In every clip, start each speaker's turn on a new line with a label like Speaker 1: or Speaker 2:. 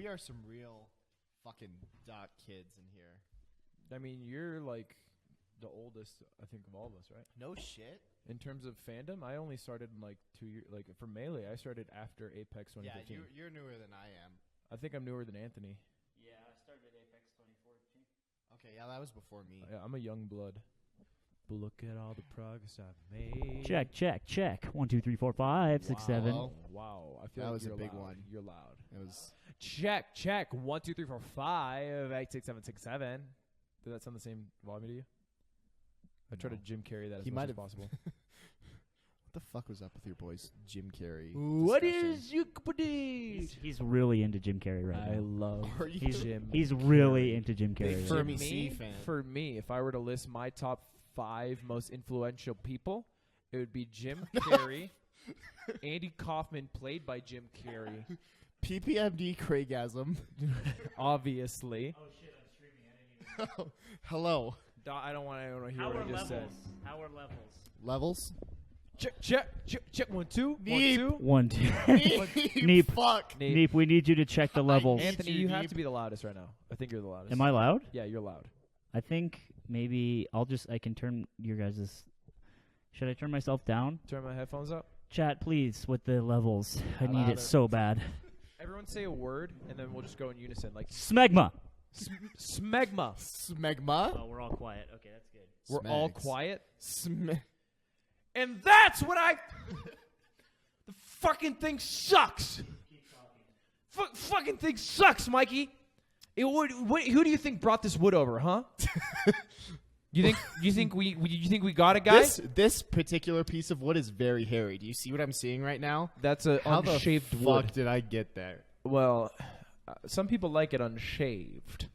Speaker 1: we are some real fucking dot kids in here.
Speaker 2: I mean, you're like the oldest, I think, of all of us, right?
Speaker 1: No shit.
Speaker 2: In terms of fandom, I only started in like 2 years. Like for Melee, I started after Apex 2015.
Speaker 1: Yeah, you're newer than I am.
Speaker 2: I think I'm newer than Anthony.
Speaker 3: Yeah, I started Apex 2014.
Speaker 1: Okay, yeah, that was before me.
Speaker 2: Yeah, I'm a young blood. But look at all the progress I've made.
Speaker 3: Check. 1, 2, 3, 4, 5, 6, 7.
Speaker 2: Wow, I feel
Speaker 1: That
Speaker 2: like
Speaker 1: was a
Speaker 2: you're
Speaker 1: big
Speaker 2: loud.
Speaker 1: one.
Speaker 2: You're loud.
Speaker 1: It was.
Speaker 2: Check. 1, 2, 3, 4, 5, 8, 6, 7, 6, 7. Did that sound the same volume to you? I try to Jim Carrey that as much as possible.
Speaker 1: What the fuck was up with your boys, Jim Carrey?
Speaker 2: What
Speaker 1: discussion?
Speaker 2: is your cup
Speaker 3: He's really into Jim Carrey right
Speaker 2: I
Speaker 3: now.
Speaker 2: love
Speaker 1: Are you
Speaker 2: Jim.
Speaker 3: He's really into Jim Carrey.
Speaker 1: Big
Speaker 3: right
Speaker 1: for
Speaker 3: now.
Speaker 1: Jimmy C fan.
Speaker 2: For me, if I were to list my top 5 most influential people, it would be Jim Carrey, Andy Kaufman, played by Jim Carrey,
Speaker 1: PPMD Craigasm.
Speaker 2: obviously.
Speaker 3: Oh shit, I'm streaming. I didn't even.
Speaker 1: Hello.
Speaker 2: I don't want to hear
Speaker 3: How
Speaker 2: what
Speaker 3: are
Speaker 2: I just
Speaker 3: levels?
Speaker 2: said.
Speaker 3: How are levels?
Speaker 1: Levels?
Speaker 2: Check. 1, 2.
Speaker 1: Neep.
Speaker 3: 1, 2.
Speaker 1: Neep. Fuck.
Speaker 3: Neep, we need you to check the levels.
Speaker 2: Anthony,
Speaker 1: you,
Speaker 2: you have
Speaker 1: Neep.
Speaker 2: to be the loudest right now. I think you're the loudest.
Speaker 3: Am I loud?
Speaker 2: Yeah, you're loud.
Speaker 3: I think maybe I can turn your guys'. Should I turn myself down?
Speaker 2: Turn my headphones up.
Speaker 3: Chat, please, with the levels. I need
Speaker 1: Louder.
Speaker 3: it so bad.
Speaker 2: Everyone say a word, and then we'll just go in unison. Like
Speaker 3: Smegma.
Speaker 2: smegma.
Speaker 1: Smegma?
Speaker 3: Oh, we're all quiet. Okay, that's good.
Speaker 2: We're all
Speaker 1: Smegs.
Speaker 2: quiet.
Speaker 1: Sme-
Speaker 2: And that's what the fucking thing sucks. Fucking thing sucks, Mikey. Who do you think brought this wood over, huh? You think we got it, guys?
Speaker 1: This particular piece of wood is very hairy. Do you see what I'm seeing right now?
Speaker 2: That's a
Speaker 1: How
Speaker 2: unshaved
Speaker 1: the fuck
Speaker 2: wood.
Speaker 1: did I get there?
Speaker 2: Well, some people like it unshaved.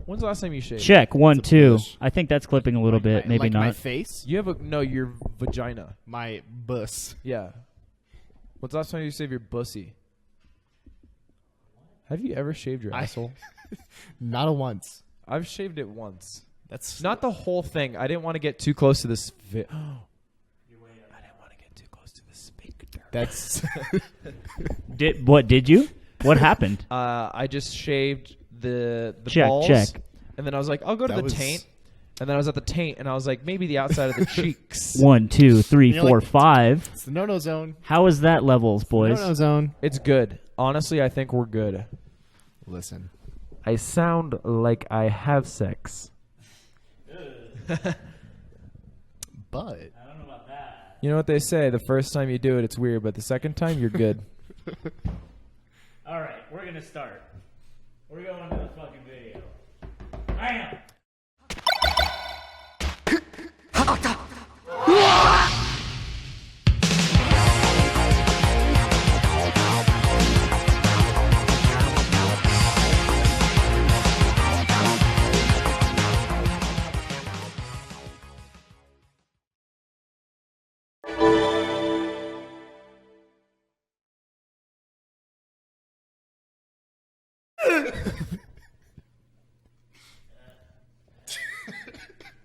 Speaker 2: When's the last time you shaved?
Speaker 3: Check. 1,
Speaker 1: It's a
Speaker 3: 2.
Speaker 1: bush.
Speaker 3: I think that's clipping a little bit. Maybe
Speaker 1: like
Speaker 3: not.
Speaker 1: my face?
Speaker 2: You have your vagina.
Speaker 1: My bus.
Speaker 2: Yeah. When's the last time you shaved your bussy? Have you ever shaved your asshole?
Speaker 1: Not a once.
Speaker 2: I've shaved it once.
Speaker 1: That's
Speaker 2: Not the whole thing. I didn't want to get too close to this. I didn't want to get too close to the sphincter.
Speaker 1: That's
Speaker 3: Did you? What happened?
Speaker 2: I just shaved the
Speaker 3: Check,
Speaker 2: balls.
Speaker 3: check.
Speaker 2: And then I was like, I'll go to
Speaker 1: That
Speaker 2: the
Speaker 1: was-
Speaker 2: taint. And then I was at the taint, and I was like, maybe the outside of the cheeks.
Speaker 3: 1, 2, 3,
Speaker 1: You're
Speaker 3: 4,
Speaker 1: like-
Speaker 3: 5.
Speaker 1: it's the no-no zone.
Speaker 3: How is that levels, boys?
Speaker 1: No-no zone.
Speaker 2: It's good. Honestly, I think we're good.
Speaker 1: Listen.
Speaker 2: I sound like I have sex.
Speaker 1: But
Speaker 3: I don't know about that.
Speaker 2: You know what they say? The first time you do it, it's weird, but the second time, you're good.
Speaker 3: All right, we're gonna start. We're going to the fucking video. Bam!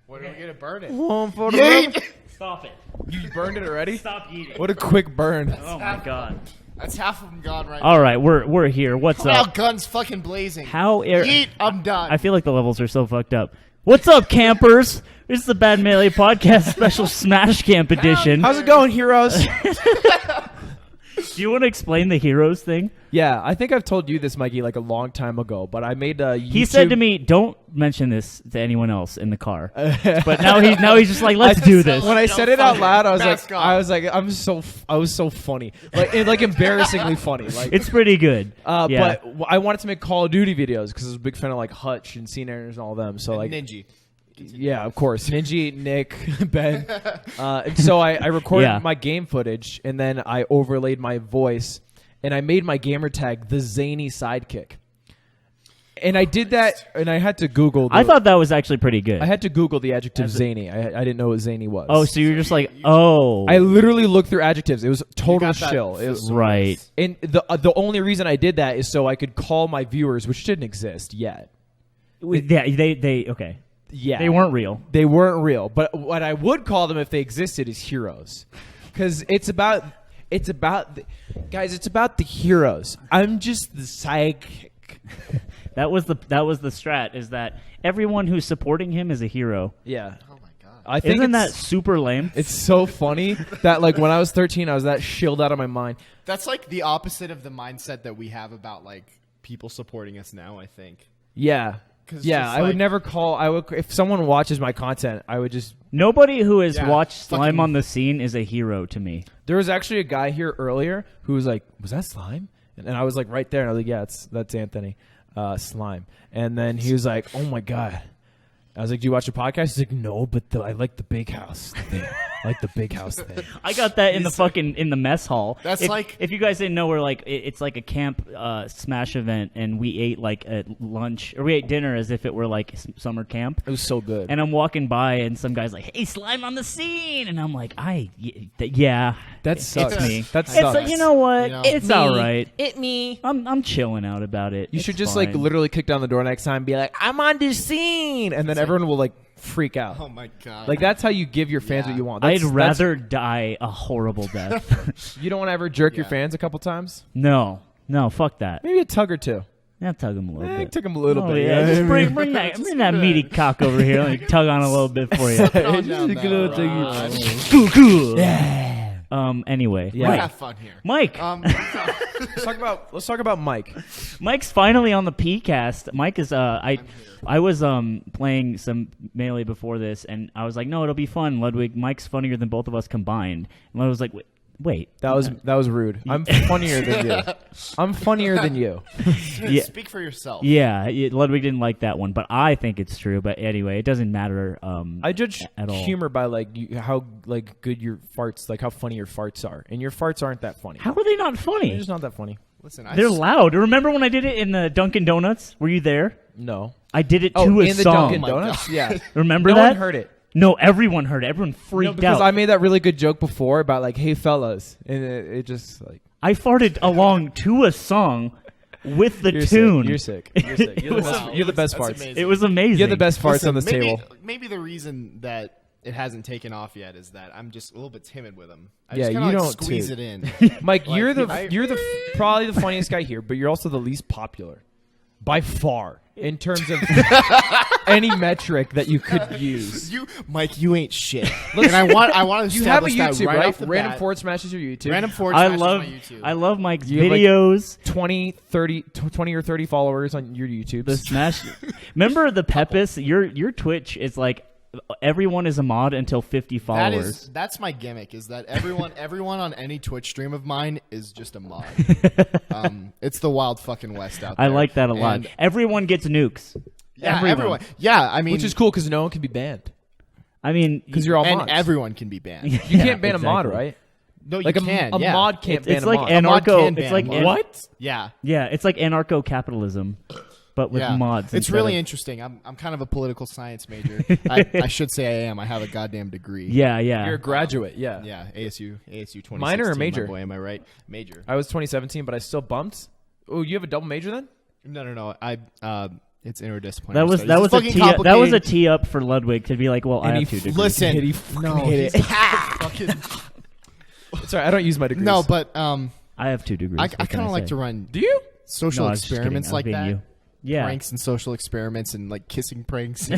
Speaker 1: when are we gonna burn it?
Speaker 3: Stop it.
Speaker 2: You burned it already?
Speaker 3: Stop eating.
Speaker 2: What a quick burn.
Speaker 3: Oh my god.
Speaker 1: That's half of them gone right
Speaker 3: All right, we're here. What's
Speaker 1: now.
Speaker 3: up?
Speaker 1: Guns fucking blazing.
Speaker 3: How
Speaker 1: Yeet, I'm done.
Speaker 3: I feel like the levels are so fucked up. What's up, campers? This is the Bad Melee Podcast Special Smash Camp Edition.
Speaker 2: How's it going, heroes?
Speaker 3: Do you want to explain the heroes thing?
Speaker 2: Yeah, I think I've told you this, Mikey, like a long time ago, but I made a YouTube...
Speaker 3: He said to me, "Don't mention this to anyone else in the car." But now he's just like, "Let's do this."
Speaker 2: When I said it out loud, I was like,
Speaker 1: Mascot.
Speaker 2: I was so funny, like embarrassingly funny. Like,
Speaker 3: It's pretty good. Yeah.
Speaker 2: But I wanted to make Call of Duty videos because I was a big fan of like Hutch and Scene Errors and all them. So like,
Speaker 1: Ninja.
Speaker 2: yeah, of course, Ninja, Nick, Ben. And so I recorded
Speaker 3: Yeah.
Speaker 2: my game footage and then I overlaid my voice and I made my gamer tag the Zany Sidekick. And I did that, and I had to Google.
Speaker 3: I thought that was actually pretty good.
Speaker 2: I had to Google the adjective zany. I didn't know what zany was.
Speaker 3: Oh, so you're just like, oh.
Speaker 2: I literally looked through adjectives. It was total
Speaker 1: got that
Speaker 2: chill. It was,
Speaker 3: Right.
Speaker 2: and the only reason I did that is so I could call my viewers, which didn't exist yet.
Speaker 3: Yeah, they okay.
Speaker 2: Yeah,
Speaker 3: They weren't real.
Speaker 2: They weren't real. But what I would call them if they existed is heroes, because it's about the heroes. I'm just the sidekick.
Speaker 3: That was the strat. Is that everyone who's supporting him is a hero?
Speaker 2: Yeah.
Speaker 1: Oh my god.
Speaker 2: I think
Speaker 3: Isn't that super lame?
Speaker 2: it's so funny that like when I was 13, I was that shilled out of my mind.
Speaker 1: That's like the opposite of the mindset that we have about like people supporting us now, I think.
Speaker 2: Yeah.
Speaker 1: 'Cause
Speaker 2: Yeah,
Speaker 1: just,
Speaker 2: I would
Speaker 1: like-
Speaker 2: never call. If someone watches my content, I would just.
Speaker 3: Nobody who has
Speaker 1: Yeah,
Speaker 3: watched Slime
Speaker 1: fucking-
Speaker 3: on the Scene is a hero to me.
Speaker 2: There was actually a guy here earlier who was like, "Was that Slime?" And I was like, right there, and I was like, "Yeah, that's Anthony, Slime." And then he was like, "Oh my god." I was like, "Do you watch the podcast?" He's like, "No, but I like the big house thing. I like the big house thing."
Speaker 3: I got that in the mess hall.
Speaker 1: That's
Speaker 3: if you guys didn't know, we're like it's like a camp Smash event, and we ate like at lunch or we ate dinner as if it were like summer camp.
Speaker 2: It was so good.
Speaker 3: And I'm walking by, and some guy's like, "Hey, Slime on the Scene," and I'm like, yeah,
Speaker 2: That sucks.
Speaker 3: It's me.
Speaker 2: That
Speaker 3: It's
Speaker 2: sucks.
Speaker 3: like, you know what?
Speaker 1: You know?
Speaker 3: It's all right.
Speaker 2: It me.
Speaker 3: I'm chilling out about it.
Speaker 2: You
Speaker 3: It's
Speaker 2: should just
Speaker 3: fine.
Speaker 2: like literally kick down the door next time and be like, "I'm on the scene," and then everyone will like freak out.
Speaker 1: Oh my god.
Speaker 2: Like that's how you give your fans
Speaker 1: Yeah.
Speaker 2: what you want.
Speaker 3: I'd
Speaker 2: That's-
Speaker 3: rather die a horrible death.
Speaker 2: you don't want to ever jerk your
Speaker 1: Yeah.
Speaker 2: fans a couple times.
Speaker 3: No, fuck that.
Speaker 2: Maybe a tug or two.
Speaker 3: Yeah, tug him a little bit.
Speaker 2: Took them a little
Speaker 3: Oh,
Speaker 2: bit.
Speaker 3: yeah.
Speaker 2: you know
Speaker 3: Just
Speaker 2: what I mean?
Speaker 3: bring that meaty cock over here. Let me tug on a little bit for you.
Speaker 1: Calm down
Speaker 2: Just a little
Speaker 1: now,
Speaker 2: tuggy.
Speaker 1: Rod.
Speaker 3: Cool, cool. Yeah. Anyway,
Speaker 2: Yeah.
Speaker 1: We'll
Speaker 3: Mike.
Speaker 1: have fun here.
Speaker 3: Mike.
Speaker 2: Let's talk about Mike.
Speaker 3: Mike's finally on the PCast. Mike is I was playing some Melee before this, and I was like, no, it'll be fun. Ludwig, Mike's funnier than both of us combined. And I was like, wait.
Speaker 2: That was rude. I'm funnier than you. I'm funnier than you.
Speaker 3: Yeah.
Speaker 1: Speak for yourself.
Speaker 3: Yeah, Ludwig didn't like that one, but I think it's true. But anyway, it doesn't matter.
Speaker 2: I judge
Speaker 3: at all.
Speaker 2: humor by like how like good your farts, like how funny your farts are, and your farts aren't that funny.
Speaker 3: How are they not
Speaker 2: They're
Speaker 3: funny?
Speaker 2: just not that funny.
Speaker 1: Listen,
Speaker 3: They're loud. Remember when I did it in the Dunkin' Donuts? Were you there?
Speaker 2: No.
Speaker 3: I did it
Speaker 2: Oh,
Speaker 3: to a
Speaker 2: in the
Speaker 3: song.
Speaker 2: Dunkin'
Speaker 1: Oh my
Speaker 2: Donuts. Yeah.
Speaker 3: Remember
Speaker 2: No
Speaker 3: that?
Speaker 2: one heard it.
Speaker 3: No, everyone heard it. Everyone
Speaker 2: No,
Speaker 3: freaked
Speaker 2: because
Speaker 3: out.
Speaker 2: I made that really good joke before about like, "Hey fellas," and it just like
Speaker 3: I farted along to a song with the
Speaker 2: you're
Speaker 3: tune.
Speaker 2: Sick. You're sick. You're sick. You're the best,
Speaker 1: Wow.
Speaker 2: you're the best
Speaker 1: That's
Speaker 2: farts.
Speaker 1: amazing.
Speaker 3: It was amazing.
Speaker 2: You're the best farts
Speaker 1: Listen,
Speaker 2: on this
Speaker 1: maybe,
Speaker 2: table.
Speaker 1: Maybe the reason that it hasn't taken off yet is that I'm just a little bit timid with them. I
Speaker 2: Yeah,
Speaker 1: just kinda,
Speaker 2: you
Speaker 1: like,
Speaker 2: don't
Speaker 1: squeeze
Speaker 2: toot.
Speaker 1: it in.
Speaker 2: Mike,
Speaker 1: Like,
Speaker 2: you're probably the funniest guy here, but you're also the least popular by far in terms of any metric that you could use.
Speaker 1: Mike, you ain't shit. and I want to
Speaker 2: You have a
Speaker 1: establish that
Speaker 2: YouTube,
Speaker 1: right?
Speaker 2: right?
Speaker 1: Off the
Speaker 2: Random
Speaker 1: bat.
Speaker 2: Forward Smashes your YouTube.
Speaker 1: Random Forward
Speaker 3: I
Speaker 1: Smashes
Speaker 3: love
Speaker 1: my YouTube.
Speaker 3: I love Mike's
Speaker 2: You have, like,
Speaker 3: videos.
Speaker 2: 20 or 30 followers on your YouTube.
Speaker 3: The Smash. Remember the Peppis? Your Twitch is like everyone is a mod until 50 followers.
Speaker 1: That's my gimmick. Is that everyone on any Twitch stream of mine is just a mod. It's the wild fucking west out there.
Speaker 3: I like that a lot.
Speaker 1: And,
Speaker 3: Everyone gets nukes.
Speaker 1: yeah, everyone. Yeah, I mean,
Speaker 2: which is cool because no one can be banned.
Speaker 3: I mean,
Speaker 2: Because you're all
Speaker 1: and
Speaker 2: mods.
Speaker 1: everyone can be banned.
Speaker 2: You can't ban a mod,
Speaker 3: exactly.
Speaker 2: right?
Speaker 1: No, you
Speaker 2: Like
Speaker 1: can.
Speaker 2: a
Speaker 1: yeah.
Speaker 2: mod can't ban
Speaker 3: it's
Speaker 2: a
Speaker 3: like
Speaker 2: mod.
Speaker 1: A mod
Speaker 3: anarcho.
Speaker 1: can ban
Speaker 3: It's like
Speaker 1: a mod. Yeah.
Speaker 3: Yeah, it's like anarcho-capitalism, but with
Speaker 1: Yeah.
Speaker 3: mods.
Speaker 1: It's
Speaker 3: instead
Speaker 1: really
Speaker 3: of-
Speaker 1: interesting. I'm kind of a political science major. I should say I am. I have a goddamn degree.
Speaker 3: Yeah, yeah.
Speaker 2: You're a graduate, yeah.
Speaker 1: Yeah, ASU 2016.
Speaker 2: Minor or
Speaker 1: my
Speaker 2: major?
Speaker 1: boy, am I right? Major.
Speaker 2: I was 2017, but I still bumped. Oh, you have a double major then?
Speaker 1: No. It's interdisciplinary.
Speaker 3: That was
Speaker 1: studies.
Speaker 3: that
Speaker 1: It's
Speaker 3: was a
Speaker 1: fucking
Speaker 3: tee that was a
Speaker 1: complicated.
Speaker 3: tee up for Ludwig to be like, well, I
Speaker 2: And
Speaker 3: have
Speaker 2: he
Speaker 3: 2 degrees.
Speaker 1: Listen,
Speaker 2: Hit, he fucking
Speaker 1: no,
Speaker 2: hit
Speaker 1: he's
Speaker 2: it.
Speaker 1: fucking.
Speaker 2: Sorry, I don't use my degrees.
Speaker 1: No, but
Speaker 3: I have 2 degrees.
Speaker 1: I
Speaker 3: what can
Speaker 1: kind of like
Speaker 3: say?
Speaker 1: to run
Speaker 2: do you?
Speaker 1: social
Speaker 3: No, I was just
Speaker 1: experiments
Speaker 3: kidding. I was
Speaker 1: like
Speaker 3: being
Speaker 1: that.
Speaker 3: you. Yeah.
Speaker 1: Pranks and social experiments and like kissing pranks.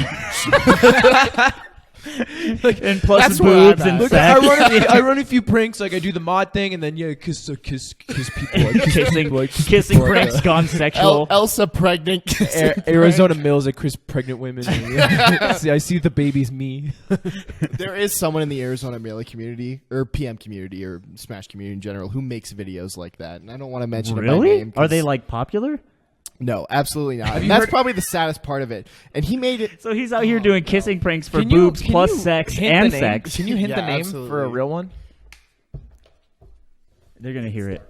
Speaker 3: And plus
Speaker 1: That's where
Speaker 3: boobs
Speaker 1: I'm at.
Speaker 3: and
Speaker 2: Look,
Speaker 3: sex.
Speaker 2: I run a few pranks. Like I do the mod thing, and then kiss people. I kiss people, I kiss
Speaker 3: Kissing
Speaker 2: people,
Speaker 3: pranks gone sexual.
Speaker 1: Elsa pregnant. kissing
Speaker 2: Arizona Mills, I kiss pregnant women. See, I see the baby's me.
Speaker 1: There is someone in the Arizona Melee community or PM community or Smash community in general who makes videos like that, and I don't want to mention it by
Speaker 3: Really?
Speaker 1: name. 'cause-
Speaker 3: Are they like popular?
Speaker 1: No, absolutely not.
Speaker 2: Have
Speaker 1: And
Speaker 2: you
Speaker 1: that's
Speaker 2: heard-
Speaker 1: probably the saddest part of it. And he made it.
Speaker 3: So he's out here doing kissing pranks for
Speaker 2: Can you-
Speaker 3: boobs
Speaker 2: can
Speaker 3: plus
Speaker 2: you
Speaker 3: sex
Speaker 2: hint
Speaker 3: and
Speaker 2: the name?
Speaker 3: sex.
Speaker 2: Can you hint the
Speaker 1: Yeah,
Speaker 2: name for a
Speaker 1: absolutely.
Speaker 2: real one?
Speaker 3: They're gonna hear it.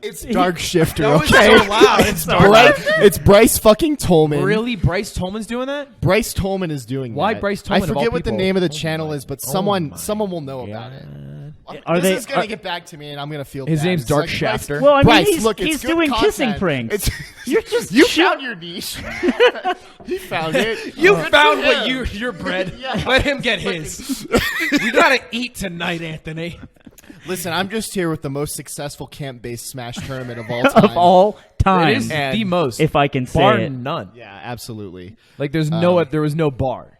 Speaker 1: It's Dark Shifter.
Speaker 2: That was
Speaker 1: Okay,
Speaker 2: so loud.
Speaker 1: It's It's Bryce fucking Tolman.
Speaker 2: Really, Bryce Tolman's doing that?
Speaker 1: Bryce Tolman is doing
Speaker 2: Why
Speaker 1: that.
Speaker 2: Bryce Tolman
Speaker 1: I
Speaker 2: of all
Speaker 1: forget what the
Speaker 2: people?
Speaker 1: name of the
Speaker 2: Oh
Speaker 1: channel
Speaker 2: my-
Speaker 1: is, but
Speaker 2: oh
Speaker 1: someone
Speaker 2: my
Speaker 1: will know about it.
Speaker 3: Are
Speaker 1: this is
Speaker 3: they-
Speaker 1: gonna get back to me, and I'm gonna feel.
Speaker 2: His
Speaker 1: bad.
Speaker 2: name's
Speaker 1: It's
Speaker 2: Dark
Speaker 1: like,
Speaker 2: Shafter.
Speaker 3: Well, I mean,
Speaker 1: Bryce, look, it's
Speaker 3: he's
Speaker 1: good
Speaker 3: doing kissing
Speaker 1: content.
Speaker 3: pranks.
Speaker 1: It's-
Speaker 3: You're just
Speaker 1: You
Speaker 3: shit-
Speaker 1: found your niche. He found it.
Speaker 2: You
Speaker 1: Good
Speaker 2: found
Speaker 1: for
Speaker 2: what
Speaker 1: him.
Speaker 2: your bread.
Speaker 1: Yeah.
Speaker 2: Let him get his. We gotta eat tonight, Anthony.
Speaker 1: Listen, I'm just here with the most successful camp-based Smash tournament of all time.
Speaker 3: of all time.
Speaker 2: It is the most.
Speaker 3: If I can say
Speaker 2: bar
Speaker 3: it.
Speaker 2: none.
Speaker 1: Yeah, absolutely.
Speaker 2: Like there was no bar.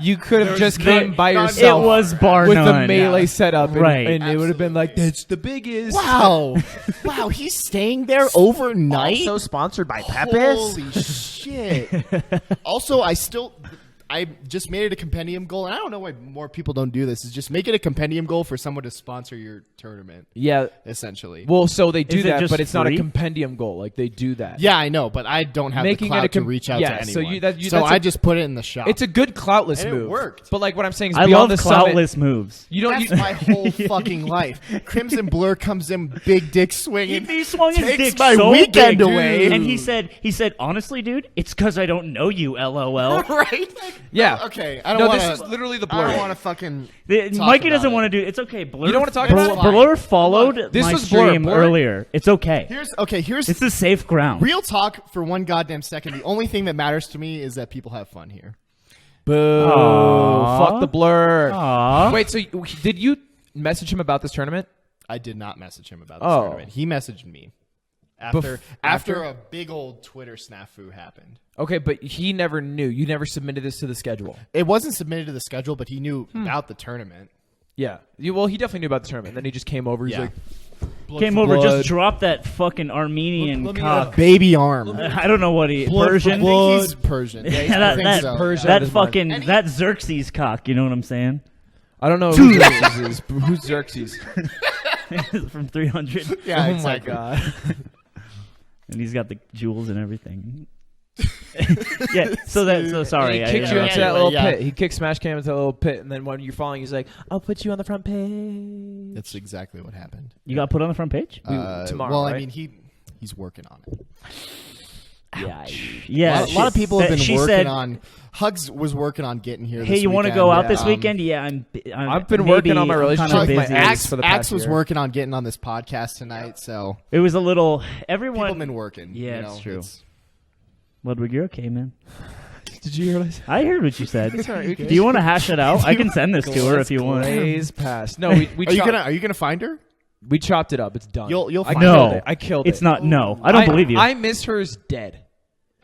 Speaker 2: You could have just came by yourself.
Speaker 3: It was bar
Speaker 2: with
Speaker 3: none.
Speaker 2: the melee setup, and,
Speaker 3: Right.
Speaker 2: and it would have been like, that's the biggest.
Speaker 1: Wow. Wow, he's staying there overnight?
Speaker 4: Also sponsored by Peppa's.
Speaker 1: Holy shit. Also, I just made it a compendium goal, and I don't know why more people don't do this, is just make it a compendium goal for someone to sponsor your tournament,
Speaker 2: Yeah.
Speaker 1: essentially.
Speaker 2: Well, so they do
Speaker 3: Is it
Speaker 2: that,
Speaker 3: just
Speaker 2: but it's not a
Speaker 3: free?
Speaker 2: compendium goal. Like they do that.
Speaker 1: Yeah, I know, but I don't have
Speaker 2: Making
Speaker 1: the
Speaker 2: it
Speaker 1: clout
Speaker 2: a
Speaker 1: to reach out to anyone.
Speaker 2: so
Speaker 1: So I just put it in the shop.
Speaker 2: It's a good cloutless
Speaker 1: And it
Speaker 2: move.
Speaker 1: worked.
Speaker 2: But like what I'm saying is
Speaker 3: I
Speaker 2: beyond
Speaker 3: love
Speaker 2: the summit,
Speaker 3: cloutless moves.
Speaker 2: you don't.
Speaker 1: That's
Speaker 2: You,
Speaker 1: my whole fucking life. Crimson Blur comes in, big dick swinging.
Speaker 3: He swung his
Speaker 1: takes
Speaker 3: dick
Speaker 1: my
Speaker 3: so
Speaker 1: weekend
Speaker 3: big,
Speaker 1: away.
Speaker 3: and he said, honestly, dude, it's because I don't know you, LOL.
Speaker 1: Right?
Speaker 2: yeah.
Speaker 1: Okay, I don't
Speaker 2: No,
Speaker 1: want
Speaker 2: this is literally the
Speaker 1: I don't
Speaker 2: blur.
Speaker 1: want to fucking.
Speaker 3: Mikey doesn't
Speaker 1: want
Speaker 3: want to do. It's okay. Blur.
Speaker 2: You don't wanna talk
Speaker 3: Blur,
Speaker 2: about it?
Speaker 3: Blur followed
Speaker 2: This
Speaker 3: my
Speaker 2: was Blur.
Speaker 3: stream
Speaker 2: Blur.
Speaker 3: earlier. It's okay.
Speaker 1: Here's
Speaker 3: It's a safe ground.
Speaker 1: real talk for one goddamn second. The only thing that matters to me is that people have fun here.
Speaker 2: Boo!
Speaker 3: Aw.
Speaker 2: Fuck the blur.
Speaker 3: Aw.
Speaker 2: Wait, so did you message him about this tournament?
Speaker 1: I did not message him about this
Speaker 2: Oh.
Speaker 1: tournament. He messaged me
Speaker 2: After?
Speaker 1: after a big old Twitter snafu happened.
Speaker 2: Okay, but he never knew. You never submitted this to the schedule.
Speaker 1: It wasn't submitted to the schedule, but he knew about the tournament.
Speaker 2: Yeah. Well, he definitely knew about the tournament. Then he just came over. He's
Speaker 1: Yeah.
Speaker 2: like,
Speaker 3: Came
Speaker 2: for
Speaker 3: over,
Speaker 2: blood.
Speaker 3: just dropped that fucking Armenian
Speaker 2: Let me
Speaker 3: cock.
Speaker 1: Baby arm.
Speaker 3: I don't know what he
Speaker 2: Blood for
Speaker 3: Persian.
Speaker 2: blood.
Speaker 1: He's Persian.
Speaker 3: Yeah,
Speaker 1: I
Speaker 3: that
Speaker 1: think
Speaker 3: that,
Speaker 1: so.
Speaker 2: Persian.
Speaker 3: that
Speaker 2: is mine.
Speaker 3: fucking that Xerxes cock. You know what I'm saying?
Speaker 2: I don't know who Xerxes is. Who's Xerxes?
Speaker 3: From 300.
Speaker 1: Yeah,
Speaker 2: Oh
Speaker 1: exactly.
Speaker 2: my god.
Speaker 3: And he's got the jewels and everything. Yeah. So sorry.
Speaker 2: He
Speaker 3: I-
Speaker 2: kicks you
Speaker 1: yeah,
Speaker 2: into
Speaker 1: yeah,
Speaker 2: that little
Speaker 1: yeah.
Speaker 2: pit. He kicks Smash Cam into that little pit, and then when you're falling, he's like, "I'll put you on the front page."
Speaker 1: That's exactly what happened.
Speaker 3: You got put on the front page.
Speaker 2: Tomorrow,
Speaker 1: Well,
Speaker 2: right?
Speaker 1: I mean, he's working on it.
Speaker 2: Yeah.
Speaker 3: Yeah.
Speaker 1: A lot of people have been
Speaker 3: she
Speaker 1: working
Speaker 3: said,
Speaker 1: on. Hugs was working on getting here.
Speaker 3: "Hey,
Speaker 1: this
Speaker 3: you want to
Speaker 1: weekend.
Speaker 3: go out
Speaker 2: Yeah.
Speaker 3: this weekend?" Yeah,
Speaker 2: I've been working on my relationship
Speaker 3: Kind of
Speaker 2: with my
Speaker 3: busy.
Speaker 2: ex for the
Speaker 1: Axe
Speaker 2: past
Speaker 1: was
Speaker 2: year.
Speaker 1: working on getting on this podcast tonight, so
Speaker 3: It was a little.
Speaker 1: people
Speaker 3: Everyone.
Speaker 1: have been working.
Speaker 3: Yeah,
Speaker 1: you know,
Speaker 3: it's true.
Speaker 1: it's-
Speaker 3: Ludwig, you're okay, man.
Speaker 2: Did you realize?
Speaker 3: I heard what you said.
Speaker 2: It's all right, we can
Speaker 3: Do you want to hash it out? I can send this to her if you want.
Speaker 2: Glaze past. No, we
Speaker 1: Are
Speaker 2: chopped,
Speaker 1: you gonna find her?
Speaker 2: we chopped it up. It's done.
Speaker 1: You'll
Speaker 2: I
Speaker 1: find
Speaker 2: killed
Speaker 3: No.
Speaker 2: it. I killed it.
Speaker 3: It's not. No, I don't believe you.
Speaker 2: I miss her's dead.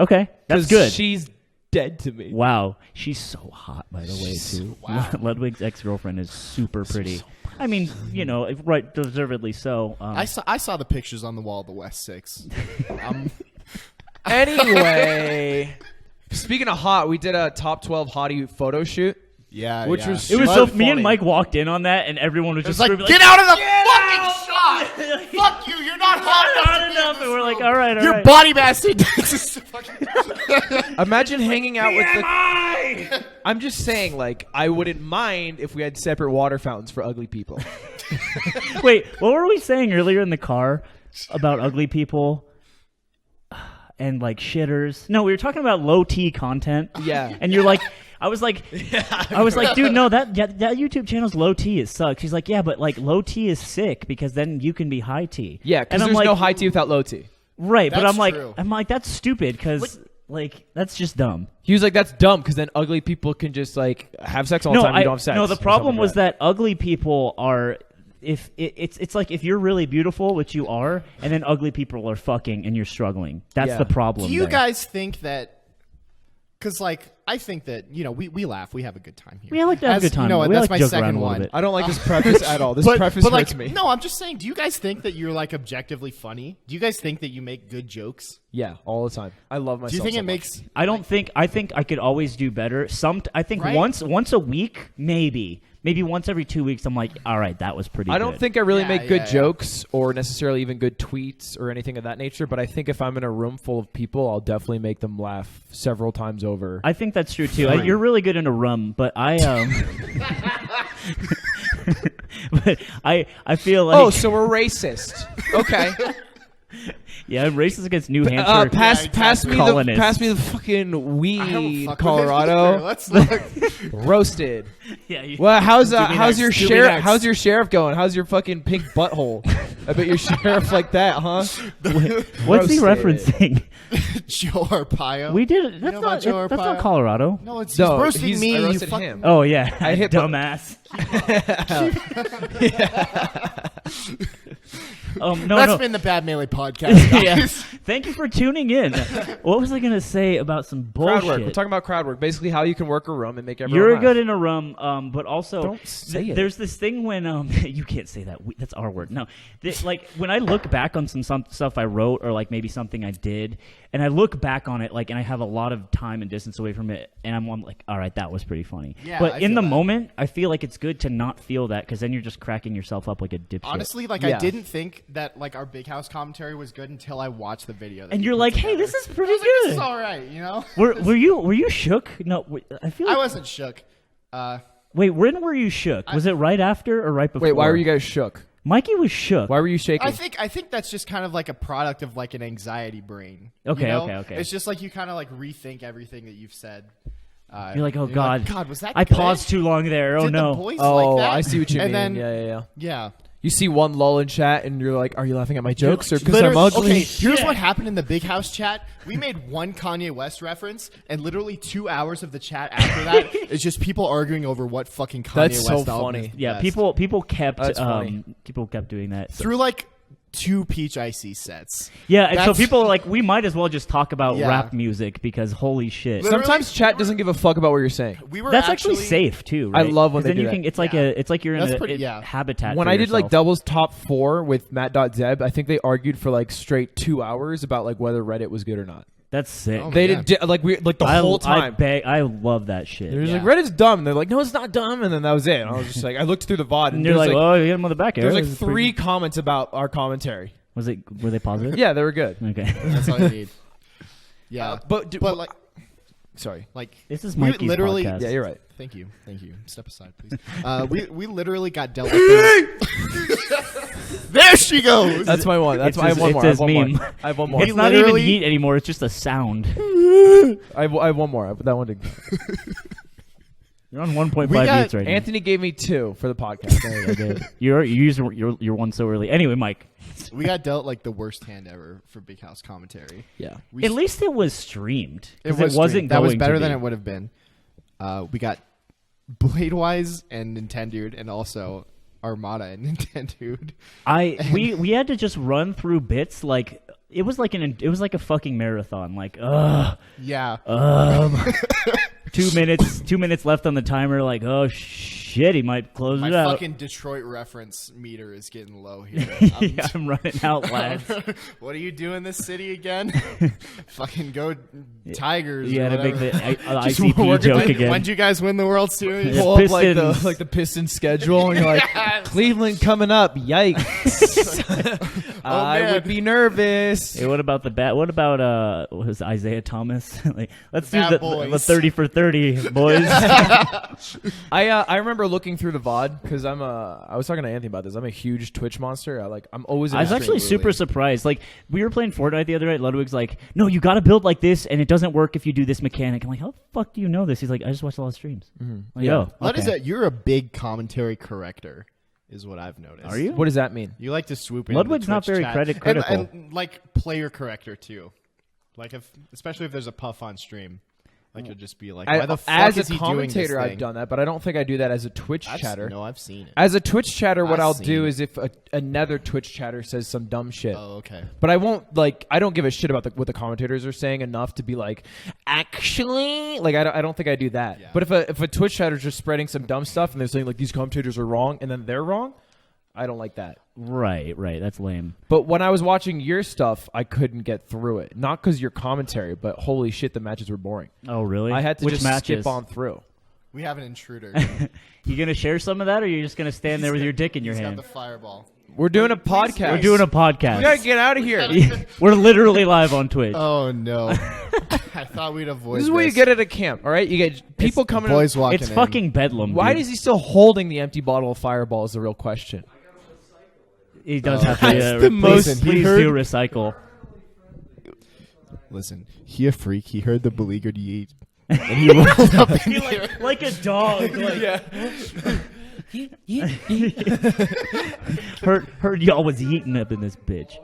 Speaker 3: Okay, that's
Speaker 2: 'Cause
Speaker 3: good.
Speaker 2: She's dead to me.
Speaker 3: Wow, she's so hot, by the way, too.
Speaker 1: wow.
Speaker 3: Ludwig's ex-girlfriend is super pretty. I mean, you know, right, deservedly so.
Speaker 1: I saw the pictures on the wall of the West 6.
Speaker 2: Anyway, speaking of hot, we did a top 12 hottie photo shoot.
Speaker 1: Yeah,
Speaker 2: Which
Speaker 1: yeah.
Speaker 2: was
Speaker 3: it was
Speaker 2: so
Speaker 3: so. Me and
Speaker 2: funny.
Speaker 3: Mike walked in on that, and everyone was
Speaker 1: It's
Speaker 3: just
Speaker 1: like,
Speaker 3: screaming,
Speaker 1: get out of the fucking shot! Fuck you! You're not hot enough.
Speaker 3: Not
Speaker 1: to be in
Speaker 3: enough,
Speaker 1: this
Speaker 3: and we're like,
Speaker 1: room.
Speaker 3: all right, all
Speaker 1: Your
Speaker 3: right.
Speaker 1: body mass index is fucking.
Speaker 2: Imagine hanging out with the. I'm just saying, like, I wouldn't mind if we had separate water fountains for ugly people.
Speaker 3: Wait, what were we saying earlier in the car about ugly people and like shitters? No, we were talking about low T content.
Speaker 2: Yeah.
Speaker 3: And you're like, I was like, dude, no, that YouTube channel's low T. It sucks. He's like, yeah, but like low T is sick because then you can be high T.
Speaker 2: Yeah, because
Speaker 3: And I'm
Speaker 2: there's
Speaker 3: like,
Speaker 2: no high T without low T.
Speaker 3: right. But
Speaker 1: That's
Speaker 3: I'm like,
Speaker 1: true.
Speaker 3: that's stupid because like that's just dumb.
Speaker 2: He was like, that's dumb because then ugly people can just like have sex all the time. You don't have sex.
Speaker 3: No, the
Speaker 2: or
Speaker 3: problem
Speaker 2: something
Speaker 3: was
Speaker 2: like
Speaker 3: that ugly people are. If it's like if you're really beautiful, which you are, and then ugly people are fucking and you're struggling. That's
Speaker 2: Yeah.
Speaker 3: the problem.
Speaker 1: Do you
Speaker 3: there.
Speaker 1: guys think that? Because like I think that we laugh, we have a good time here.
Speaker 3: We like to have a good time.
Speaker 1: You know,
Speaker 3: We
Speaker 1: that's
Speaker 3: like
Speaker 1: my
Speaker 3: joke around
Speaker 1: second
Speaker 3: a little
Speaker 1: one.
Speaker 3: bit.
Speaker 2: I don't like this preface at all. This preface
Speaker 1: but
Speaker 2: hurts
Speaker 1: like,
Speaker 2: me.
Speaker 1: No, I'm just saying. Do you guys think that you're like objectively funny? Do you guys think that you make good jokes?
Speaker 2: Yeah, all the time. I love myself.
Speaker 1: Do you think
Speaker 2: so
Speaker 1: it
Speaker 2: much.
Speaker 1: makes?
Speaker 3: I don't think. I think I could always do better. I think
Speaker 1: Right?
Speaker 3: once a week, maybe once every 2 weeks. I'm like, all right, that was pretty.
Speaker 2: I don't
Speaker 3: good.
Speaker 2: think I really
Speaker 1: Yeah,
Speaker 2: make good
Speaker 1: yeah, yeah.
Speaker 2: jokes or necessarily even good tweets or anything of that nature, but I think if I'm in a room full of people, I'll definitely make them laugh several times over.
Speaker 3: I think that's true too. You're really good in a rum, but but I feel like
Speaker 2: Oh, so we're racist. Okay.
Speaker 3: yeah, I'm racist against New Hampshire.
Speaker 2: pass me
Speaker 3: colonists.
Speaker 2: the fucking
Speaker 1: I don't
Speaker 2: weed,
Speaker 1: fuck with
Speaker 2: Colorado.
Speaker 1: it. Let's look.
Speaker 2: Roasted.
Speaker 3: Yeah, you-
Speaker 2: Well, how's
Speaker 1: next,
Speaker 2: your
Speaker 1: do me
Speaker 2: sheriff?
Speaker 1: next.
Speaker 2: How's your sheriff going? How's your fucking pink butthole? I bet your sheriff like that, huh?
Speaker 3: what's he
Speaker 2: roasted.
Speaker 3: referencing?
Speaker 1: Joe Arpaio.
Speaker 3: We did it. That's
Speaker 1: know about
Speaker 3: not.
Speaker 1: Joe
Speaker 3: That's not
Speaker 1: Arpaio?
Speaker 3: Colorado.
Speaker 1: No, it's
Speaker 2: No,
Speaker 1: he's roasting
Speaker 2: he's-
Speaker 1: me.
Speaker 2: I
Speaker 1: you
Speaker 2: roasted
Speaker 1: fuck-
Speaker 2: him.
Speaker 3: Oh yeah,
Speaker 2: I hit
Speaker 3: dumbass.
Speaker 1: That's been the Bad Melee podcast, guys.
Speaker 3: Yeah. Thank you for tuning in. What was I gonna say about some bullshit?
Speaker 2: Crowd work. We're talking about crowd work. Basically, how you can work a room and make everyone
Speaker 3: You're
Speaker 2: laugh.
Speaker 3: good in a room, but also
Speaker 2: Don't say it.
Speaker 3: There's this thing when you can't say that. That's our word. No, like when I look back on some stuff I wrote or like maybe something I did, and I look back on it like, and I have a lot of time and distance away from it, and I'm like, all right, that was pretty funny.
Speaker 1: Yeah,
Speaker 3: but
Speaker 1: I
Speaker 3: in
Speaker 1: feel
Speaker 3: the
Speaker 1: that.
Speaker 3: moment, I feel like it's good to not feel that because then you're just cracking yourself up like a dipshit.
Speaker 1: Honestly, like I didn't think that like our Big House commentary was good until I watched the video. That
Speaker 3: and
Speaker 1: you
Speaker 3: you're
Speaker 1: put
Speaker 3: like,
Speaker 1: together.
Speaker 3: hey, this is
Speaker 1: I
Speaker 3: pretty
Speaker 1: was like,
Speaker 3: good.
Speaker 1: This is all right, you know.
Speaker 3: Were you shook? No, I feel like
Speaker 1: I wasn't shook.
Speaker 3: Wait, when were you shook? Was it right after or right before?
Speaker 2: Wait, why were you guys shook?
Speaker 3: Mikey was shook.
Speaker 2: Why were you shaking?
Speaker 1: I think that's just kind of like a product of like an anxiety brain.
Speaker 3: Okay,
Speaker 1: you know?
Speaker 3: okay.
Speaker 1: It's just like you kind of like rethink everything that you've said.
Speaker 3: You're like, oh
Speaker 1: you're
Speaker 3: God,
Speaker 1: God, was that?
Speaker 3: I
Speaker 1: good?
Speaker 3: paused too long there. Oh
Speaker 1: Did
Speaker 3: no.
Speaker 1: the boys
Speaker 2: Oh,
Speaker 1: like that?
Speaker 2: I see what you
Speaker 1: and
Speaker 2: mean.
Speaker 1: Then,
Speaker 2: Yeah. You see one lull in chat, and you're like, "Are you laughing at my jokes or because
Speaker 1: Literally-
Speaker 2: I'm ugly?"
Speaker 1: Okay, here's what happened in the Big House chat. We made one Kanye West reference, and literally 2 hours of the chat after that is just people arguing over what fucking Kanye
Speaker 2: That's so
Speaker 1: West album
Speaker 2: funny.
Speaker 1: is the
Speaker 3: Yeah,
Speaker 1: best.
Speaker 3: people kept
Speaker 2: That's funny.
Speaker 3: people kept doing that.
Speaker 1: through like 2 Peach Icy sets.
Speaker 3: Yeah, and so
Speaker 1: That's-
Speaker 3: people are like, we might as well just talk about
Speaker 1: Yeah.
Speaker 3: rap music because holy shit.
Speaker 1: Literally,
Speaker 2: Sometimes chat doesn't give a fuck about what you're saying.
Speaker 1: We were
Speaker 3: That's actually safe too,
Speaker 2: I
Speaker 3: right?
Speaker 2: love when
Speaker 3: 'Cause
Speaker 2: they
Speaker 3: then
Speaker 2: do
Speaker 3: you
Speaker 2: that.
Speaker 3: can. It's like
Speaker 1: Yeah.
Speaker 3: it's like you're in
Speaker 1: That's
Speaker 3: a
Speaker 1: pretty- yeah.
Speaker 3: habitat.
Speaker 2: When
Speaker 3: for
Speaker 2: I did like
Speaker 3: yourself.
Speaker 2: doubles top 4 with Matt.Zeb, I think they argued for like straight 2 hours about like whether Reddit was good or not.
Speaker 3: That's sick.
Speaker 1: Oh,
Speaker 2: They
Speaker 1: yeah.
Speaker 2: did the whole time.
Speaker 3: I love that shit.
Speaker 2: They're just
Speaker 1: Yeah.
Speaker 2: like, Reddit's dumb. And they're like, no, it's not dumb. And then that was it. And I was just like, I looked through the VOD.
Speaker 3: and
Speaker 2: And
Speaker 3: you're
Speaker 2: there's
Speaker 3: like, oh, you hit him on the back.
Speaker 2: there's
Speaker 3: Eric.
Speaker 2: like
Speaker 3: It's
Speaker 2: 3
Speaker 3: pretty-
Speaker 2: comments about our commentary.
Speaker 3: Were they positive?
Speaker 2: Yeah, they were good.
Speaker 3: Okay.
Speaker 1: That's all you need. Yeah,
Speaker 2: But
Speaker 1: like,
Speaker 2: sorry.
Speaker 1: like
Speaker 3: This is
Speaker 1: we
Speaker 3: Mikey's
Speaker 1: literally.
Speaker 3: podcast.
Speaker 2: Yeah, you're right.
Speaker 1: Thank you. Step aside, please. We literally got dealt with. There she goes.
Speaker 2: That's my one. That's
Speaker 3: It's
Speaker 2: I have
Speaker 3: his-
Speaker 2: one
Speaker 3: it's
Speaker 2: more. I have
Speaker 3: his
Speaker 2: one more.
Speaker 3: meme.
Speaker 2: I have one more.
Speaker 3: It's not even
Speaker 1: literally-
Speaker 3: heat anymore. It's just a sound.
Speaker 2: I have one more. That one did.
Speaker 3: You're on 1.5
Speaker 1: We got-
Speaker 3: beats right now.
Speaker 2: Anthony gave me 2 for the podcast.
Speaker 3: Okay. You used your one so early. Anyway, Mike.
Speaker 1: We got dealt like the worst hand ever for Big House commentary.
Speaker 2: Yeah.
Speaker 1: We
Speaker 3: At least it was streamed.
Speaker 1: It
Speaker 3: 'Cause
Speaker 1: was
Speaker 3: wasn't
Speaker 1: streamed. That was
Speaker 3: going
Speaker 1: better
Speaker 3: to
Speaker 1: than
Speaker 3: be.
Speaker 1: it would have been. We got Bladewise and Nintendude, and also Armada and Nintendude.
Speaker 3: We had to just run through bits like it was like a fucking marathon. Like,
Speaker 1: Yeah.
Speaker 3: 2 minutes left on the timer. Like, oh shit, he might close
Speaker 1: My
Speaker 3: it out.
Speaker 1: fucking Detroit reference meter is getting low here.
Speaker 3: Yeah, I'm running out, lads.
Speaker 1: What do you do in this city again? Fucking go Tigers.
Speaker 3: You
Speaker 1: or
Speaker 3: had to make
Speaker 1: whatever.
Speaker 3: the
Speaker 2: Just
Speaker 3: ICP
Speaker 2: working
Speaker 3: joke
Speaker 2: on-
Speaker 3: again.
Speaker 1: When'd you guys win the World Series?
Speaker 3: Yeah.
Speaker 2: Pull up
Speaker 3: Pistons.
Speaker 2: like the Pistons schedule, and you're like, Cleveland coming up. Yikes! I
Speaker 1: man.
Speaker 2: would be nervous.
Speaker 3: Hey, what about the bat? What about what was Isaiah Thomas? Like, let's do
Speaker 1: Bad
Speaker 3: the
Speaker 1: boys.
Speaker 3: 30 for 30, boys.
Speaker 2: I remember looking through the VOD because I was talking to Anthony about this. I'm a huge Twitch monster. I'm always. In
Speaker 3: I was
Speaker 2: the
Speaker 3: actually
Speaker 2: stream.
Speaker 3: super surprised. Like, we were playing Fortnite the other night. Ludwig's like, no, you got to build like this, and it doesn't work if you do this mechanic. I'm like, how the fuck do you know this? He's like, I just watched a lot of streams. Like,
Speaker 2: Yeah.
Speaker 3: oh,
Speaker 1: What is
Speaker 3: okay.
Speaker 1: that? You're a big commentary corrector, is what I've noticed.
Speaker 3: Are you?
Speaker 2: What does that mean?
Speaker 1: You like to swoop in.
Speaker 3: Ludwig's
Speaker 1: the
Speaker 3: not
Speaker 1: Twitch
Speaker 3: very
Speaker 1: chat.
Speaker 3: credit critical.
Speaker 1: and like player corrector too. Like especially if there's a puff on stream, like you'll just be like, "Why the fuck
Speaker 2: as
Speaker 1: is
Speaker 2: a
Speaker 1: he doing this
Speaker 2: commentator,
Speaker 1: thing?"
Speaker 2: I've done that, but I don't think I do that as a Twitch chatter.
Speaker 1: No, I've seen it.
Speaker 2: As a Twitch chatter, what
Speaker 1: I've
Speaker 2: I'll
Speaker 1: seen
Speaker 2: do
Speaker 1: it.
Speaker 2: is if another Twitch chatter says some dumb shit.
Speaker 1: Oh, okay.
Speaker 2: But I won't I don't give a shit about what the commentators are saying enough to be like, actually, like I don't think I do that.
Speaker 1: Yeah.
Speaker 2: But if a Twitch chatter's just spreading some dumb stuff and they're saying like these commentators are wrong and then they're wrong, I don't like that.
Speaker 3: Right. That's lame.
Speaker 2: But when I was watching your stuff, I couldn't get through it. Not because your commentary, but holy shit, the matches were boring.
Speaker 3: Oh, really?
Speaker 2: I had to
Speaker 3: Which
Speaker 2: just
Speaker 3: matches?
Speaker 2: skip on through.
Speaker 1: We have an intruder.
Speaker 3: You gonna share some of that, or you just gonna stand there with your dick in your
Speaker 1: He's got
Speaker 3: hand?
Speaker 1: the fireball.
Speaker 2: We're doing a podcast.
Speaker 3: We're doing a podcast.
Speaker 2: We gotta get out of here.
Speaker 3: We're literally live on Twitch.
Speaker 1: Oh no! I thought we'd avoid.
Speaker 2: This is what you get at a camp, all right? You get people coming.
Speaker 1: Boys walking.
Speaker 3: It's
Speaker 1: in.
Speaker 3: fucking bedlam.
Speaker 2: Why
Speaker 3: dude.
Speaker 2: is he still holding the empty bottle of Fireball? Is the real question.
Speaker 3: He does
Speaker 1: Oh,
Speaker 3: have to.
Speaker 2: that's the most-
Speaker 1: Listen, he
Speaker 3: please
Speaker 1: heard-
Speaker 3: do recycle.
Speaker 1: Listen, he a freak. He heard the beleaguered yeet, and he rolled up in here.
Speaker 3: Like a dog. Like, heard y'all was eating up in this bitch.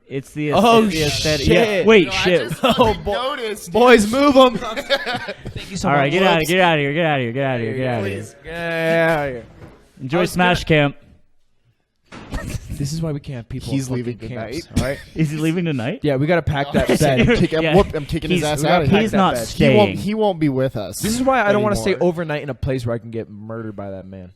Speaker 3: It's the
Speaker 2: Oh,
Speaker 3: it's the aesthetic.
Speaker 2: shit.
Speaker 3: Yeah, wait,
Speaker 1: No,
Speaker 3: shit.
Speaker 1: I just fucking noticed.
Speaker 2: Boys, move them. Thank you so
Speaker 3: All
Speaker 2: much.
Speaker 3: right, get out of here. Get out of here. Get out of here. Get out of here. Get out of here.
Speaker 2: Please. Yeah.
Speaker 3: Enjoy Smash Camp.
Speaker 2: This is why we can't have people.
Speaker 1: He's
Speaker 2: in fucking
Speaker 1: leaving
Speaker 2: camps,
Speaker 1: tonight.
Speaker 2: all right?
Speaker 3: Is he leaving tonight?
Speaker 2: Yeah, we gotta pack that bed.
Speaker 1: I'm kicking his ass out of here.
Speaker 3: He's not
Speaker 2: bed.
Speaker 3: staying.
Speaker 1: He won't be with us.
Speaker 2: This is why I don't want to stay
Speaker 1: anymore.
Speaker 2: overnight in a place where I can get murdered by that man.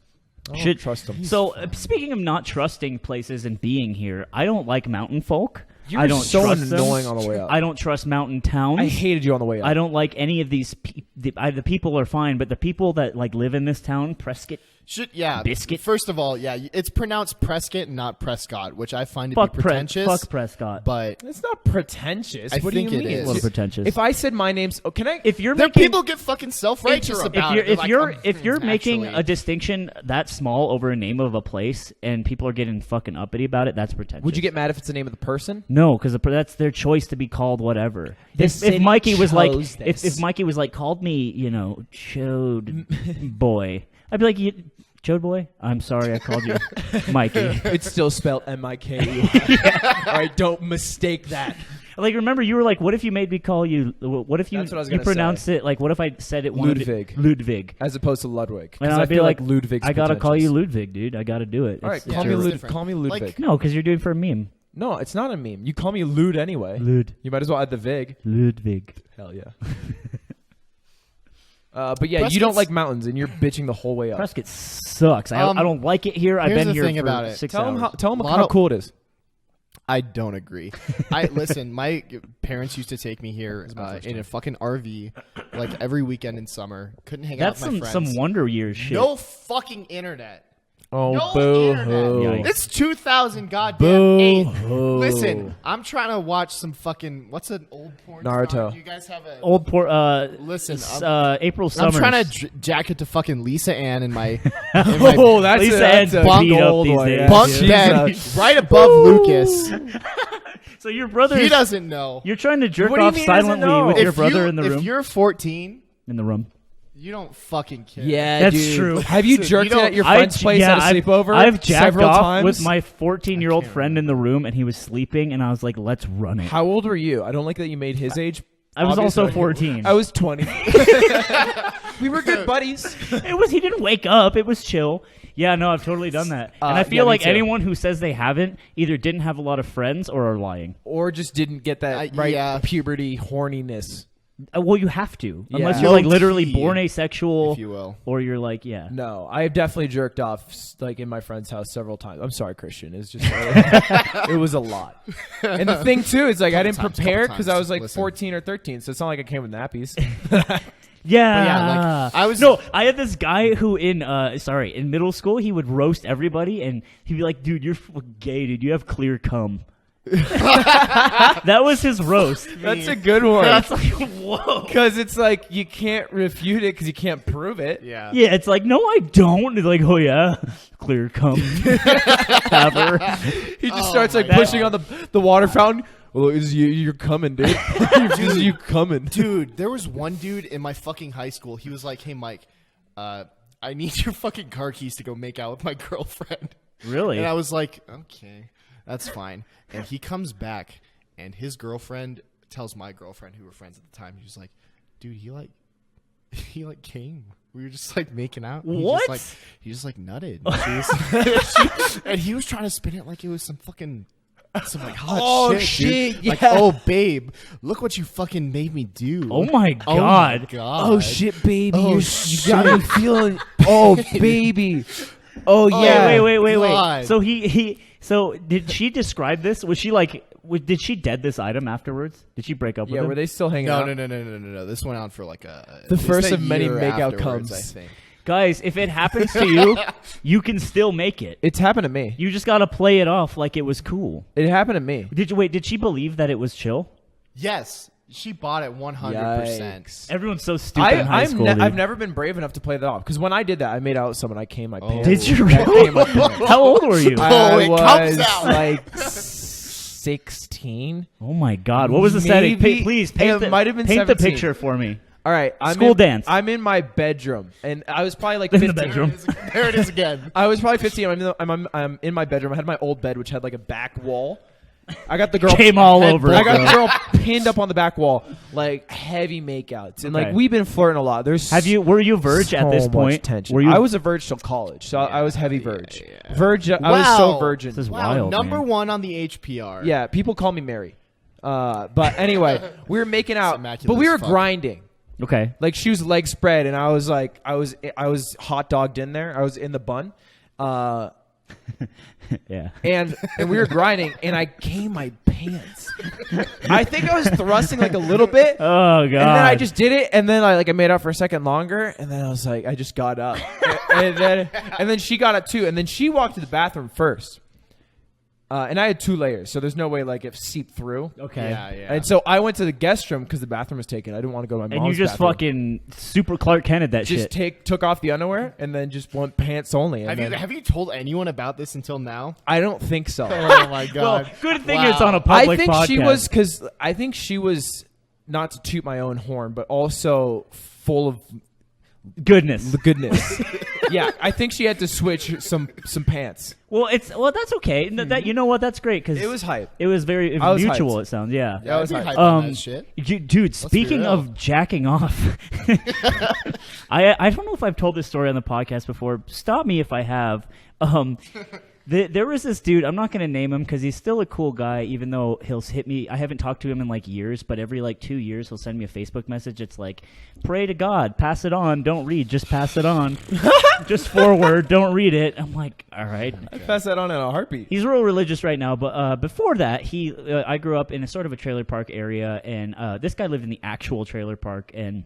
Speaker 2: I don't trust him.
Speaker 3: So, speaking of not trusting places and being here, I don't like mountain folk.
Speaker 2: You're
Speaker 3: I don't
Speaker 2: so
Speaker 3: trust
Speaker 2: annoying
Speaker 3: them.
Speaker 2: on the way up.
Speaker 3: I don't trust mountain towns.
Speaker 2: I hated you on the way up.
Speaker 3: I don't like any of these. The people are fine, but the people that like live in this town, Prescott, Biscuit.
Speaker 1: First of all, it's pronounced Prescott, not Prescott, which I find to
Speaker 3: fuck
Speaker 1: be pretentious.
Speaker 3: fuck Prescott.
Speaker 1: But
Speaker 2: It's not pretentious.
Speaker 1: I
Speaker 2: What
Speaker 1: think
Speaker 2: do you
Speaker 1: it
Speaker 2: mean?
Speaker 1: is.
Speaker 3: a little pretentious.
Speaker 2: If I said my name's, can I?
Speaker 3: if you're
Speaker 1: then
Speaker 3: making
Speaker 1: people get fucking self-righteous about it.
Speaker 3: if you're making
Speaker 1: actually-
Speaker 3: a distinction that small over a name of a place and people are getting fucking uppity about it, that's pretentious.
Speaker 2: Would you get mad if it's the name of the person?
Speaker 3: No, because that's their choice to be called whatever.
Speaker 2: The
Speaker 3: If
Speaker 2: city
Speaker 3: Mikey was like,
Speaker 2: chose this.
Speaker 3: if Mikey was like, called me, Chode boy, I'd be like, Chode boy, I'm sorry I called you Mikey.
Speaker 2: It's still spelled M-I-K-E. All right, don't mistake that.
Speaker 3: Like, remember, you were like, what if you made me call you? What if you
Speaker 2: That's what I was
Speaker 3: you
Speaker 2: gonna
Speaker 3: pronounced it like? What if I said it
Speaker 2: Ludwig.
Speaker 3: Ludwig.
Speaker 2: As opposed to Ludwig.
Speaker 3: And
Speaker 2: Because I
Speaker 3: I'd be
Speaker 2: feel
Speaker 3: like,
Speaker 2: like Ludwig's
Speaker 3: I gotta call you
Speaker 2: pretentious.
Speaker 3: Ludwig, dude. I gotta do it.
Speaker 2: All right,
Speaker 3: It's
Speaker 2: call me
Speaker 3: true.
Speaker 2: Ludwig. Call me Ludwig.
Speaker 1: Like-
Speaker 3: No, because you're doing it for a meme.
Speaker 2: No, it's not a meme. You call me Lud anyway.
Speaker 3: Lud.
Speaker 2: You might as well add the Vig.
Speaker 3: Ludwig.
Speaker 2: Hell yeah. But yeah, you
Speaker 1: Prescott's-
Speaker 2: don't like mountains, and you're bitching the whole way up.
Speaker 3: Prescott sucks. I don't like it here. I've
Speaker 1: here's
Speaker 3: been
Speaker 1: the
Speaker 3: here
Speaker 1: thing
Speaker 3: for
Speaker 1: about it.
Speaker 3: 6
Speaker 2: Tell him
Speaker 3: hours.
Speaker 1: Lot
Speaker 2: how
Speaker 1: of-
Speaker 2: cool it is.
Speaker 1: I don't agree. Listen. My parents used to take me here in a fucking RV, like every weekend in summer. Couldn't hang
Speaker 3: That's
Speaker 1: out with my
Speaker 3: some
Speaker 1: friends.
Speaker 3: Wonder Years shit.
Speaker 1: No fucking internet.
Speaker 2: Oh,
Speaker 1: No
Speaker 2: boo-hoo.
Speaker 1: internet. It's 2000 goddamn 8.
Speaker 2: Boo-hoo.
Speaker 1: Listen, I'm trying to watch some fucking what's an old porn
Speaker 2: Naruto.
Speaker 1: star? Do you guys have a
Speaker 3: Old port.
Speaker 1: Listen,
Speaker 3: April
Speaker 1: I'm
Speaker 3: Summers.
Speaker 1: trying to jack it to fucking Lisa Ann in my,
Speaker 2: Oh, that's
Speaker 3: Lisa
Speaker 2: that's
Speaker 3: Ann's
Speaker 2: a
Speaker 3: beat up
Speaker 2: gold
Speaker 3: these
Speaker 2: one.
Speaker 3: days.
Speaker 2: Yeah.
Speaker 1: bunk
Speaker 2: She's
Speaker 1: bed
Speaker 2: a-
Speaker 1: right above Lucas.
Speaker 3: So your brother.
Speaker 1: He doesn't know.
Speaker 3: You're trying to jerk
Speaker 2: What do you
Speaker 3: off
Speaker 2: mean he doesn't
Speaker 3: silently
Speaker 2: know?
Speaker 3: with
Speaker 1: If
Speaker 3: your brother
Speaker 1: you-
Speaker 3: in the room.
Speaker 1: If you're 14,
Speaker 3: In the room.
Speaker 1: you don't fucking care.
Speaker 2: Yeah,
Speaker 3: That's
Speaker 2: dude.
Speaker 3: true.
Speaker 2: Have you
Speaker 1: Dude,
Speaker 2: jerked
Speaker 1: you
Speaker 2: it at
Speaker 1: don't-
Speaker 2: your friend's place at a sleepover?
Speaker 3: I've jacked
Speaker 2: several
Speaker 3: off
Speaker 2: times
Speaker 3: with my 14-year-old
Speaker 1: can't
Speaker 3: friend in the room, and he was sleeping, and I was like, "Let's run it."
Speaker 2: How old were you? I don't like that you made his age.
Speaker 3: I was also
Speaker 2: Obviously.
Speaker 3: 14.
Speaker 2: I was 20. We were good buddies.
Speaker 3: It was. He didn't wake up. It was chill. Yeah, no, I've totally done that, and I
Speaker 2: yeah,
Speaker 3: feel
Speaker 2: me
Speaker 3: like
Speaker 2: too.
Speaker 3: anyone who says they haven't either didn't have a lot of friends or are lying.
Speaker 2: Or just didn't get that
Speaker 1: yeah.
Speaker 2: puberty horniness.
Speaker 3: Well, you have to,
Speaker 2: Yeah.
Speaker 3: unless you're like
Speaker 1: Low-key,
Speaker 3: literally born asexual,
Speaker 1: if you will.
Speaker 3: or you're like, yeah.
Speaker 2: No, I have definitely jerked off like in my friend's house several times. I'm sorry, Christian. It's just it was a lot. And the thing too is like I didn't
Speaker 1: Couple
Speaker 2: prepare
Speaker 1: times.
Speaker 2: because I was like
Speaker 1: Listen.
Speaker 2: 14 or 13, so it's not like I came with nappies.
Speaker 3: Yeah,
Speaker 1: yeah, like, I was-
Speaker 3: no. I had this guy who in middle school he would roast everybody and he'd be like, "Dude, you're gay, dude. You have clear cum." That was his roast.
Speaker 2: That's a good one.
Speaker 3: That's like, whoa.
Speaker 2: Because it's like you can't refute it because you can't prove it.
Speaker 1: Yeah.
Speaker 3: Yeah, it's like, no, I don't. It's like, oh yeah, clear cum. Ever.
Speaker 2: He just
Speaker 1: Oh
Speaker 2: starts like
Speaker 1: my
Speaker 2: pushing
Speaker 1: God.
Speaker 2: on the water fountain. Well, you're coming, dude. You coming.
Speaker 1: Dude, there was one dude in my fucking high school. He was like, "Hey, Mike, I need your fucking car keys to go make out with my girlfriend."
Speaker 3: Really?
Speaker 1: And I was like, "Okay, that's fine." And he comes back, and his girlfriend tells my girlfriend, who were friends at the time, he was like, "Dude, he came. We were just like making out.
Speaker 3: What?
Speaker 1: He just like nutted." And he was trying to spin it like it was some like hot shit, dude.
Speaker 2: yeah.
Speaker 1: Like, oh babe, look what you fucking made me do.
Speaker 3: Oh my
Speaker 1: Oh my
Speaker 3: god.
Speaker 1: god.
Speaker 2: Oh shit, baby!
Speaker 1: Oh,
Speaker 2: you got me feeling. Oh baby! Oh yeah!
Speaker 3: Wait.
Speaker 1: God.
Speaker 3: So so did she describe this? Was she like? Did she dead this item afterwards? Did she break up with
Speaker 2: Yeah,
Speaker 3: him?
Speaker 2: were they still hanging
Speaker 1: No,
Speaker 2: out?
Speaker 1: no. This went on for like
Speaker 2: The
Speaker 1: at least
Speaker 2: first
Speaker 1: a
Speaker 2: of many
Speaker 1: year
Speaker 2: makeout
Speaker 1: afterwards,
Speaker 2: comes.
Speaker 1: I think.
Speaker 3: Guys, if it happens to you, you can still make it.
Speaker 2: It's happened to me.
Speaker 3: You just gotta play it off like it was cool.
Speaker 2: It happened to me.
Speaker 3: Did she believe that it was chill?
Speaker 1: Yes, she bought it 100%.
Speaker 2: Yikes.
Speaker 3: Everyone's so stupid in high school.
Speaker 2: I've
Speaker 3: dude.
Speaker 2: never been brave enough to play that off because when I did that, I made out with someone. I came my pants.
Speaker 3: Did you
Speaker 2: I
Speaker 3: really?
Speaker 2: came my pants.
Speaker 3: How old were you?
Speaker 1: Oh,
Speaker 2: I
Speaker 1: it
Speaker 2: was
Speaker 1: comes out.
Speaker 2: like 16.
Speaker 3: Oh my god! What was the setting?
Speaker 2: Maybe-
Speaker 3: Please
Speaker 2: it
Speaker 3: paint
Speaker 2: might have been
Speaker 3: paint the
Speaker 2: 17.
Speaker 3: picture for me.
Speaker 2: All right,
Speaker 3: School dance.
Speaker 2: I'm in my bedroom, and I was probably like
Speaker 3: In
Speaker 2: 15.
Speaker 3: the bedroom.
Speaker 1: There it is again.
Speaker 2: I was probably 15. I'm in my bedroom. I had my old bed, which had like a back wall, I got the girl
Speaker 3: Came all over it,
Speaker 2: I got
Speaker 3: bro.
Speaker 2: the girl pinned up on the back wall, like heavy makeouts, and
Speaker 3: Okay.
Speaker 2: like we've been flirting a lot. There's
Speaker 3: Were you a virgin at this
Speaker 2: so much
Speaker 3: point?
Speaker 2: tension.
Speaker 3: Were you?
Speaker 2: I was a virgin till college, so I was heavy virgin.
Speaker 1: yeah.
Speaker 2: Virgin. I was so
Speaker 1: Wow.
Speaker 2: virgin.
Speaker 3: This is
Speaker 1: Wow,
Speaker 3: wild,
Speaker 1: number
Speaker 3: man.
Speaker 1: 1 on the HPR.
Speaker 2: Yeah, people call me Mary. But anyway, we were making out,
Speaker 1: immaculate
Speaker 2: but we
Speaker 1: as
Speaker 2: were
Speaker 1: fuck.
Speaker 2: grinding.
Speaker 3: Okay.
Speaker 2: Like she was legs spread, and I was like, I was hot dogged in there. I was in the bun,
Speaker 3: Yeah.
Speaker 2: and we were grinding, and I came my pants. I think I was thrusting like a little bit,
Speaker 3: Oh god.
Speaker 2: and then I just did it, and then I made out for a second longer, and then I was like, I just got up, and then she got up too, and then she walked to the bathroom first. And I had 2 layers, so there's no way it seeped through.
Speaker 3: Okay.
Speaker 1: Yeah.
Speaker 2: And so I went to the guest room because the bathroom was taken. I didn't want to go to my mom's
Speaker 3: And you just
Speaker 2: bathroom.
Speaker 3: fucking super Clark Kent that
Speaker 2: Just
Speaker 3: shit.
Speaker 2: took off the underwear and then just went pants only. And then-
Speaker 1: Have you told anyone about this until now?
Speaker 2: I don't think so.
Speaker 1: Oh my
Speaker 3: Well,
Speaker 1: god.
Speaker 3: good thing
Speaker 1: Wow.
Speaker 3: it's on a
Speaker 2: I
Speaker 3: public
Speaker 2: think
Speaker 3: podcast.
Speaker 2: she was because I think she was not to toot my own horn, but also full of
Speaker 3: goodness.
Speaker 2: the goodness. Yeah, I think she had to switch some pants.
Speaker 3: Well, that's okay. That you know what? That's great because
Speaker 2: It was hype.
Speaker 3: It was very
Speaker 2: I was
Speaker 3: mutual.
Speaker 2: hyped.
Speaker 3: It sounds. Yeah.
Speaker 1: Yeah,
Speaker 2: was
Speaker 1: I'd be
Speaker 2: hype.
Speaker 1: hyped on that shit.
Speaker 3: Dude, speaking
Speaker 1: real.
Speaker 3: of jacking off, I don't know if I've told this story on the podcast before. Stop me if I have. There was this dude. I'm not going to name him because he's still a cool guy, even though he'll hit me. I haven't talked to him in years, but every 2 years he'll send me a Facebook message. It's like, pray to God, pass it on, don't read, just pass it on, just forward, don't read it. I'm like, all right.
Speaker 2: I'd pass that on in a heartbeat.
Speaker 3: He's real religious right now, but before that, I grew up in a sort of a trailer park area, and this guy lived in the actual trailer park, and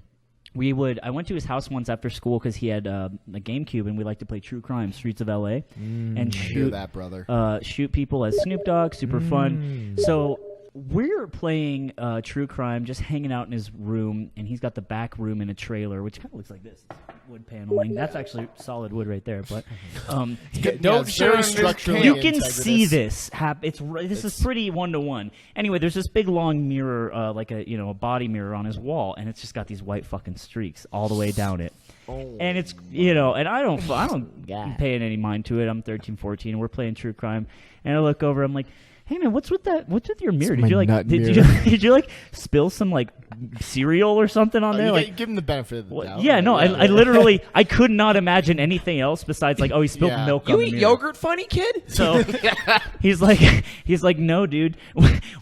Speaker 3: I went to his house once after school because he had a GameCube, and we like to play True Crime, Streets of LA, and
Speaker 1: Hear
Speaker 3: shoot
Speaker 1: that, brother.
Speaker 3: shoot people as Snoop Dogg, super fun. So we're playing True Crime, just hanging out in his room, and he's got the back room in a trailer, which kind of looks like this. Wood paneling. That's actually solid wood right there. But
Speaker 2: Don't
Speaker 1: it's
Speaker 2: show
Speaker 1: very
Speaker 2: him
Speaker 1: structurally
Speaker 3: you can
Speaker 1: integritous.
Speaker 3: see this. This is pretty 1-to-1. Anyway, there's this big long mirror, like a body mirror on his wall, and it's just got these white fucking streaks all the way down it. And it's and I don't pay any mind to it. I'm 13, 14, and we're playing True Crime, and I look over. I'm like, hey man, what's with that? What's with your mirror?
Speaker 1: It's my nut mirror.
Speaker 3: Did you spill some cereal or something on there?
Speaker 1: Give him the benefit of the doubt.
Speaker 3: Yeah, no, I literally I could not imagine anything else besides he spilled
Speaker 1: Yeah.
Speaker 3: milk
Speaker 2: You
Speaker 3: on the
Speaker 2: eat
Speaker 3: mirror.
Speaker 2: yogurt, funny kid?
Speaker 3: So he's like, no, dude.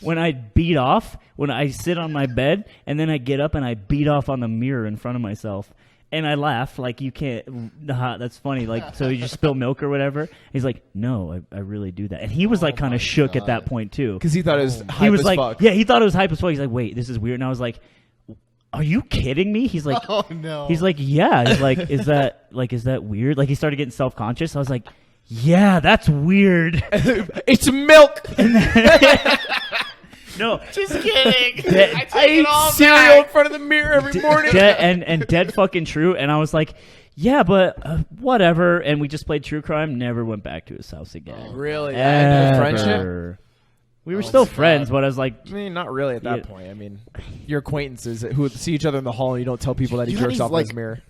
Speaker 3: When I beat off, when I sit on my bed and then I get up and I beat off on the mirror in front of myself. And I laugh you can't. That's funny. So you just spill milk or whatever. He's like, no, I really do that. And he was kind of shook at that point too.
Speaker 2: Because he thought it was hype
Speaker 3: He was
Speaker 2: as
Speaker 3: like,
Speaker 2: fuck.
Speaker 3: yeah, he thought it was hype as fuck. He's like, wait, this is weird. And I was like, are you kidding me? He's like,
Speaker 1: Oh no.
Speaker 3: he's like, yeah. He's like, is that weird? He started getting self-conscious. I was like, yeah, that's weird.
Speaker 2: It's milk.
Speaker 3: No,
Speaker 1: Just kidding.
Speaker 3: Dead-
Speaker 1: I take it all
Speaker 2: Cereal
Speaker 1: back.
Speaker 2: in front of the mirror every morning.
Speaker 3: and dead fucking true. And I was like, yeah, but whatever. And we just played True Crime. Never went back to his house again.
Speaker 2: Really? No friendship?
Speaker 3: Ever. We were still
Speaker 1: my
Speaker 3: friends,
Speaker 1: God.
Speaker 3: but I was like,
Speaker 2: I mean, not really at that
Speaker 3: Yeah.
Speaker 2: point. I mean, your acquaintances who see each other in the hall and you don't tell people that he
Speaker 1: You know,
Speaker 2: jerks
Speaker 1: he's
Speaker 2: off in
Speaker 1: like-
Speaker 2: his mirror.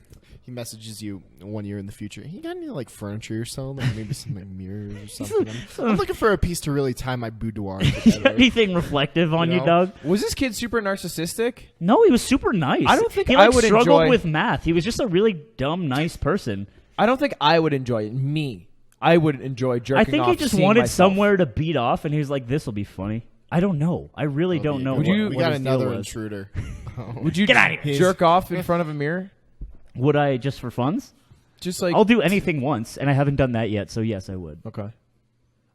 Speaker 1: He messages you 1 year in the future. You got any furniture or something? Maybe some mirrors or something. I'm looking for a piece to really tie my boudoir together.
Speaker 3: anything reflective on you,
Speaker 1: know?
Speaker 3: dog?
Speaker 2: Was this kid super narcissistic?
Speaker 3: No, he was super nice.
Speaker 2: I don't think
Speaker 3: he
Speaker 2: I would
Speaker 3: struggled
Speaker 2: enjoy-
Speaker 3: with math. He was just a really dumb, nice person.
Speaker 2: I don't think I would enjoy it. Me. I would enjoy jerking
Speaker 3: I think
Speaker 2: off
Speaker 3: he just
Speaker 2: seeing
Speaker 3: wanted
Speaker 2: myself.
Speaker 3: somewhere to beat off, and he was like, "This will be funny." I don't know. I really don't know.
Speaker 2: Would you-
Speaker 1: We
Speaker 3: what
Speaker 1: got
Speaker 3: his deal
Speaker 1: another
Speaker 3: was.
Speaker 1: intruder.
Speaker 2: Would you
Speaker 3: Get outta here.
Speaker 2: jerk off in front of a mirror?
Speaker 3: Would I just for funs?
Speaker 2: Just like
Speaker 3: I'll do anything once, and I haven't done that yet. So yes, I would.
Speaker 2: Okay.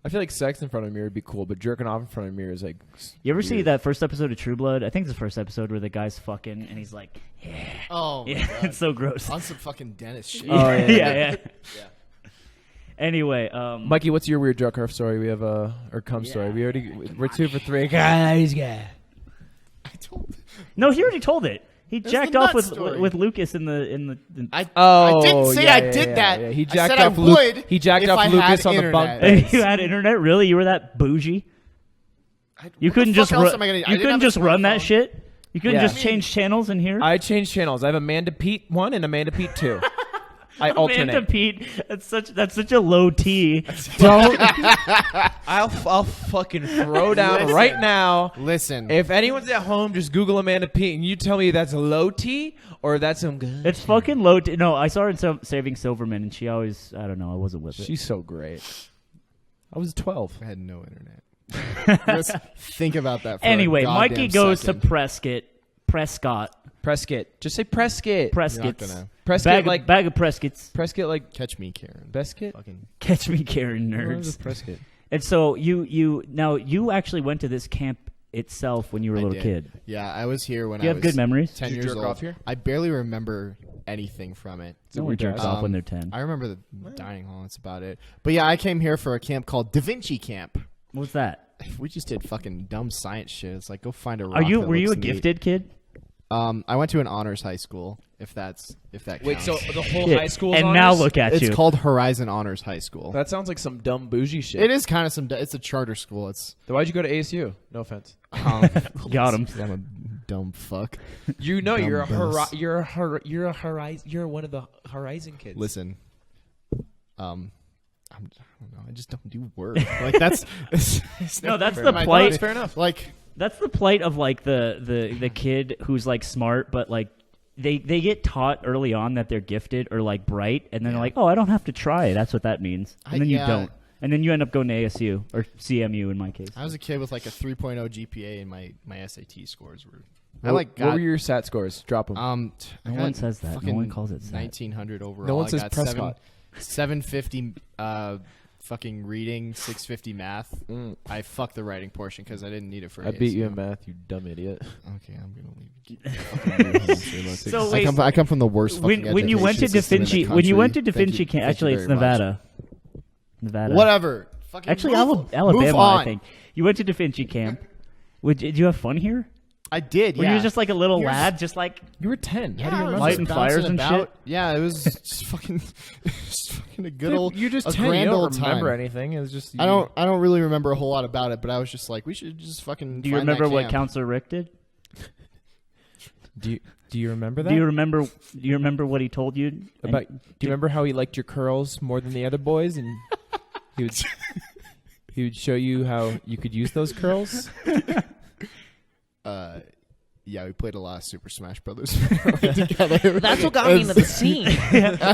Speaker 2: I feel like sex in front of a mirror would be cool, but jerking off in front of a mirror is like.
Speaker 3: You ever see
Speaker 2: weird.
Speaker 3: that first episode of True Blood? I think it's the first episode where the guy's fucking, and he's like,
Speaker 1: Oh my
Speaker 3: "Yeah,
Speaker 1: god.
Speaker 3: it's so gross."
Speaker 1: On some fucking dentist shit.
Speaker 2: Oh, yeah.
Speaker 3: yeah. Anyway,
Speaker 2: Mikey, what's your weird jerk off story? We have or cum
Speaker 3: Yeah.
Speaker 2: story. We're 2 for 3. Guys,
Speaker 1: I told.
Speaker 3: no, he already told it. He
Speaker 1: That's
Speaker 3: jacked
Speaker 1: the
Speaker 3: off
Speaker 1: nut story.
Speaker 3: with Lucas in the
Speaker 1: I
Speaker 2: Oh,
Speaker 1: didn't say
Speaker 2: yeah,
Speaker 1: I
Speaker 2: yeah,
Speaker 1: did
Speaker 2: yeah,
Speaker 1: that.
Speaker 2: yeah. He
Speaker 1: I
Speaker 2: jacked
Speaker 1: said
Speaker 2: off
Speaker 1: I
Speaker 2: Luke-
Speaker 1: would.
Speaker 2: he jacked
Speaker 1: if
Speaker 2: off
Speaker 1: I
Speaker 2: Lucas
Speaker 1: had
Speaker 2: on the
Speaker 1: internet.
Speaker 2: bunk bed.
Speaker 3: You had internet, really? You were that bougie? You couldn't just
Speaker 1: else am I gonna,
Speaker 3: you couldn't just run that shit. You couldn't
Speaker 2: Yeah.
Speaker 3: just change channels in here.
Speaker 2: I changed channels. I have Amanda Pete 1 and Amanda Pete 2.
Speaker 4: I
Speaker 3: Amanda
Speaker 4: alternate.
Speaker 3: Pete. That's such a low T.
Speaker 4: Don't. I'll fucking throw down
Speaker 1: Listen.
Speaker 4: right now.
Speaker 1: Listen,
Speaker 4: If anyone's at home, just Google Amanda Pete and you tell me that's a low T or that's some good.
Speaker 3: It's fucking low T. No, I saw her in Saving Silverman, and she always, I don't know, I wasn't with it.
Speaker 4: She's so great. I was 12.
Speaker 1: I had no internet. Just think about that. For
Speaker 3: Anyway,
Speaker 1: a goddamn
Speaker 3: Mikey goes
Speaker 1: second.
Speaker 3: to Prescott.
Speaker 4: Prescott. Just say Prescott.
Speaker 3: Prescott's.
Speaker 1: gonna-
Speaker 4: Prescott
Speaker 3: Bag of Prescott's.
Speaker 4: Prescott like
Speaker 1: Catch me, Karen.
Speaker 4: Bescott.
Speaker 1: Fucking
Speaker 3: Catch me, Karen
Speaker 4: What
Speaker 3: nerds.
Speaker 4: is Prescott?
Speaker 3: And so you actually went to this camp itself when you were a
Speaker 1: I
Speaker 3: little
Speaker 1: did.
Speaker 3: kid.
Speaker 1: Yeah, I was here when
Speaker 3: Do you
Speaker 1: I
Speaker 3: have
Speaker 1: was
Speaker 3: good memories?
Speaker 1: 10
Speaker 4: Did you
Speaker 1: years
Speaker 4: jerk
Speaker 1: old.
Speaker 4: off here?
Speaker 1: I barely remember anything from it.
Speaker 3: No one jerks off when they're 10.
Speaker 1: I remember the dining hall. That's about it. But yeah, I came here for a camp called Da Vinci Camp.
Speaker 3: What's that?
Speaker 1: We just did fucking dumb science shit. It's like go find a rock.
Speaker 3: Were you
Speaker 1: that
Speaker 3: a
Speaker 1: looks neat.
Speaker 3: gifted kid?
Speaker 1: I went to an honors high school. If that
Speaker 4: Wait,
Speaker 1: counts.
Speaker 4: so the whole
Speaker 3: Yeah.
Speaker 4: high school
Speaker 3: And now look at
Speaker 1: It's
Speaker 3: you.
Speaker 1: called Horizon Honors High School.
Speaker 4: That sounds like some dumb bougie shit.
Speaker 1: It is kind of it's a charter school. It's
Speaker 4: Then why'd you go to ASU? No offense.
Speaker 3: Got him.
Speaker 1: I'm a dumb fuck.
Speaker 4: You know
Speaker 1: Dumb
Speaker 4: you're
Speaker 1: bus.
Speaker 4: you're one of the Horizon kids.
Speaker 1: Listen, I don't know. I just don't do work. Like that's
Speaker 3: No, that's
Speaker 1: fair.
Speaker 3: the
Speaker 1: My-
Speaker 3: plight.
Speaker 4: That's fair enough.
Speaker 1: Like
Speaker 3: That's the plight of like the kid who's like smart, but like they get taught early on that they're gifted or like bright, and then they're like, oh, I don't have to try. That's what that means, and then you
Speaker 1: yeah.
Speaker 3: don't, and then you end up going to ASU or CMU in my case.
Speaker 1: I was a kid with like a 3.0 GPA, and my SAT scores were.
Speaker 4: What were your SAT scores? Drop them.
Speaker 3: No one says that. No one calls it SAT.
Speaker 1: 1900 overall.
Speaker 4: No one
Speaker 1: I
Speaker 4: says
Speaker 1: got
Speaker 4: Prescott.
Speaker 1: 750 fucking reading, 650 math. I fucked the writing portion because I didn't need it for.
Speaker 4: I beat you in
Speaker 1: ASU.
Speaker 4: math, you dumb idiot.
Speaker 1: Okay, I'm gonna leave.
Speaker 3: So
Speaker 1: I come from the worst.
Speaker 3: when you went to Da Vinci, when you went to Da Vinci camp, actually it's Nevada.
Speaker 1: Whatever. Fucking
Speaker 3: Actually,
Speaker 1: move
Speaker 3: Alabama,
Speaker 1: on.
Speaker 3: I think. You went to Da Vinci camp. Did you have fun here?
Speaker 1: I did.
Speaker 3: Were
Speaker 1: Yeah.
Speaker 3: you just like a little lad, just like
Speaker 4: You were 10.
Speaker 1: Yeah,
Speaker 4: How do you
Speaker 1: I was
Speaker 4: remember?
Speaker 3: Lighting
Speaker 1: just
Speaker 3: fires
Speaker 1: bouncing
Speaker 3: and
Speaker 1: about.
Speaker 3: shit?
Speaker 1: Yeah, it was just fucking, a good old.
Speaker 4: You're just
Speaker 1: a
Speaker 4: 10. You
Speaker 1: grand
Speaker 4: don't
Speaker 1: old
Speaker 4: remember
Speaker 1: time.
Speaker 4: anything. It was just.
Speaker 1: I don't really remember a whole lot about it, but I was just like, we should just fucking.
Speaker 3: Do you
Speaker 1: find that
Speaker 3: remember what
Speaker 1: camp.
Speaker 3: Counselor Rick did?
Speaker 4: Do you remember that?
Speaker 3: Do you remember what he told you?
Speaker 4: do you remember how he liked your curls more than the other boys, and he would show you how you could use those curls?
Speaker 1: Yeah, we played a lot of Super Smash Brothers together.
Speaker 5: That's what got me into the scene.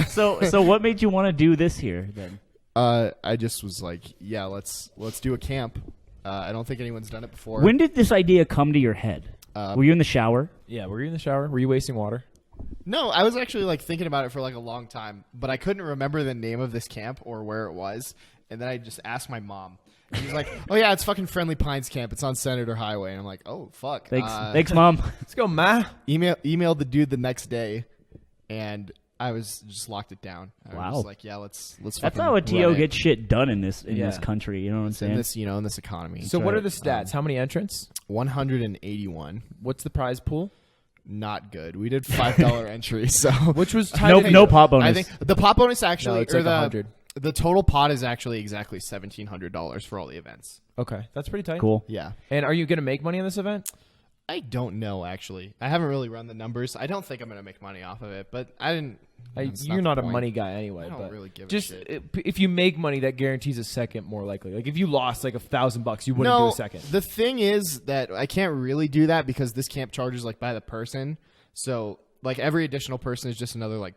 Speaker 3: So what made you want to do this here then?
Speaker 1: I just was like, yeah, let's do a camp. I don't think anyone's done it before.
Speaker 3: When did this idea come to your head? Were you in the shower?
Speaker 4: Yeah. Were you in the shower? Were you wasting water?
Speaker 1: No, I was actually like thinking about it for like a long time, but I couldn't remember the name of this camp or where it was. And then I just asked my mom. And she's like, "Oh yeah, it's fucking Friendly Pines Camp. It's on Senator Highway." And I'm like, "Oh fuck."
Speaker 3: Thanks, Mom.
Speaker 4: Let's go, ma.
Speaker 1: Emailed the dude the next day, and I was just locked it down. I
Speaker 3: Wow.
Speaker 1: was like, "Yeah, let's."
Speaker 3: That's
Speaker 1: fucking
Speaker 3: how a TO
Speaker 1: run it
Speaker 3: gets shit done in this
Speaker 4: Yeah.
Speaker 3: country. You know what I'm
Speaker 1: in
Speaker 3: saying?
Speaker 1: this, in this economy.
Speaker 4: So what
Speaker 3: right.
Speaker 4: are the stats? How many entrants?
Speaker 1: 181.
Speaker 4: What's the prize pool?
Speaker 1: Not good. We did $5 entry, so
Speaker 4: Which was
Speaker 3: no pot bonus.
Speaker 1: I think the pot bonus actually,
Speaker 4: No, it's
Speaker 1: or
Speaker 4: like 100.
Speaker 1: the total pot is actually exactly $1,700 for all the events.
Speaker 4: Okay, that's pretty tight.
Speaker 3: Cool.
Speaker 1: Yeah.
Speaker 4: And are you going to make money on this event?
Speaker 1: I don't know, actually. I haven't really run the numbers. I don't think I'm going to make money off of it, but I didn't. that's
Speaker 4: You're
Speaker 1: the
Speaker 4: not a
Speaker 1: point.
Speaker 4: money guy anyway.
Speaker 1: I don't
Speaker 4: but
Speaker 1: really give a
Speaker 4: just
Speaker 1: shit.
Speaker 4: if you make money, that guarantees a second more likely. Like if you lost like $1,000, you wouldn't do
Speaker 1: No,
Speaker 4: a second.
Speaker 1: the thing is that I can't really do that because this camp charges like by the person. So like every additional person is just another like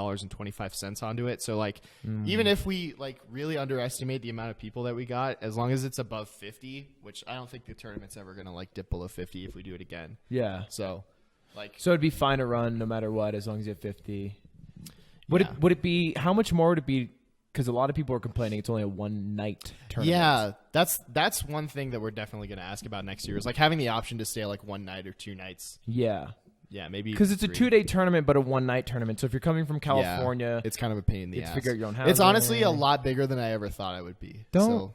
Speaker 1: $47.25 onto it. So like even if we like really underestimate the amount of people that we got, as long as it's above 50, which I don't think the tournament's ever gonna like dip below 50 if we do it again.
Speaker 4: Yeah.
Speaker 1: So like
Speaker 4: So it'd be fine to run no matter what, as long as you have 50.
Speaker 1: Yeah.
Speaker 4: Would it be? How much more would it be? Because a lot of people are complaining it's only a one night tournament.
Speaker 1: yeah, that's one thing that we're definitely gonna ask about next year is like having the option to stay like one night or 2 nights.
Speaker 4: Yeah.
Speaker 1: Yeah, maybe
Speaker 4: Because it's a
Speaker 1: 3.
Speaker 4: 2-day tournament, but a one night tournament. So if you're coming from California,
Speaker 1: Yeah, it's kind of a pain in the
Speaker 4: you have
Speaker 1: ass.
Speaker 4: to figure out your own
Speaker 1: It's honestly a
Speaker 4: housing.
Speaker 1: lot bigger than I ever thought it would be.
Speaker 4: don't.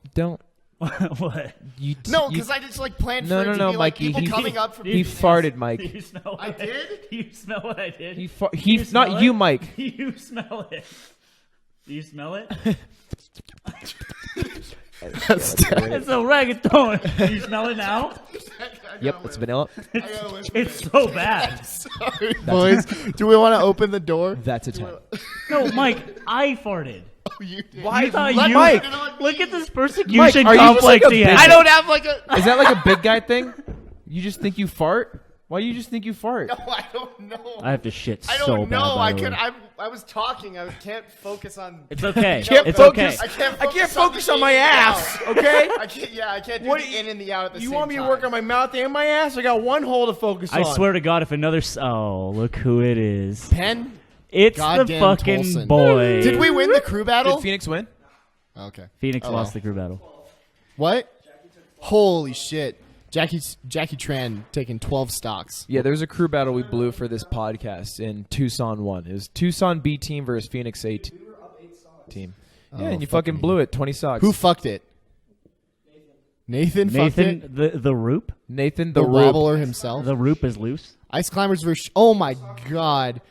Speaker 3: What?
Speaker 4: You,
Speaker 1: No,
Speaker 4: you-
Speaker 1: because I just like planned
Speaker 4: No,
Speaker 1: for
Speaker 4: no,
Speaker 1: it to
Speaker 4: no,
Speaker 1: be like
Speaker 4: Mikey,
Speaker 1: people
Speaker 4: he-
Speaker 1: coming up from
Speaker 4: he farted, Mike.
Speaker 3: Do you smell
Speaker 1: I
Speaker 3: what
Speaker 1: did?
Speaker 3: Do you smell what I did?
Speaker 4: He
Speaker 3: smell
Speaker 4: not
Speaker 3: it?
Speaker 4: you, Mike.
Speaker 3: Do you smell it? Do you smell it?
Speaker 1: That's
Speaker 3: It's a reggaeton. You smell it now?
Speaker 4: Yep, it's vanilla.
Speaker 3: It's so bad.
Speaker 1: Sorry, boys. Do we want to open the door?
Speaker 4: That's a 10.
Speaker 3: No, Mike, I farted.
Speaker 1: Oh, you did.
Speaker 3: You thought
Speaker 4: Let
Speaker 3: you
Speaker 4: Mike.
Speaker 3: look at this persecution
Speaker 4: Mike, are you just
Speaker 3: complex
Speaker 4: like a
Speaker 3: he
Speaker 4: bitch?
Speaker 3: has.
Speaker 1: I don't have like a.
Speaker 4: Is that like a big guy thing? You just think you fart? Why do you just think you fart?
Speaker 1: No, I don't know.
Speaker 3: I have to shit
Speaker 1: I
Speaker 3: so
Speaker 1: don't
Speaker 3: bad.
Speaker 1: know.
Speaker 3: by
Speaker 1: I
Speaker 3: the
Speaker 1: could.
Speaker 3: way.
Speaker 1: I was talking. I can't focus on.
Speaker 3: It's okay.
Speaker 4: Can't
Speaker 3: It's
Speaker 4: focus.
Speaker 3: okay.
Speaker 1: I can't focus on
Speaker 4: my
Speaker 1: the in and
Speaker 4: ass,
Speaker 1: out.
Speaker 4: okay?
Speaker 1: I can't. Yeah, I can't do
Speaker 4: What-
Speaker 1: the in and the out at the
Speaker 4: You
Speaker 1: same
Speaker 4: want me
Speaker 1: time.
Speaker 4: to work on my mouth and my ass? I got one hole to focus on.
Speaker 3: I swear to God, if another. Oh, look who it is.
Speaker 1: Pen?
Speaker 3: It's the
Speaker 1: Goddamn
Speaker 3: fucking
Speaker 1: Tolson.
Speaker 3: boy.
Speaker 1: Did we win the crew battle?
Speaker 4: Did Phoenix win?
Speaker 1: Okay.
Speaker 3: Phoenix
Speaker 1: Oh,
Speaker 3: lost
Speaker 1: well.
Speaker 3: the crew battle.
Speaker 1: What? Holy shit! Jackie Tran taking 12 stocks.
Speaker 4: Yeah, there's a crew battle we blew for this podcast in Tucson 1. It was Tucson B team versus Phoenix A team. Yeah, and you fucking blew it. 20 stocks.
Speaker 1: Who fucked it? Nathan fucked it.
Speaker 3: Nathan, the roop?
Speaker 4: Nathan
Speaker 1: The
Speaker 4: the Roop.
Speaker 1: wobbler himself.
Speaker 3: The roop is loose.
Speaker 1: Ice climbers versus. Oh my god.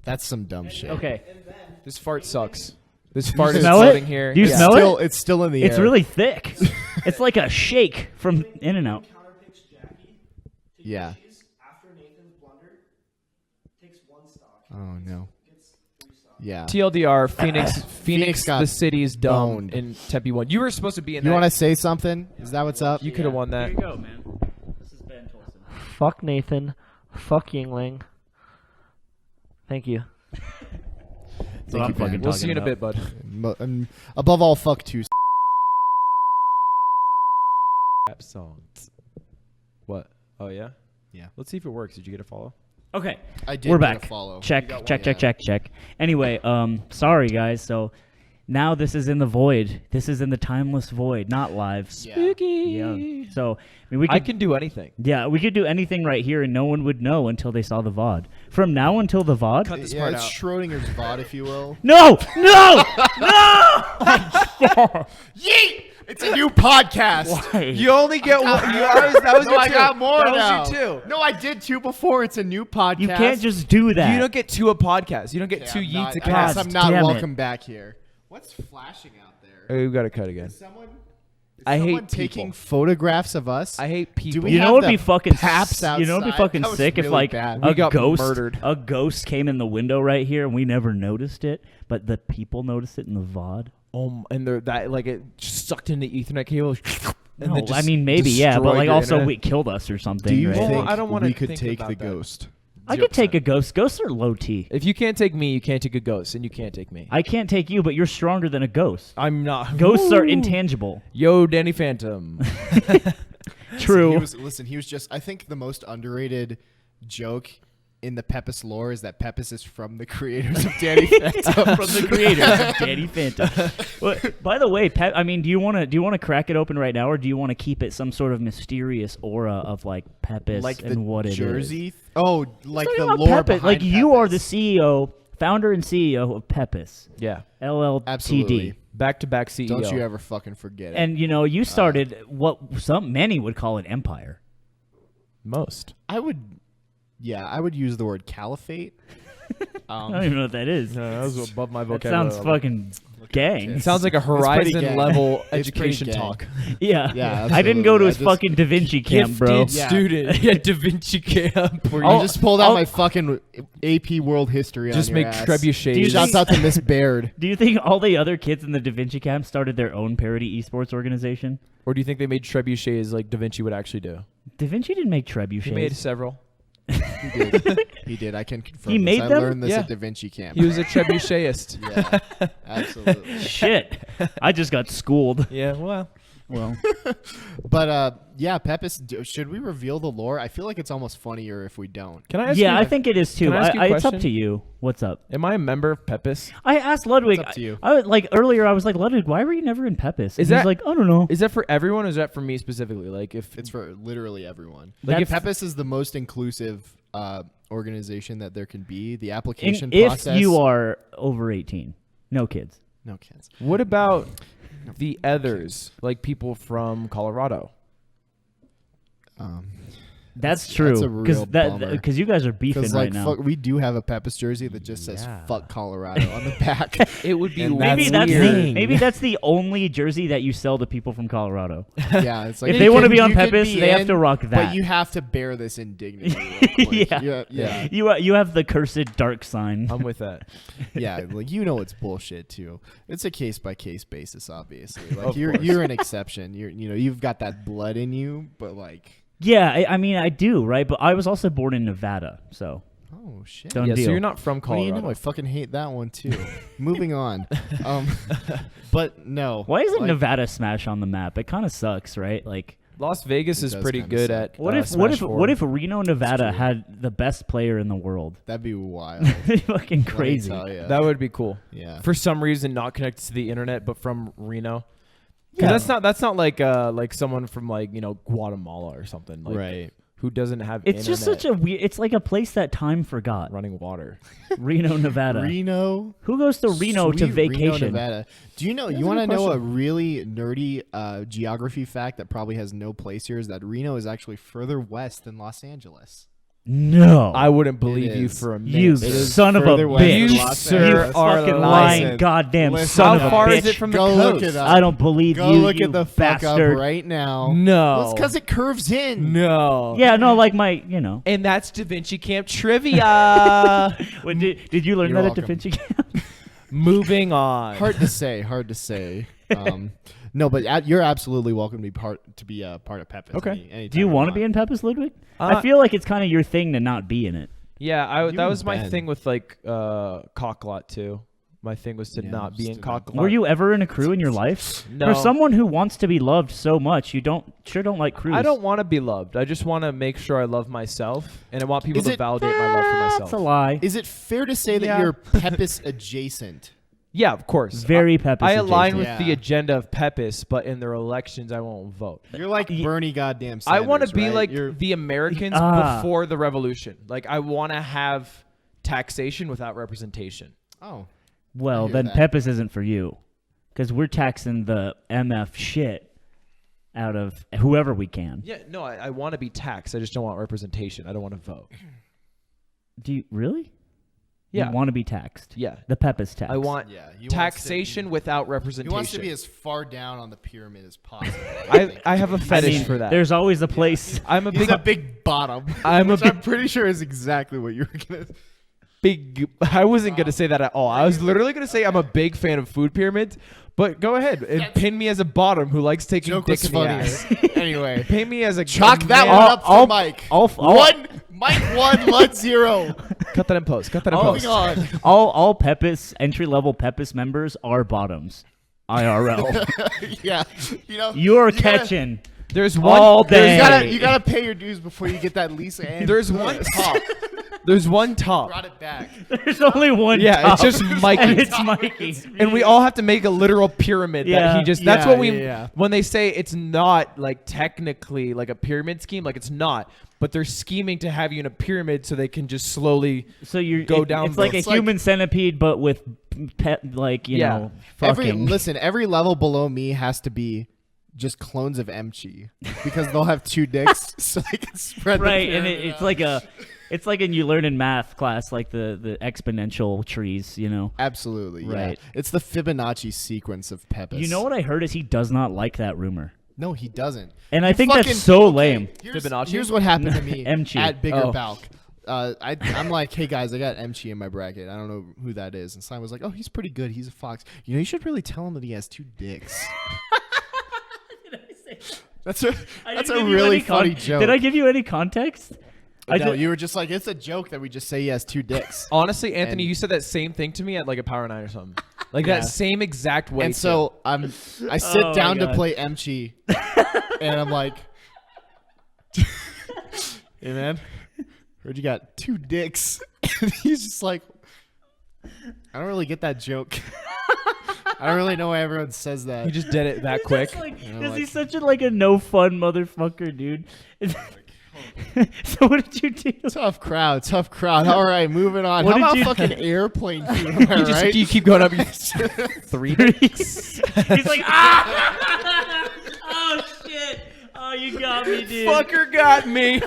Speaker 1: That's some dumb shit.
Speaker 3: Okay.
Speaker 4: This fart sucks. This fart is
Speaker 3: smell it?
Speaker 4: floating here.
Speaker 3: Do you
Speaker 4: Yeah.
Speaker 3: smell
Speaker 1: Still,
Speaker 3: it?
Speaker 1: it's still in the
Speaker 3: It's
Speaker 1: air.
Speaker 3: really thick. It's like a shake from In and Out.
Speaker 1: Yeah. Oh no. Yeah.
Speaker 4: TLDR, Phoenix
Speaker 1: got
Speaker 4: the city's dumb
Speaker 1: boned.
Speaker 4: in Tempe 1. You were supposed to be in
Speaker 1: You
Speaker 4: that.
Speaker 1: want to say something? Is that what's up?
Speaker 4: You could have won that.
Speaker 3: Here you go, man. This is Ben Tolson.
Speaker 5: Fuck Nathan. Fuck Yingling. Thank you.
Speaker 3: So I'm
Speaker 1: you, Ben.
Speaker 3: fucking
Speaker 4: We'll see you in a
Speaker 3: talking
Speaker 4: bit, bud.
Speaker 1: Above all, fuck two.
Speaker 4: Rap songs. What? Oh, yeah?
Speaker 1: Yeah.
Speaker 4: Let's see if it works. Did you get a follow?
Speaker 3: Okay.
Speaker 1: I did
Speaker 3: We're
Speaker 1: get
Speaker 3: back.
Speaker 1: a follow.
Speaker 3: Check,
Speaker 1: You got
Speaker 3: check,
Speaker 1: one,
Speaker 3: check,
Speaker 1: yeah.
Speaker 3: check. Anyway, sorry guys. So now this is in the void. This is in the timeless void, not live.
Speaker 1: Yeah.
Speaker 3: Yeah. So I mean, we could,
Speaker 4: I can do anything.
Speaker 3: yeah, we could do anything right here, and no one would know until they saw the VOD. From now until the VOD.
Speaker 4: Cut this
Speaker 1: Yeah,
Speaker 4: part
Speaker 1: it's
Speaker 4: out.
Speaker 1: Schrodinger's VOD, if you will.
Speaker 3: No, no, no!
Speaker 1: Yeet! It's a new podcast.
Speaker 4: You only get one. That was
Speaker 1: No,
Speaker 4: your
Speaker 1: I
Speaker 4: two.
Speaker 1: got more
Speaker 4: that
Speaker 1: now.
Speaker 4: was your two.
Speaker 1: No, I did two before. It's a new podcast.
Speaker 3: You can't just do that.
Speaker 4: You don't get two a podcast. You don't get
Speaker 1: Okay,
Speaker 4: two
Speaker 1: I'm not-
Speaker 4: yeets a
Speaker 1: I guess
Speaker 4: cast.
Speaker 1: I'm not
Speaker 3: damn it.
Speaker 1: welcome back here. What's flashing out there?
Speaker 4: Oh, we got to cut again.
Speaker 1: Is someone
Speaker 4: I hate
Speaker 1: someone taking
Speaker 4: people.
Speaker 1: photographs of us?
Speaker 4: I hate people.
Speaker 1: Do we
Speaker 3: You
Speaker 1: have
Speaker 3: know what would
Speaker 1: the
Speaker 3: be fucking
Speaker 1: paps
Speaker 3: You know what would be
Speaker 1: outside?
Speaker 3: fucking
Speaker 1: That was
Speaker 3: sick if
Speaker 1: really
Speaker 3: like
Speaker 1: bad.
Speaker 4: We
Speaker 3: a
Speaker 4: got
Speaker 3: ghost
Speaker 4: murdered.
Speaker 3: a ghost came in the window right here and we never noticed it, but the people noticed it in the VOD.
Speaker 4: And that like it just sucked into Ethernet cable. And
Speaker 3: No,
Speaker 4: then just
Speaker 3: I mean maybe yeah, but
Speaker 4: destroyed
Speaker 3: like
Speaker 4: your
Speaker 3: also
Speaker 4: internet.
Speaker 3: it killed us or something.
Speaker 1: Do you
Speaker 3: right?
Speaker 4: Well,
Speaker 1: think
Speaker 4: I don't wanna
Speaker 1: we could
Speaker 4: think
Speaker 1: take
Speaker 4: about
Speaker 1: the
Speaker 4: that.
Speaker 1: ghost?
Speaker 3: I could take
Speaker 4: 0%.
Speaker 3: a ghost. Ghosts are low T.
Speaker 4: If you can't take me, you can't take a ghost, and you can't take me.
Speaker 3: I can't take you, but you're stronger than a ghost.
Speaker 4: I'm not.
Speaker 3: Ghosts are
Speaker 4: Woo!
Speaker 3: intangible.
Speaker 4: Yo, Danny Phantom.
Speaker 3: True.
Speaker 1: He was just. I think the most underrated joke in the Peppa's lore is that Peppa's is from the creators of Danny Phantom.
Speaker 3: From the creators of Danny Phantom. Well, by the way, I mean, do you want to crack it open right now, or do you want to keep it some sort of mysterious aura of like Peppa's
Speaker 1: like
Speaker 3: and
Speaker 1: the
Speaker 3: what it is?
Speaker 1: Jersey. Oh, like
Speaker 3: Talking
Speaker 1: the
Speaker 3: about
Speaker 1: lore
Speaker 3: Peppa.
Speaker 1: behind
Speaker 3: Like you are the
Speaker 1: Peppa's.
Speaker 3: CEO, founder and CEO of Peppa's
Speaker 4: Yeah.
Speaker 3: LLTD.
Speaker 1: Absolutely.
Speaker 4: Back-to-back CEO.
Speaker 1: Don't you ever fucking forget it.
Speaker 3: And you started what many would call an empire.
Speaker 4: Most.
Speaker 1: I would use the word caliphate.
Speaker 3: I don't even know what that is.
Speaker 4: that was above my
Speaker 3: That
Speaker 4: vocabulary.
Speaker 3: sounds fucking gang.
Speaker 4: It sounds like a
Speaker 1: pretty
Speaker 4: Horizon
Speaker 1: gay.
Speaker 4: level
Speaker 1: It's pretty
Speaker 4: education
Speaker 1: gay.
Speaker 4: talk.
Speaker 3: Yeah.
Speaker 1: Yeah,
Speaker 3: I didn't go to
Speaker 1: absolutely.
Speaker 3: his
Speaker 1: I just-
Speaker 3: fucking Da Vinci camp, bro.
Speaker 4: Gifted student at Da Vinci camp. Where
Speaker 1: I
Speaker 4: you
Speaker 1: just pulled out
Speaker 3: I'll-
Speaker 1: my fucking AP World History.
Speaker 4: just
Speaker 1: on
Speaker 4: make
Speaker 1: your ass.
Speaker 3: Do you
Speaker 4: trebuchets.
Speaker 1: Shouts out to Miss Baird.
Speaker 3: Do you think all the other kids in the Da Vinci camp started their own parody esports organization?
Speaker 4: Or do you think they made trebuchets like Da Vinci would actually do?
Speaker 3: Da Vinci didn't make
Speaker 4: He
Speaker 3: trebuchets.
Speaker 4: made several.
Speaker 1: He did. He did. I can confirm.
Speaker 3: He
Speaker 1: this.
Speaker 3: made
Speaker 1: I
Speaker 3: them?
Speaker 1: learned this
Speaker 4: Yeah.
Speaker 1: at Da Vinci camp.
Speaker 4: He was a trebuchetist.
Speaker 1: Yeah, absolutely.
Speaker 3: Shit. I just got schooled.
Speaker 4: Yeah, well.
Speaker 3: Well,
Speaker 1: But yeah, Peppa's. Should we reveal the lore? I feel like it's almost funnier if we don't.
Speaker 4: Can I ask you?
Speaker 3: yeah, I think it is too.
Speaker 4: Can I ask you a
Speaker 3: It's up
Speaker 4: question?
Speaker 3: to you. What's up?
Speaker 4: Am I a member of Peppa's?
Speaker 3: I asked Ludwig.
Speaker 1: It's up to you.
Speaker 3: I was like earlier. I was like, Ludwig, why were you never in Peppa's? And
Speaker 4: Is
Speaker 3: he's
Speaker 4: that-
Speaker 3: like, I don't know.
Speaker 4: Is that for everyone or is that for me specifically? Like if
Speaker 1: It's for literally everyone.
Speaker 4: Like if-
Speaker 1: Peppa's is the most inclusive organization that there can be. The application
Speaker 3: if
Speaker 1: process.
Speaker 3: you are over 18, no kids.
Speaker 1: no kids.
Speaker 4: what about the others, like people from Colorado?
Speaker 3: That's
Speaker 1: a
Speaker 3: true.
Speaker 1: real bummer.
Speaker 3: Because you guys are beefing
Speaker 1: Because
Speaker 3: right now.
Speaker 1: fuck, we do have a Peppa's jersey that just says
Speaker 3: Yeah.
Speaker 1: "fuck Colorado" on the back.
Speaker 4: It would be
Speaker 1: And
Speaker 3: Maybe
Speaker 1: that's weird.
Speaker 3: maybe that's the only jersey that you sell to people from Colorado.
Speaker 1: Yeah, it's like
Speaker 3: If they want to be on
Speaker 1: you could
Speaker 3: Peppa's,
Speaker 1: be
Speaker 3: they have
Speaker 1: in,
Speaker 3: to rock that.
Speaker 1: But you have to bear this indignity. Real quick.
Speaker 3: Yeah.
Speaker 1: yeah.
Speaker 3: You have the cursed dark sign.
Speaker 4: I'm with that.
Speaker 1: Yeah, like it's bullshit too. It's a case by case basis, obviously. Like
Speaker 4: Of
Speaker 1: you're
Speaker 4: course.
Speaker 1: you're an exception. You've got that blood in you, but like,
Speaker 3: Yeah, I mean I do, right? But I was also born in Nevada, so
Speaker 1: oh shit.
Speaker 3: Done
Speaker 4: Yeah,
Speaker 3: deal.
Speaker 4: so you're not from
Speaker 1: What do you
Speaker 4: Colorado.
Speaker 1: know? I fucking hate that one too. Moving on. But no.
Speaker 3: why isn't
Speaker 1: like,
Speaker 3: Nevada Smash on the map? It kind of sucks, right? Like,
Speaker 4: Las Vegas
Speaker 1: It
Speaker 4: is
Speaker 1: does
Speaker 4: pretty
Speaker 1: kinda
Speaker 4: good
Speaker 1: suck.
Speaker 4: at
Speaker 3: what if
Speaker 4: Smash 4.
Speaker 3: Reno, Nevada
Speaker 1: true.
Speaker 3: had the best player in the world?
Speaker 1: That'd be wild.
Speaker 3: Fucking
Speaker 1: Let me
Speaker 3: crazy.
Speaker 1: tell ya.
Speaker 4: That would be cool.
Speaker 1: Yeah.
Speaker 4: For some reason, not connected to the internet, but from Reno. 'Cause
Speaker 3: Yeah.
Speaker 4: that's not like someone from Guatemala or something. Like,
Speaker 1: Right.
Speaker 4: Who doesn't have
Speaker 3: It's just
Speaker 4: internet
Speaker 3: such a weird. It's like a place that time forgot.
Speaker 4: running water.
Speaker 3: Reno, Nevada.
Speaker 1: Reno.
Speaker 3: Who goes to Reno to
Speaker 1: Sweet Reno,
Speaker 3: vacation?
Speaker 1: Nevada. Do you know?
Speaker 3: That's
Speaker 1: You
Speaker 3: a
Speaker 1: want to
Speaker 3: good
Speaker 1: know a
Speaker 3: question.
Speaker 1: really nerdy geography fact that probably has no place here? Is that Reno is actually further west than Los Angeles.
Speaker 3: No.
Speaker 4: I wouldn't believe you
Speaker 1: is.
Speaker 4: for a minute.
Speaker 3: You
Speaker 1: It is
Speaker 3: son of a
Speaker 1: further west
Speaker 3: bitch.
Speaker 1: than
Speaker 4: You,
Speaker 1: Los
Speaker 4: sir,
Speaker 1: Angeles.
Speaker 4: are
Speaker 3: fucking
Speaker 4: lying.
Speaker 3: lying goddamn
Speaker 1: Listen,
Speaker 3: son
Speaker 4: How
Speaker 3: of a
Speaker 4: far
Speaker 3: bitch.
Speaker 4: is it from the
Speaker 1: Go
Speaker 4: coast?
Speaker 1: look it up.
Speaker 3: I don't believe
Speaker 1: Go
Speaker 3: you.
Speaker 1: look
Speaker 3: you
Speaker 1: at the fuck
Speaker 3: bastard.
Speaker 1: up right now.
Speaker 4: No.
Speaker 1: Well, it's because it curves in.
Speaker 4: No.
Speaker 3: Yeah, no, like my,
Speaker 4: And that's Da Vinci Camp trivia.
Speaker 3: When did you learn
Speaker 1: You're
Speaker 3: that at Da
Speaker 1: welcome.
Speaker 3: Vinci Camp?
Speaker 4: Moving on.
Speaker 1: Hard to say. Hard to say. No, but you're absolutely welcome to be part of Peppa's.
Speaker 4: Okay.
Speaker 3: Do you want to be in Peppa's, Ludwig? I feel like it's kind of your thing to not be in it.
Speaker 4: Yeah,
Speaker 1: You
Speaker 4: that
Speaker 1: and
Speaker 4: was my
Speaker 1: Ben.
Speaker 4: thing with Cocklot too. My thing was to
Speaker 1: Yeah,
Speaker 4: not be
Speaker 1: just
Speaker 4: in
Speaker 1: to not-
Speaker 4: Cocklot.
Speaker 3: Were you ever in a crew in your life?
Speaker 4: No.
Speaker 3: For someone who wants to be loved so much, you don't like crews.
Speaker 4: I don't want to be loved. I just want to make sure I love myself, and I want people
Speaker 1: Is
Speaker 4: to
Speaker 1: it-
Speaker 4: validate my love for myself.
Speaker 3: That's a lie.
Speaker 1: Is it fair to say that
Speaker 4: Yeah.
Speaker 1: you're Peppa's adjacent?
Speaker 4: Yeah, of course.
Speaker 3: Very Peppa.
Speaker 4: I align with
Speaker 1: Yeah.
Speaker 4: the agenda of Pepis, but in their elections, I won't vote.
Speaker 1: You're like Bernie goddamn Sanders,
Speaker 4: I want to be
Speaker 1: right?
Speaker 4: like
Speaker 1: You're-
Speaker 4: the Americans before the revolution. Like, I want to have taxation without representation.
Speaker 1: Oh.
Speaker 3: Well,
Speaker 1: hear
Speaker 3: then
Speaker 1: that.
Speaker 3: Peppa's isn't for you, because we're taxing the MF shit out of whoever we can.
Speaker 4: Yeah, no, I want to be taxed. I just don't want representation. I don't want to vote.
Speaker 3: Do you really?
Speaker 4: Yeah.
Speaker 3: You want to be taxed?
Speaker 4: Yeah.
Speaker 3: The Peppa's tax.
Speaker 4: I want
Speaker 1: Yeah, he
Speaker 4: taxation without
Speaker 1: He
Speaker 4: representation.
Speaker 1: wants to be as far down on the pyramid as possible.
Speaker 4: I have a
Speaker 3: I
Speaker 4: fetish
Speaker 3: mean,
Speaker 4: for that.
Speaker 3: There's always a place.
Speaker 4: I'm a
Speaker 1: He's
Speaker 4: big
Speaker 1: a big bottom.
Speaker 4: I'm a
Speaker 1: which
Speaker 4: big-
Speaker 1: I'm pretty sure is exactly what you were gonna.
Speaker 4: big I wasn't going to say that at all. I was literally going to say I'm a big fan of food pyramids, but go ahead and pin me as a bottom who likes taking
Speaker 1: Joke
Speaker 4: dick
Speaker 1: was
Speaker 4: in the
Speaker 1: funnier.
Speaker 4: ass.
Speaker 1: Anyway,
Speaker 4: Pin me as a
Speaker 1: chalk that
Speaker 4: man-
Speaker 1: one up for Mike.
Speaker 3: I'll-
Speaker 1: Mike 1, Lud 0.
Speaker 4: Cut that in post. Cut that in
Speaker 1: Moving
Speaker 4: post.
Speaker 1: on.
Speaker 3: all Peppa's entry-level Peppa's members are bottoms. IRL.
Speaker 1: Yeah,
Speaker 3: You're
Speaker 1: you gotta-
Speaker 3: catching.
Speaker 4: There's one
Speaker 3: All day.
Speaker 1: You gotta pay your dues before you get that Lisa Ann.
Speaker 4: There's one top. There's one top.
Speaker 1: Brought it back.
Speaker 3: There's only one.
Speaker 4: Yeah,
Speaker 3: top,
Speaker 4: it's just Mikey.
Speaker 3: and it's Mikey.
Speaker 4: And we all have to make a literal pyramid
Speaker 3: Yeah.
Speaker 4: that he just that's
Speaker 1: Yeah,
Speaker 4: what we
Speaker 1: yeah.
Speaker 4: when they say it's not like technically like a pyramid scheme, like it's not, but they're scheming to have you in a pyramid so they can just slowly
Speaker 3: So you're
Speaker 4: Go down
Speaker 3: It's like
Speaker 4: the-
Speaker 3: a
Speaker 1: It's like-
Speaker 3: human centipede, but with you
Speaker 4: Yeah.
Speaker 3: know, fucking.
Speaker 1: Every level below me has to be just clones of Emchi because they'll have two dicks, so they can spread.
Speaker 3: Right,
Speaker 1: the
Speaker 3: and
Speaker 1: pyramid
Speaker 3: it's
Speaker 1: out.
Speaker 3: like it's like you learn in math class, like the exponential trees. You know.
Speaker 1: Absolutely, yeah.
Speaker 3: Right.
Speaker 1: It's the Fibonacci sequence of Peppa's.
Speaker 3: You know what I heard is he does not like that rumor,
Speaker 1: No, he doesn't.
Speaker 3: and I
Speaker 1: You
Speaker 3: think
Speaker 1: fucking-
Speaker 3: that's so
Speaker 1: okay,
Speaker 3: lame.
Speaker 4: Fibonacci?
Speaker 1: Here's what happened to me
Speaker 3: Emchi.
Speaker 1: at Bigger
Speaker 4: Oh.
Speaker 1: Balk. I'm like, hey guys, I got Emchi in my bracket. I don't know who that is. And Simon was like, oh, he's pretty good. He's a fox. You should really tell him that he has two dicks. That's a really funny joke.
Speaker 3: Did I give you any context?
Speaker 1: No, you were just like, it's a joke that we just say he has two dicks.
Speaker 4: Honestly, Anthony,
Speaker 1: And-
Speaker 4: you said that same thing to me at like a Power 9 or something. Like
Speaker 1: Yeah.
Speaker 4: that same exact way.
Speaker 1: And so I sit
Speaker 3: Oh my
Speaker 1: down to
Speaker 3: God.
Speaker 1: play Emchi, and I'm like, hey man, heard you got two dicks. And he's just like, I don't really get that joke. I don't really know why everyone says that.
Speaker 4: he just did it that quick.
Speaker 3: Because he's such a no fun motherfucker, dude. So what did you do?
Speaker 1: Tough crowd. All right, moving on.
Speaker 3: What
Speaker 1: How
Speaker 3: did
Speaker 1: about
Speaker 3: you
Speaker 1: fucking airplane food? Am I
Speaker 4: You just
Speaker 1: right?
Speaker 4: you keep going up. 3
Speaker 3: He's like, ah! Oh shit! Oh, you got me, dude.
Speaker 4: Fucker got me.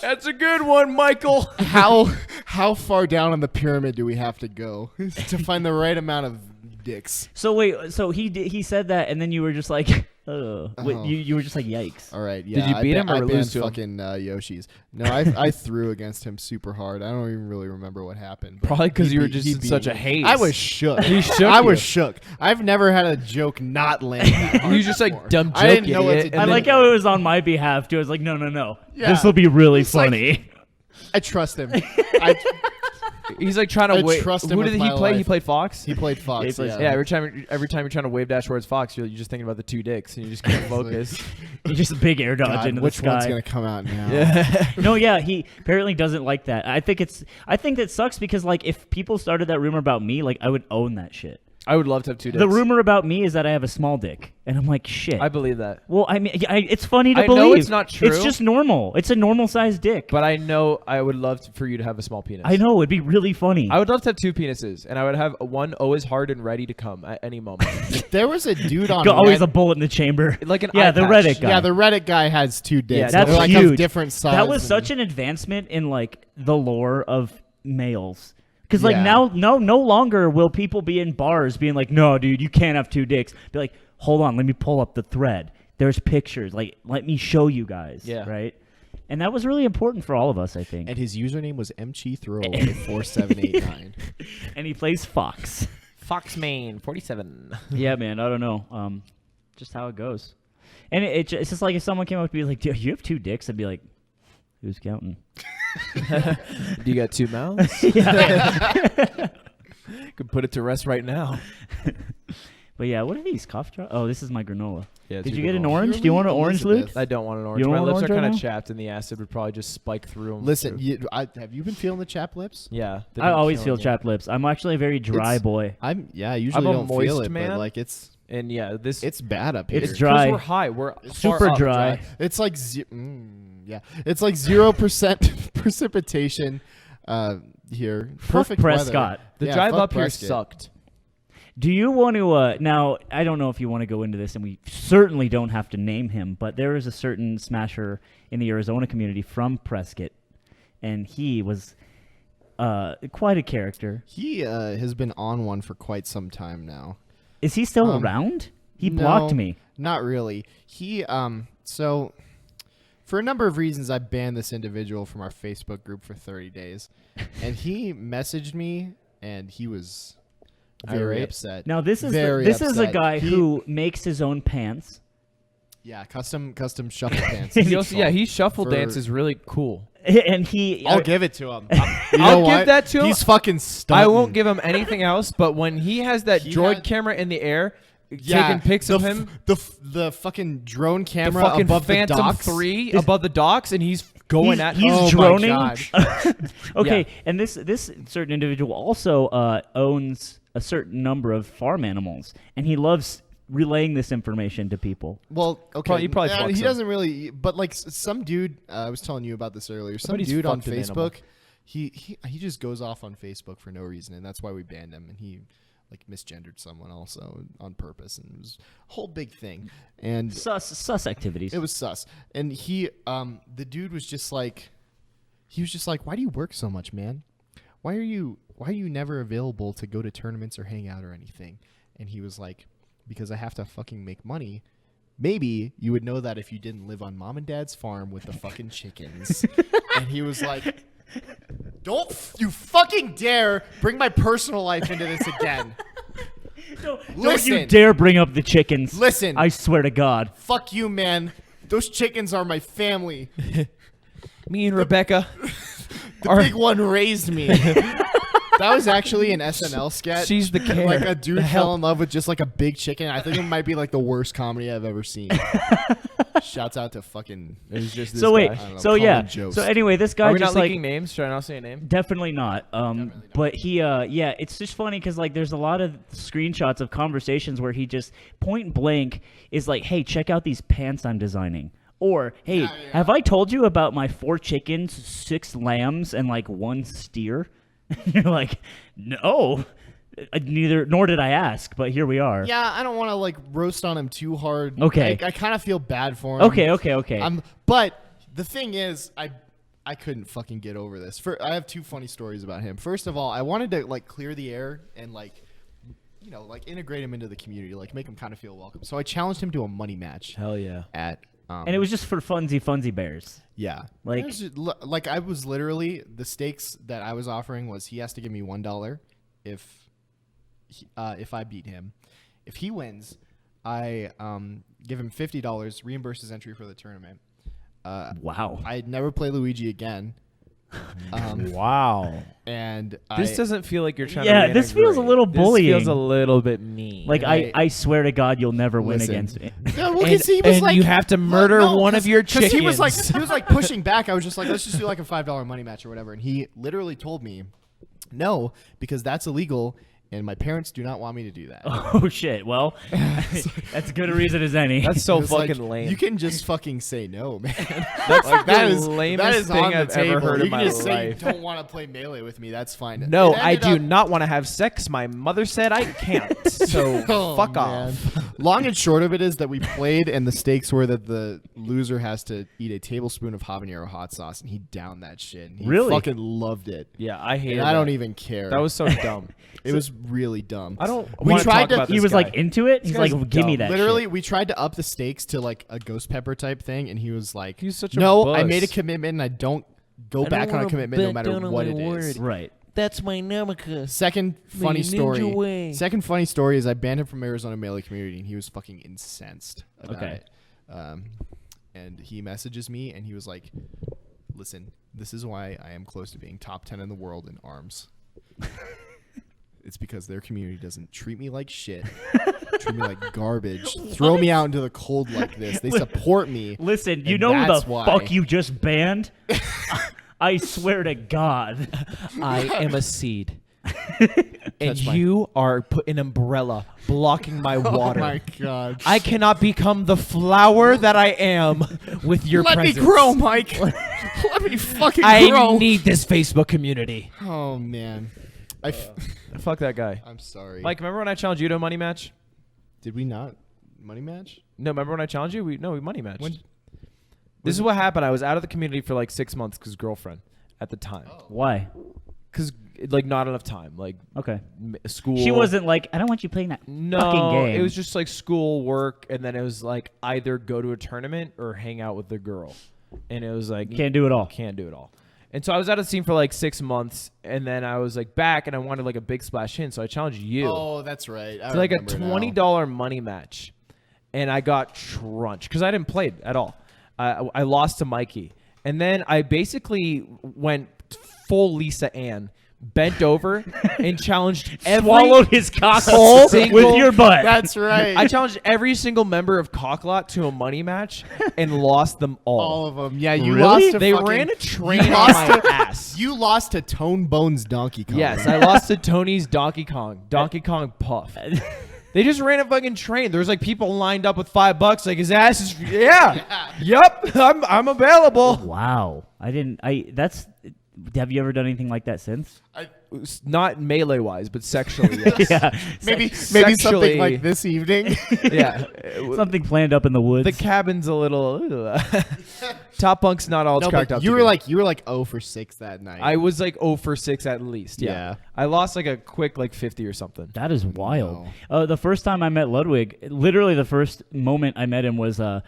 Speaker 4: That's a good one, Michael.
Speaker 1: How far down on the pyramid do we have to go to find the right amount of dicks?
Speaker 3: So wait, so he said that, and then you were just like, oh. You were just like, yikes.
Speaker 1: All right, yeah.
Speaker 4: Did you beat him or
Speaker 1: I
Speaker 4: lose
Speaker 1: banned
Speaker 4: to him?
Speaker 1: fucking Yoshi's. No, I threw against him super hard. I don't even really remember what happened. but
Speaker 4: Probably because
Speaker 1: he
Speaker 4: you were
Speaker 1: beat-
Speaker 4: just
Speaker 1: he
Speaker 4: in
Speaker 1: beat
Speaker 4: such
Speaker 1: me.
Speaker 4: a haze.
Speaker 1: I was shook.
Speaker 4: He shook
Speaker 1: I
Speaker 4: you.
Speaker 1: was shook. I've never had a joke not land that hard
Speaker 4: You just like
Speaker 1: before.
Speaker 4: dumb joke.
Speaker 1: I didn't know what
Speaker 4: idiot,
Speaker 1: to
Speaker 4: and
Speaker 3: I
Speaker 1: do.
Speaker 4: then-
Speaker 3: like how it was on my behalf too. I was like, no.
Speaker 1: Yeah.
Speaker 3: This will be really
Speaker 1: It's like-
Speaker 3: funny.
Speaker 1: I trust him.
Speaker 4: He's like trying
Speaker 1: I
Speaker 4: to wait.
Speaker 1: trust him
Speaker 4: Who
Speaker 1: with
Speaker 4: did he
Speaker 1: my
Speaker 4: play? He
Speaker 1: life.
Speaker 4: played Fox.
Speaker 1: He played Fox.
Speaker 3: He plays-
Speaker 4: Yeah, every time you're trying to wave dash towards Fox, you're just thinking about the two dicks, and you just can't focus.
Speaker 3: You just a big air dodge
Speaker 1: God,
Speaker 3: into
Speaker 1: which
Speaker 3: the sky.
Speaker 1: one's gonna come out now?
Speaker 4: Yeah.
Speaker 3: No, yeah, he apparently doesn't like that. I think that sucks because like if people started that rumor about me, like I would own that shit.
Speaker 4: I would love to have two dicks.
Speaker 3: The rumor about me is that I have a small dick, and I'm like, shit.
Speaker 4: I believe that,
Speaker 3: well, I mean, it's funny to
Speaker 4: I
Speaker 3: believe.
Speaker 4: know it's not true.
Speaker 3: It's just normal. It's a normal sized dick.
Speaker 4: but I know I would love for you to have a small penis.
Speaker 3: I know it'd be really funny.
Speaker 4: I would love to have two penises, and I would have one always hard and ready to come at any moment.
Speaker 1: There was a dude on
Speaker 3: Always a
Speaker 1: Reddit-
Speaker 3: bullet in the chamber.
Speaker 4: Like an
Speaker 3: yeah,
Speaker 4: eye
Speaker 3: the
Speaker 4: patch.
Speaker 3: Reddit guy.
Speaker 1: Yeah, the Reddit guy has two dicks.
Speaker 4: Yeah,
Speaker 3: that's
Speaker 1: They're like
Speaker 3: huge.
Speaker 1: of different sizes.
Speaker 3: That was such an advancement in like the lore of males. Because like
Speaker 1: Yeah.
Speaker 3: now, no longer will people be in bars being like, no, dude, you can't have two dicks. Be like, hold on, let me pull up the thread. There's pictures. Like, let me show you guys.
Speaker 4: Yeah.
Speaker 3: Right. And that was really important for all of us, I think.
Speaker 1: And his username was mchthrowaway4789.
Speaker 3: And he plays Fox.
Speaker 4: Foxmain 47.
Speaker 3: Yeah, man. I don't know. Just how it goes. And it's just like if someone came up to be like, dude, you have two dicks, I'd be like, who's counting?
Speaker 4: Do you got two mouths?
Speaker 3: Yeah.
Speaker 4: Could put it to rest right now.
Speaker 3: But yeah, what are these cough drops? Oh, this is my granola.
Speaker 4: Yeah,
Speaker 3: Did
Speaker 4: two
Speaker 3: you get an
Speaker 4: granola.
Speaker 3: orange? Do you want an orange, Luke?
Speaker 1: Elizabeth.
Speaker 4: I don't want an orange.
Speaker 3: You don't
Speaker 4: My
Speaker 3: want
Speaker 4: lips are
Speaker 3: orange right
Speaker 4: kind
Speaker 3: now?
Speaker 4: of chapped, and the acid would probably just spike through them.
Speaker 1: Listen, have you been feeling the chapped lips?
Speaker 4: Yeah. they've
Speaker 3: I
Speaker 4: been
Speaker 3: always feel
Speaker 4: killing me.
Speaker 3: chapped lips. I'm actually a very dry
Speaker 1: It's-
Speaker 3: boy.
Speaker 1: I usually
Speaker 4: I'm a
Speaker 1: don't feel
Speaker 4: moist
Speaker 1: it,
Speaker 4: man.
Speaker 1: but like it's
Speaker 4: And yeah, this
Speaker 1: bad up here.
Speaker 3: It's
Speaker 4: 'cause
Speaker 3: dry.
Speaker 4: we're high. We're
Speaker 3: Super
Speaker 4: far up.
Speaker 3: dry.
Speaker 1: It's like it's like 0% precipitation here. Perfect
Speaker 3: Prescott.
Speaker 1: weather.
Speaker 4: The
Speaker 1: Yeah,
Speaker 4: drive
Speaker 1: fuck
Speaker 4: up here
Speaker 1: Prescott.
Speaker 4: sucked.
Speaker 3: Do you want to now? I don't know if you want to go into this, and we certainly don't have to name him, but there is a certain smasher in the Arizona community from Prescott, and he was quite a character.
Speaker 1: He has been on one for quite some time now.
Speaker 3: Is he still
Speaker 1: Um,
Speaker 3: around? He
Speaker 1: No,
Speaker 3: blocked me.
Speaker 1: Not really. He so for a number of reasons I banned this individual from our Facebook group for 30 days. And he messaged me and he was very
Speaker 4: Irate.
Speaker 1: upset.
Speaker 3: Now this is
Speaker 1: Very
Speaker 3: a
Speaker 1: upset.
Speaker 3: guy
Speaker 1: He-
Speaker 3: who makes his own pants.
Speaker 1: Yeah, custom shuffle pants.
Speaker 4: He also, yeah, he shuffle
Speaker 1: For-
Speaker 4: dance is really cool.
Speaker 3: And he
Speaker 1: I'll give it to him. You
Speaker 4: I'll
Speaker 1: know
Speaker 4: give
Speaker 1: what?
Speaker 4: that to him.
Speaker 1: He's fucking stunting.
Speaker 4: I won't give him anything else, but when he has that
Speaker 1: He
Speaker 4: droid
Speaker 1: had-
Speaker 4: camera in the air,
Speaker 1: Yeah,
Speaker 4: taking pics of him,
Speaker 1: the fucking drone
Speaker 4: the
Speaker 1: camera
Speaker 4: fucking
Speaker 1: above
Speaker 4: Phantom
Speaker 1: the docks.
Speaker 4: 3 above the docks, and he's going at
Speaker 3: he's
Speaker 1: Oh my
Speaker 3: droning.
Speaker 1: God.
Speaker 3: Okay,
Speaker 4: Yeah.
Speaker 3: and this certain individual also owns a certain number of farm animals, and he loves relaying this information to people.
Speaker 1: Well, okay.
Speaker 4: Probably- he probably
Speaker 1: yeah,
Speaker 4: fucks
Speaker 1: he
Speaker 4: him.
Speaker 1: doesn't really, but like some dude. I was telling you about this earlier. Some
Speaker 4: bet he's
Speaker 1: dude on
Speaker 4: fucked an animal.
Speaker 1: Facebook. He just goes off on Facebook for no reason, and that's why we banned him. And he like misgendered someone also on purpose, and it was a whole big thing. And
Speaker 3: Sus activities.
Speaker 1: it was sus. And the dude was just like, why do you work so much, man? Why are you never available to go to tournaments or hang out or anything? And he was like, because I have to fucking make money. Maybe you would know that if you didn't live on mom and dad's farm with the fucking chickens. And he was like, don't you fucking dare bring my personal life into this again.
Speaker 3: Don't you
Speaker 1: Listen.
Speaker 3: dare bring up the chickens.
Speaker 1: Listen.
Speaker 3: I swear to God.
Speaker 1: Fuck you, man. Those chickens are my family.
Speaker 4: me and Rebecca.
Speaker 1: The big one raised me. That was actually an SNL sketch.
Speaker 4: She's the care.
Speaker 1: Like a dude
Speaker 4: The
Speaker 1: fell
Speaker 4: help.
Speaker 1: in love with just like a big chicken. I think it might be like the worst comedy I've ever seen. Shouts out to fucking.
Speaker 4: It was just this
Speaker 3: So wait.
Speaker 4: guy.
Speaker 1: I don't know,
Speaker 3: So
Speaker 1: Colin
Speaker 3: yeah.
Speaker 1: Jost.
Speaker 3: So anyway, this guy
Speaker 4: Are we
Speaker 3: just
Speaker 4: not
Speaker 3: like
Speaker 4: leaking names? Should I not say a name?
Speaker 3: definitely not. But he yeah, it's just funny because like there's a lot of screenshots of conversations where he just point blank is like, hey, check out these pants I'm designing. Or, hey, have I told you about my 4 chickens, 6 lambs, and like 1 steer? You're like, no. Nor did I ask, but here we are.
Speaker 1: Yeah, I don't want to like roast on him too hard.
Speaker 3: Okay.
Speaker 1: I kind of feel bad for him.
Speaker 3: Okay.
Speaker 1: But the thing is, I couldn't fucking get over this. I have 2 funny stories about him. First of all, I wanted to like clear the air and like, you know, like integrate him into the community, like make him kind of feel welcome. So I challenged him to a money match.
Speaker 4: Hell yeah.
Speaker 1: At
Speaker 3: And it was just for funzy bears.
Speaker 1: yeah,
Speaker 3: Like-
Speaker 1: It was just like I was literally, the stakes that I was offering was he has to give me $1 if I beat him. If he wins, I give him $50, reimburse his entry for the tournament.
Speaker 3: Wow.
Speaker 1: I'd never play Luigi again.
Speaker 4: Wow.
Speaker 1: And
Speaker 4: This doesn't feel like you're trying to
Speaker 3: Yeah, this feels a little bullying.
Speaker 4: This feels a little bit mean.
Speaker 3: Like, I swear to God, you'll never win
Speaker 1: Listen.
Speaker 3: against me.
Speaker 1: Yeah, well,
Speaker 4: and,
Speaker 1: 'cause he was
Speaker 4: and
Speaker 1: like,
Speaker 4: you have to murder one of your chickens.
Speaker 1: He was like pushing back. I was just like, let's just do like a $5 money match or whatever. And he literally told me, no, because that's illegal. And my parents do not want me to do that.
Speaker 3: Oh, shit. Well, that's as good a reason as any.
Speaker 4: That's so
Speaker 1: It was
Speaker 4: fucking
Speaker 1: like,
Speaker 4: lame.
Speaker 1: You can just fucking say no, man.
Speaker 4: That's like
Speaker 1: that
Speaker 4: the
Speaker 1: is
Speaker 4: lamest
Speaker 1: that is
Speaker 4: thing
Speaker 1: on the
Speaker 4: I've
Speaker 1: table.
Speaker 4: ever heard
Speaker 1: you
Speaker 4: in
Speaker 1: can
Speaker 4: my
Speaker 1: just say you
Speaker 4: life.
Speaker 1: don't want to play Melee with me. That's fine.
Speaker 4: No,
Speaker 1: It
Speaker 4: I
Speaker 1: ended
Speaker 4: do
Speaker 1: up-
Speaker 4: not want to have sex. My mother said I can't. So
Speaker 1: Oh,
Speaker 4: fuck
Speaker 1: man.
Speaker 4: off.
Speaker 1: Long and short of it is that we played, and the stakes were that the loser has to eat a tablespoon of habanero hot sauce, and he downed that shit. And he
Speaker 3: Really?
Speaker 1: fucking loved it.
Speaker 4: Yeah, I hate
Speaker 1: And
Speaker 4: it.
Speaker 1: I don't even care.
Speaker 4: That was so dumb.
Speaker 1: It was really dumb.
Speaker 4: I don't
Speaker 1: We
Speaker 4: want to
Speaker 1: tried
Speaker 4: talk
Speaker 1: to-
Speaker 4: about
Speaker 3: He
Speaker 4: this
Speaker 3: was
Speaker 4: guy.
Speaker 3: like into it. He's
Speaker 4: guy's
Speaker 3: like, give me
Speaker 4: dumb.
Speaker 3: that
Speaker 1: Literally,
Speaker 3: shit.
Speaker 1: we tried to up the stakes to like a ghost pepper type thing, and he was like,
Speaker 4: He's such a
Speaker 1: "No, I
Speaker 4: puss."
Speaker 1: made a commitment, and I don't go back on a commitment no matter what it is."
Speaker 3: Right.
Speaker 5: That's my Namaka.
Speaker 1: Second funny
Speaker 5: Ninja
Speaker 1: story.
Speaker 5: way.
Speaker 1: Second funny story is I banned him from Arizona Melee community, and he was fucking incensed about
Speaker 3: Okay.
Speaker 1: it. And he messages me, and he was like, "Listen, this is why I am close to being top 10 in the world in arms. It's because their community doesn't treat me like shit, treat me like garbage, throw me out into the cold like this. They support me.
Speaker 3: Listen, you
Speaker 1: And
Speaker 3: know who
Speaker 1: that's
Speaker 3: the
Speaker 1: why.
Speaker 3: fuck you just banned? I swear to God.
Speaker 4: I am a seed. and
Speaker 1: Touch my-
Speaker 4: you are put an umbrella blocking my water.
Speaker 1: Oh my god!
Speaker 4: I cannot become the flower that I am with your
Speaker 1: Let
Speaker 4: presence.
Speaker 1: me grow, Mike. Let me fucking
Speaker 4: I
Speaker 1: grow.
Speaker 4: need this Facebook community.
Speaker 1: Oh man,
Speaker 4: Fuck that guy.
Speaker 1: I'm sorry.
Speaker 4: Mike, remember when I challenged you to a money match?
Speaker 1: did we not money match?
Speaker 4: No, remember when I challenged you? We money matched.
Speaker 1: When-
Speaker 4: This is what happened. I was out of the community for like 6 months because girlfriend at the time.
Speaker 3: Why?
Speaker 4: Because like not enough time. Like
Speaker 3: Okay.
Speaker 4: school.
Speaker 3: She wasn't like, I don't want you playing that
Speaker 4: No,
Speaker 3: fucking game.
Speaker 4: it was just like school, work, and then it was like either go to a tournament or hang out with the girl. And it was like
Speaker 3: Can't do it all.
Speaker 4: Can't do it all. And so I was out of the scene for like 6 months, and then I was like back, and I wanted like a big splash in, so I challenged you.
Speaker 1: Oh, that's right. I
Speaker 4: It's like a
Speaker 1: remember now.
Speaker 4: $20 money match, and I got trunched because I didn't play it at all. I lost to Mikey, and then I basically went full Lisa Ann, bent over, and challenged every
Speaker 3: Swallowed his cock
Speaker 4: single-
Speaker 3: with your butt.
Speaker 1: That's right.
Speaker 4: I challenged every single member of Cocklot to a money match and lost them all.
Speaker 1: all of them. Yeah, you
Speaker 3: Really?
Speaker 1: lost. To
Speaker 4: They
Speaker 1: fucking,
Speaker 4: ran a train
Speaker 1: you
Speaker 4: on
Speaker 1: lost
Speaker 4: my
Speaker 1: to-
Speaker 4: ass.
Speaker 1: You lost to Tone Bones Donkey Kong.
Speaker 4: Yes, I lost to Tony's Donkey Kong Puff. They just ran a fucking train. There was like people lined up with $5. Like his ass is Yep, I'm available.
Speaker 3: Wow. That's, have you ever done anything like that since?
Speaker 4: Not melee wise, but sexually. Yes.
Speaker 3: Yeah.
Speaker 1: maybe
Speaker 4: Sexually-
Speaker 1: something like this evening.
Speaker 4: Yeah.
Speaker 3: Something planned up in the woods.
Speaker 4: The cabin's a little. Top bunk's not all it's
Speaker 1: no,
Speaker 4: cracked
Speaker 1: but
Speaker 4: up.
Speaker 1: you
Speaker 4: to
Speaker 1: were
Speaker 4: be.
Speaker 1: like 0 for 6 that night.
Speaker 4: I was like 0 for 6 at least. Yeah.
Speaker 1: Yeah.
Speaker 4: I lost like a quick like 50 or something.
Speaker 3: That is wild. The first time I met Ludwig, literally the first moment I met him was, I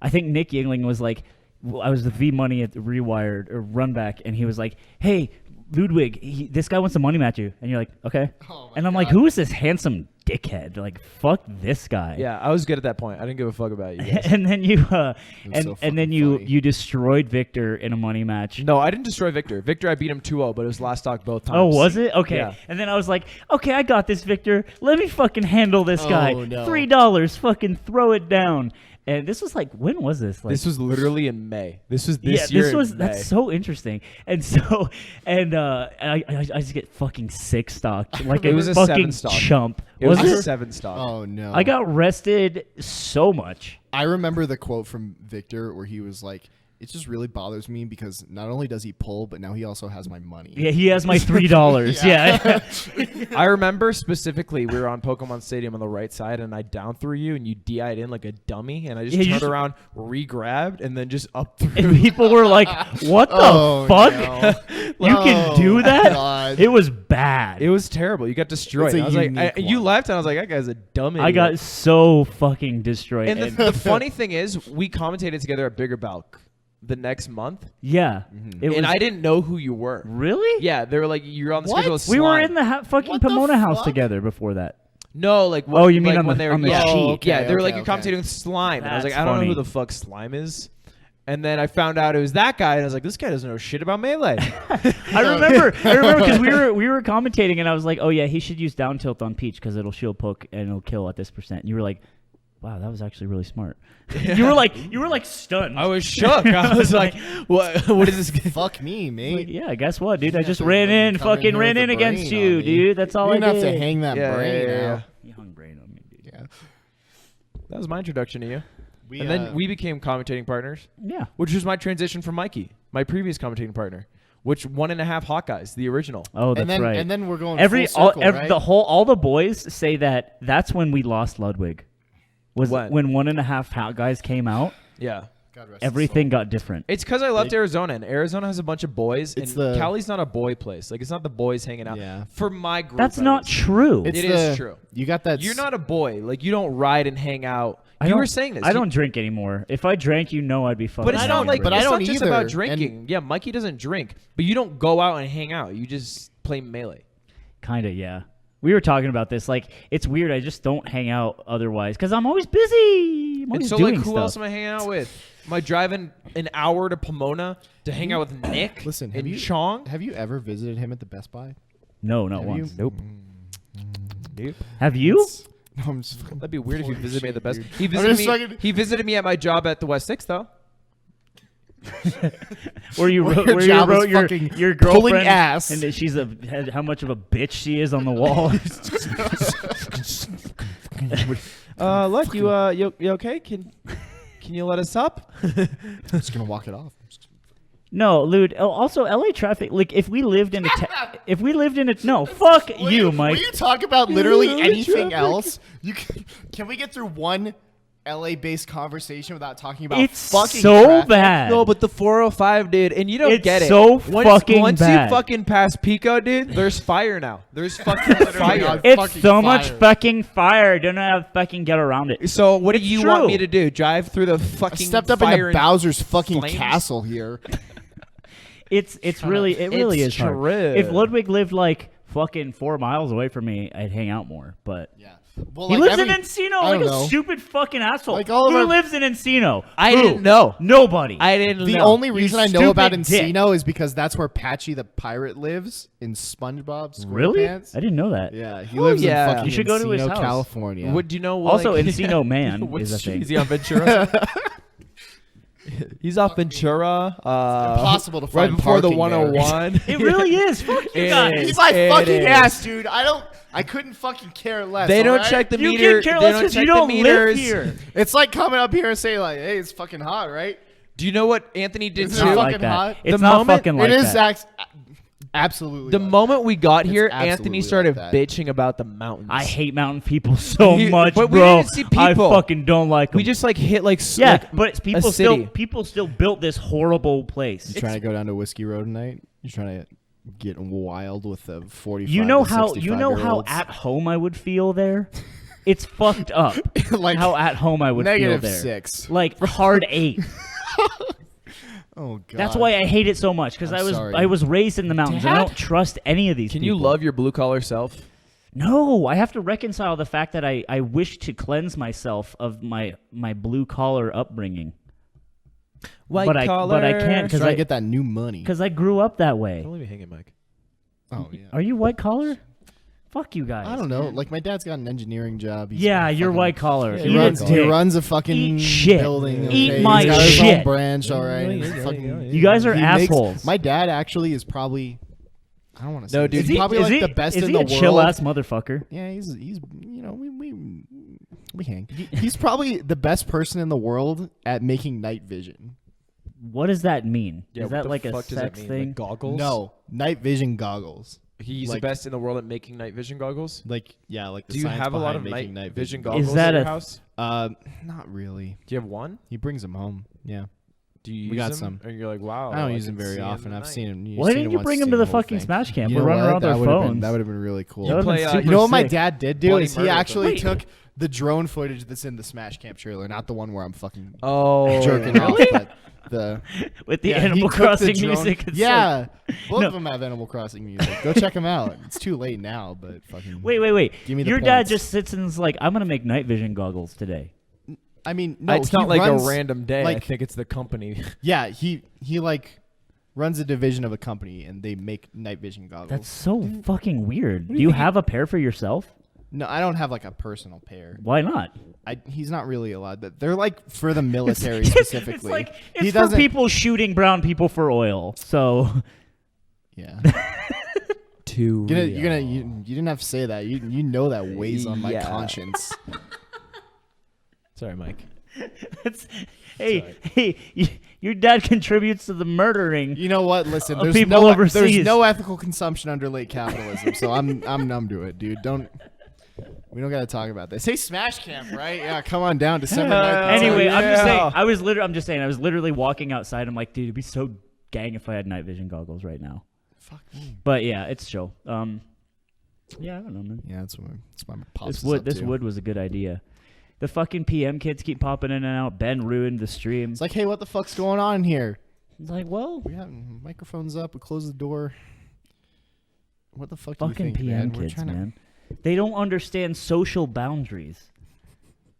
Speaker 3: think Nick Yingling was like, I was the V Money at Rewired or Runback, and he was like, "Hey, Ludwig, this guy wants to money match you," and you're like, "Okay,"
Speaker 1: Oh my
Speaker 3: and I'm like,
Speaker 1: God.
Speaker 3: "Who is this handsome dickhead? Like, fuck this guy."
Speaker 4: Yeah, I was good at that point. I didn't give a fuck about you guys.
Speaker 3: And then you,
Speaker 1: so
Speaker 3: and
Speaker 1: fucking
Speaker 3: then you
Speaker 1: funny.
Speaker 3: you destroyed Victor in a money match.
Speaker 4: No, I didn't destroy Victor. Victor, I beat him 2-0, but it was last stock both times.
Speaker 3: Oh, was it? Okay.
Speaker 4: Yeah.
Speaker 3: And then I was like, okay, I got this, Victor. Let me fucking handle this guy.
Speaker 1: Oh, no.
Speaker 3: $3, fucking throw it down. And this was like, when was this? Like,
Speaker 4: This was literally in May. This was this
Speaker 3: yeah,
Speaker 4: year.
Speaker 3: this was
Speaker 4: in May.
Speaker 3: that's so interesting. And so, and I just get fucking 6-stocked like
Speaker 4: It
Speaker 3: a
Speaker 4: was a
Speaker 3: fucking
Speaker 4: 7-stock.
Speaker 3: chump.
Speaker 4: It was
Speaker 3: Was
Speaker 4: a
Speaker 3: it?
Speaker 4: 7 stock.
Speaker 1: Oh no.
Speaker 3: I got rested so much.
Speaker 1: I remember the quote from Victor where he was like, it just really bothers me because not only does he pull, but now he also has my money.
Speaker 3: Yeah, he has my $3. yeah.
Speaker 4: I remember specifically we were on Pokemon Stadium on the right side, and I down threw you, and you DI'd in like a dummy, and I just
Speaker 3: Yeah, you
Speaker 4: turned
Speaker 3: just-
Speaker 4: around, re-grabbed, and then just up threw.
Speaker 3: And people were like, "What the
Speaker 1: Oh,
Speaker 3: fuck?
Speaker 1: no.
Speaker 3: You can do that?"
Speaker 1: God.
Speaker 3: It was bad.
Speaker 4: It was terrible. You got destroyed.
Speaker 1: It's a
Speaker 4: I was like,
Speaker 1: unique
Speaker 4: you
Speaker 1: one.
Speaker 4: left, and I was like, that guy's a dumb idiot.
Speaker 3: I got so fucking destroyed.
Speaker 4: And the funny thing is, we commentated together at Bigger Balk the next month,
Speaker 3: yeah, it was
Speaker 4: and I didn't know who you were.
Speaker 3: really.
Speaker 4: Yeah, they were like, you're on the
Speaker 1: What?
Speaker 4: schedule of
Speaker 3: We were
Speaker 4: Slime.
Speaker 3: in the fucking
Speaker 1: What the
Speaker 3: Pomona house
Speaker 1: fuck?
Speaker 3: together before that.
Speaker 4: No, like
Speaker 3: Oh, you mean
Speaker 4: like
Speaker 3: on
Speaker 4: when
Speaker 3: the-
Speaker 4: they were
Speaker 3: on the
Speaker 4: yeah,
Speaker 3: sheet.
Speaker 1: okay,
Speaker 4: yeah, they were like
Speaker 1: okay,
Speaker 4: you're commentating with Slime, and I was like,
Speaker 3: That's
Speaker 4: I don't know
Speaker 3: funny.
Speaker 4: who the fuck Slime is. And then I found out it was that guy, and I was like, this guy doesn't know shit about Melee.
Speaker 3: I remember because we were commentating, and I was like, "Oh yeah, he should use down tilt on Peach because it'll shield poke and it'll kill at this percent." And you were like, "Wow, that was actually really smart." You were like stunned.
Speaker 4: I was shook. I was like, what is this?
Speaker 1: Fuck me, mate.
Speaker 3: Like, yeah, guess what, dude? I just
Speaker 1: to
Speaker 3: ran in,
Speaker 1: come in
Speaker 3: fucking
Speaker 1: here
Speaker 3: ran
Speaker 1: with
Speaker 3: in
Speaker 1: a
Speaker 3: against
Speaker 1: brain
Speaker 3: you,
Speaker 1: on me.
Speaker 3: dude. That's all
Speaker 1: You
Speaker 3: I
Speaker 1: didn't
Speaker 3: did.
Speaker 1: have to hang that
Speaker 4: Yeah,
Speaker 1: brain
Speaker 4: yeah, yeah.
Speaker 1: out.
Speaker 3: You hung brain on me, dude.
Speaker 1: Yeah.
Speaker 4: That was my introduction to you.
Speaker 1: We,
Speaker 4: And then we became commentating partners,
Speaker 3: Yeah.
Speaker 4: which was my transition from Mikey, my previous commentating partner, which 1.5 Hawkeyes, the original.
Speaker 3: Oh, that's
Speaker 1: and then
Speaker 3: right.
Speaker 1: and then we're going
Speaker 3: every
Speaker 1: full circle, right?
Speaker 3: all the boys say that's when we lost Ludwig. Was
Speaker 4: When?
Speaker 3: when 1.5 guys came out,
Speaker 4: Yeah.
Speaker 1: God rest his
Speaker 3: everything got different.
Speaker 4: It's because I left Arizona, and Arizona has a bunch of boys,
Speaker 1: It's
Speaker 4: and
Speaker 1: the-
Speaker 4: Cali's not a boy place. Like, it's not the boys hanging out.
Speaker 1: Yeah.
Speaker 4: For my group.
Speaker 3: That's
Speaker 4: at
Speaker 3: not
Speaker 4: least.
Speaker 3: true.
Speaker 1: It's
Speaker 4: It is
Speaker 1: the-
Speaker 4: true.
Speaker 1: You got that.
Speaker 4: You're not a boy. Like, you don't ride and hang out.
Speaker 3: I
Speaker 4: You
Speaker 3: don't-
Speaker 4: were saying this.
Speaker 3: I don't drink anymore. If I drank, I'd be fucking.
Speaker 4: But it's
Speaker 1: I
Speaker 4: not
Speaker 1: don't-
Speaker 4: like.
Speaker 1: but I
Speaker 4: it's
Speaker 1: don't
Speaker 4: not just
Speaker 1: either.
Speaker 4: about drinking. Yeah, Mikey doesn't drink, but you don't go out and hang out. You just play Melee.
Speaker 3: Kind of, yeah. We were talking about this. Like, it's weird. I just don't hang out otherwise because I'm always busy. I'm
Speaker 4: And
Speaker 3: always
Speaker 4: so,
Speaker 3: doing
Speaker 4: like, who
Speaker 3: stuff.
Speaker 4: else am I hanging out with? Am I driving an hour to Pomona to hang out with Nick?
Speaker 1: Listen, have
Speaker 4: and
Speaker 1: you
Speaker 4: Chong?
Speaker 1: Have you ever visited him at the Best Buy?
Speaker 3: No, not
Speaker 1: Have
Speaker 3: once.
Speaker 1: you?
Speaker 4: Nope. Nope.
Speaker 3: Have you?
Speaker 1: No, I'm just fucking
Speaker 4: That'd be weird if you
Speaker 1: full of
Speaker 4: visited me at the
Speaker 1: shit,
Speaker 4: best.
Speaker 1: dude.
Speaker 4: He
Speaker 1: I'm
Speaker 4: visited
Speaker 1: just
Speaker 4: me.
Speaker 1: fucking-
Speaker 4: He visited me at my job at the West 6th, though.
Speaker 3: Where you
Speaker 1: Where
Speaker 3: wrote,
Speaker 1: your
Speaker 3: where you
Speaker 1: job is
Speaker 3: wrote
Speaker 1: fucking
Speaker 3: your
Speaker 1: pulling
Speaker 3: girlfriend
Speaker 1: ass.
Speaker 3: and that she's how much of a bitch she is on the wall.
Speaker 4: Look, you okay? Can you let us up?
Speaker 1: I'm just gonna walk it off.
Speaker 3: No, Lude. Also, LA traffic. Like, if we lived in no, fuck you, Mike.
Speaker 1: Will you talk about literally
Speaker 4: LA
Speaker 1: anything
Speaker 4: traffic.
Speaker 1: else? Can we get through one LA-based conversation without talking about
Speaker 3: It's
Speaker 1: fucking
Speaker 3: so
Speaker 1: traffic?
Speaker 3: bad.
Speaker 4: No, but the 405, dude, and you don't
Speaker 3: It's
Speaker 4: get it.
Speaker 3: so fucking
Speaker 4: once
Speaker 3: bad.
Speaker 4: you fucking pass Pico, dude, there's fire now. There's fucking fire.
Speaker 1: God.
Speaker 3: It's
Speaker 1: fucking
Speaker 3: so much
Speaker 1: fire.
Speaker 3: fucking fire. Don't know how to fucking get around it.
Speaker 4: So what do
Speaker 3: It's
Speaker 4: you
Speaker 3: true.
Speaker 4: want me to do? Drive through the
Speaker 1: I
Speaker 4: fucking
Speaker 1: stepped up
Speaker 4: fire
Speaker 1: into
Speaker 4: and-
Speaker 1: Bowser's fucking
Speaker 4: flames?
Speaker 1: castle here.
Speaker 3: It's really
Speaker 4: It's
Speaker 3: is hard.
Speaker 4: true.
Speaker 3: If Ludwig lived like fucking 4 miles away from me, I'd hang out more. But
Speaker 1: Yeah. Well,
Speaker 3: he
Speaker 1: like
Speaker 3: lives
Speaker 1: every-
Speaker 3: in Encino
Speaker 1: I
Speaker 3: like
Speaker 1: don't
Speaker 3: a
Speaker 1: know.
Speaker 3: stupid fucking asshole.
Speaker 1: Like all of
Speaker 3: Who
Speaker 1: our-
Speaker 3: lives in Encino?
Speaker 4: I
Speaker 3: Who?
Speaker 4: didn't know.
Speaker 3: Nobody.
Speaker 4: I didn't
Speaker 1: The
Speaker 4: know.
Speaker 1: only
Speaker 3: You
Speaker 1: reason I know about
Speaker 3: stupid dick.
Speaker 1: Encino is because that's where Patchy the pirate lives in SpongeBob
Speaker 3: Really?
Speaker 1: SquarePants.
Speaker 3: I didn't know that.
Speaker 1: Yeah, he
Speaker 4: Oh,
Speaker 1: lives
Speaker 4: yeah.
Speaker 1: in fucking
Speaker 3: You should go to his
Speaker 1: Encino,
Speaker 3: house.
Speaker 1: California.
Speaker 4: Would you know?
Speaker 3: Also,
Speaker 4: like,
Speaker 3: Encino Man
Speaker 4: Which
Speaker 3: is a
Speaker 4: street
Speaker 3: thing.
Speaker 4: Is he on Ventura? He's off Ventura.
Speaker 1: impossible to
Speaker 4: right
Speaker 1: find
Speaker 4: before the
Speaker 1: parking there.
Speaker 4: 101.
Speaker 3: It really is. Fuck you
Speaker 4: It
Speaker 3: guys.
Speaker 4: is.
Speaker 1: He's my
Speaker 4: It
Speaker 1: fucking
Speaker 4: is.
Speaker 1: ass, dude. I couldn't fucking care less.
Speaker 4: They don't
Speaker 1: alright?
Speaker 4: check the
Speaker 3: You
Speaker 4: meter.
Speaker 3: can care
Speaker 4: They
Speaker 3: less
Speaker 4: don't
Speaker 3: because
Speaker 4: check
Speaker 3: you
Speaker 4: the
Speaker 3: don't live
Speaker 4: meters.
Speaker 3: here.
Speaker 1: It's like coming up here and saying like, "Hey, it's fucking hot, right?"
Speaker 4: Do you know what Anthony did
Speaker 1: It's
Speaker 3: It's
Speaker 4: too?
Speaker 3: not
Speaker 1: not
Speaker 3: like
Speaker 1: fucking
Speaker 3: that.
Speaker 1: hot.
Speaker 3: It's
Speaker 4: The
Speaker 3: not
Speaker 4: moment-
Speaker 3: fucking like
Speaker 1: it is
Speaker 3: that.
Speaker 1: absolutely.
Speaker 4: The
Speaker 1: like
Speaker 4: moment we got
Speaker 1: It's
Speaker 4: here,
Speaker 1: absolutely
Speaker 4: Anthony
Speaker 1: like
Speaker 4: started
Speaker 1: that.
Speaker 4: bitching about the mountains.
Speaker 3: I hate mountain people so
Speaker 4: You-
Speaker 3: much,
Speaker 4: but we
Speaker 3: bro.
Speaker 4: didn't see
Speaker 3: I
Speaker 4: people.
Speaker 3: fucking don't like them.
Speaker 4: We just like hit like
Speaker 3: yeah,
Speaker 4: like
Speaker 3: but
Speaker 4: a
Speaker 3: people
Speaker 4: city.
Speaker 3: still built this horrible place.
Speaker 1: You trying to go down to Whiskey Road tonight? You trying to get wild with the 45?
Speaker 3: You know
Speaker 1: to
Speaker 3: how
Speaker 1: 65-year-olds?
Speaker 3: at home I would feel there. It's fucked up.
Speaker 1: like
Speaker 3: How at home I would feel
Speaker 1: negative
Speaker 3: there.
Speaker 1: 6.
Speaker 3: Like hard 8.
Speaker 1: Oh god.
Speaker 3: That's why I hate it so much because
Speaker 1: I'm sorry.
Speaker 3: I was raised in the mountains. I
Speaker 1: Dad?
Speaker 3: don't trust any of these.
Speaker 4: Can
Speaker 3: people.
Speaker 4: you love your blue collar self?
Speaker 3: No, I have to reconcile the fact that I wish to cleanse myself of my blue collar upbringing. But I can't
Speaker 1: because I get that new money.
Speaker 3: because I grew up that way.
Speaker 4: Don't leave me hanging, Mike.
Speaker 1: Oh yeah.
Speaker 3: Are you white collar? Fuck you guys.
Speaker 1: I don't know. Like my dad's got an engineering job. He's
Speaker 3: Yeah,
Speaker 1: got
Speaker 3: you're
Speaker 1: fucking-
Speaker 3: white collar.
Speaker 4: Yeah,
Speaker 3: Eat
Speaker 1: He
Speaker 4: You're
Speaker 1: runs,
Speaker 3: a
Speaker 1: he
Speaker 3: dick.
Speaker 1: runs a fucking
Speaker 3: Eat shit.
Speaker 1: building.
Speaker 3: Eat
Speaker 1: Okay?
Speaker 3: my
Speaker 1: He's got his
Speaker 3: shit.
Speaker 1: own branch, all right.
Speaker 4: Yeah,
Speaker 1: and
Speaker 4: yeah,
Speaker 1: it's
Speaker 4: yeah,
Speaker 1: fucking-
Speaker 4: yeah, yeah.
Speaker 3: You guys are
Speaker 1: he makes-
Speaker 3: assholes.
Speaker 1: My dad actually is probably. I don't want to say.
Speaker 4: No,
Speaker 1: this.
Speaker 4: dude,
Speaker 1: He's
Speaker 4: he-
Speaker 1: probably like the best
Speaker 3: is
Speaker 1: in
Speaker 3: he
Speaker 1: the
Speaker 3: a
Speaker 1: world.
Speaker 3: chill ass motherfucker?
Speaker 1: Yeah, he's you know we hang. He's probably the best person in the world at making night vision.
Speaker 3: What does that mean?
Speaker 4: Yeah,
Speaker 3: Is
Speaker 4: what
Speaker 3: that
Speaker 4: the
Speaker 3: like a
Speaker 4: fuck does that
Speaker 3: sex
Speaker 4: mean?
Speaker 3: thing?
Speaker 4: Like goggles?
Speaker 1: No, night vision goggles.
Speaker 4: He's
Speaker 1: like-
Speaker 4: the best in the world at making night vision goggles.
Speaker 1: Like the
Speaker 4: Do you
Speaker 1: science
Speaker 4: have a lot
Speaker 1: behind
Speaker 4: of
Speaker 1: making
Speaker 4: night vision goggles
Speaker 3: Is that
Speaker 4: at your
Speaker 3: a-
Speaker 4: house?
Speaker 1: Not really.
Speaker 4: Do you have one?
Speaker 1: He brings them home. Yeah.
Speaker 4: Do you use
Speaker 1: We got
Speaker 4: them?
Speaker 1: some.
Speaker 4: And you're like, wow.
Speaker 1: I don't use
Speaker 4: can
Speaker 1: them very
Speaker 4: see in
Speaker 1: often.
Speaker 4: the
Speaker 1: I've
Speaker 4: night.
Speaker 1: seen him.
Speaker 3: Why didn't you bring him to the fucking Smash Camp? We're running around with our phones.
Speaker 1: That would have been really cool.
Speaker 3: That would've
Speaker 4: play,
Speaker 3: been
Speaker 4: uh,
Speaker 3: super
Speaker 1: You know what my
Speaker 3: sick.
Speaker 1: dad did do
Speaker 4: Bloody
Speaker 1: is he
Speaker 4: murder with
Speaker 1: actually
Speaker 3: them.
Speaker 1: took the drone footage that's in the Smash Camp trailer, not the one where I'm fucking
Speaker 4: Oh,
Speaker 1: jerking off, but the
Speaker 3: With the
Speaker 1: yeah, he
Speaker 3: Animal
Speaker 1: took the
Speaker 3: Crossing
Speaker 1: drone-
Speaker 3: music. It's
Speaker 1: Yeah, both
Speaker 3: No.
Speaker 1: of them have Animal Crossing music. Go check them out. It's too late now, but fucking.
Speaker 3: so- Wait.
Speaker 1: Give me the
Speaker 3: Your dad
Speaker 1: points.
Speaker 3: just sits and is like, I'm going to make night vision goggles today.
Speaker 1: I mean, no,
Speaker 4: it's
Speaker 1: he
Speaker 4: not like
Speaker 1: runs-
Speaker 4: a random day. I
Speaker 1: like-
Speaker 4: think it's the company.
Speaker 1: Yeah, he like runs a division of a company, and they make night vision goggles.
Speaker 3: That's so fucking weird. Do you have a pair for yourself?
Speaker 1: No, I don't have like a personal pair.
Speaker 3: Why not?
Speaker 1: He's not really allowed that. They're like for the military specifically.
Speaker 3: It's like
Speaker 1: He
Speaker 3: it's for
Speaker 1: doesn't-
Speaker 3: people shooting brown people for oil. So
Speaker 1: Yeah.
Speaker 4: Too.
Speaker 1: You didn't have to say that. You know that weighs on my
Speaker 4: Yeah.
Speaker 1: conscience.
Speaker 4: Sorry, Mike.
Speaker 3: it's, hey, your dad contributes to the murdering.
Speaker 1: You know what? Listen,
Speaker 3: Of
Speaker 1: there's
Speaker 3: people
Speaker 1: no
Speaker 3: overseas.
Speaker 1: there's no ethical consumption under late capitalism, so I'm numb to it, dude. We don't got to talk about this. Hey, Smash Camp, right? Yeah, come on down December 9th.
Speaker 3: Anyway, I'm just saying.
Speaker 4: Yeah.
Speaker 3: I'm just saying. I was literally walking outside. I'm like, dude, it'd be so gang if I had night vision goggles right now.
Speaker 1: Fuck me.
Speaker 3: But yeah, it's chill. Yeah, I don't know, man.
Speaker 1: Yeah, that's what my pops
Speaker 3: This wood was a good idea. The fucking PM kids keep popping in and out. Ben ruined the stream.
Speaker 1: It's like, hey, what the fuck's going on here?
Speaker 3: It's like, well,
Speaker 1: We have microphones up. We close the door. What the fuck do you
Speaker 3: fucking
Speaker 1: think,
Speaker 3: PM
Speaker 1: man? We're
Speaker 3: kids,
Speaker 1: trying to-
Speaker 3: man. They don't understand social boundaries.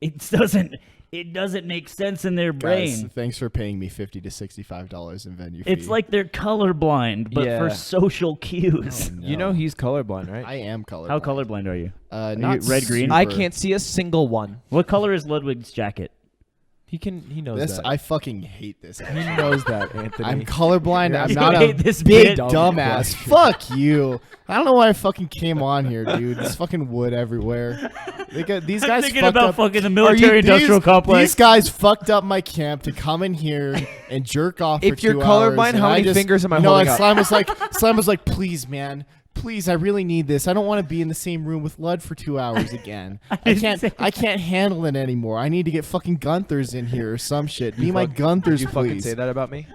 Speaker 3: It doesn't make sense in their
Speaker 1: Guys,
Speaker 3: brain.
Speaker 1: thanks for paying me $50 to $65 in venue fee.
Speaker 3: It's like they're colorblind, but for
Speaker 4: Yeah.
Speaker 3: social cues.
Speaker 1: Oh, no.
Speaker 4: You know he's colorblind, right?
Speaker 1: I am colorblind.
Speaker 3: How colorblind are you?
Speaker 1: Not
Speaker 3: you red, green?
Speaker 1: super.
Speaker 4: I can't see a single one.
Speaker 3: What color is Ludwig's jacket?
Speaker 4: He knows
Speaker 1: This
Speaker 4: that.
Speaker 1: I fucking hate this.
Speaker 4: he
Speaker 1: actually.
Speaker 4: knows that, Anthony.
Speaker 1: I'm colorblind. I'm
Speaker 3: You
Speaker 1: not a
Speaker 3: hate this
Speaker 1: big
Speaker 3: bit?
Speaker 1: dumbass. Fuck you. I don't know why I fucking came on here, dude. There's fucking wood everywhere. These
Speaker 3: I'm
Speaker 1: guys
Speaker 3: thinking
Speaker 1: fucked
Speaker 3: about
Speaker 1: up.
Speaker 3: fucking the
Speaker 1: Are you-
Speaker 3: military-industrial
Speaker 1: these-
Speaker 3: complex.
Speaker 1: These guys fucked up my camp to come in here and jerk off for
Speaker 4: If you're
Speaker 1: 2
Speaker 4: colorblind,
Speaker 1: hours, and
Speaker 4: how
Speaker 1: I
Speaker 4: many
Speaker 1: just-
Speaker 4: fingers am I
Speaker 1: you know,
Speaker 4: holding
Speaker 1: and
Speaker 4: up?
Speaker 1: Slime was like, please, man. Please, I really need this. I don't want to be in the same room with Lud for 2 hours again. I can't handle it anymore. I need to get fucking Gunthers in here or some shit. Be my Gunthers,
Speaker 4: Did you
Speaker 1: please.
Speaker 4: fucking say that about me?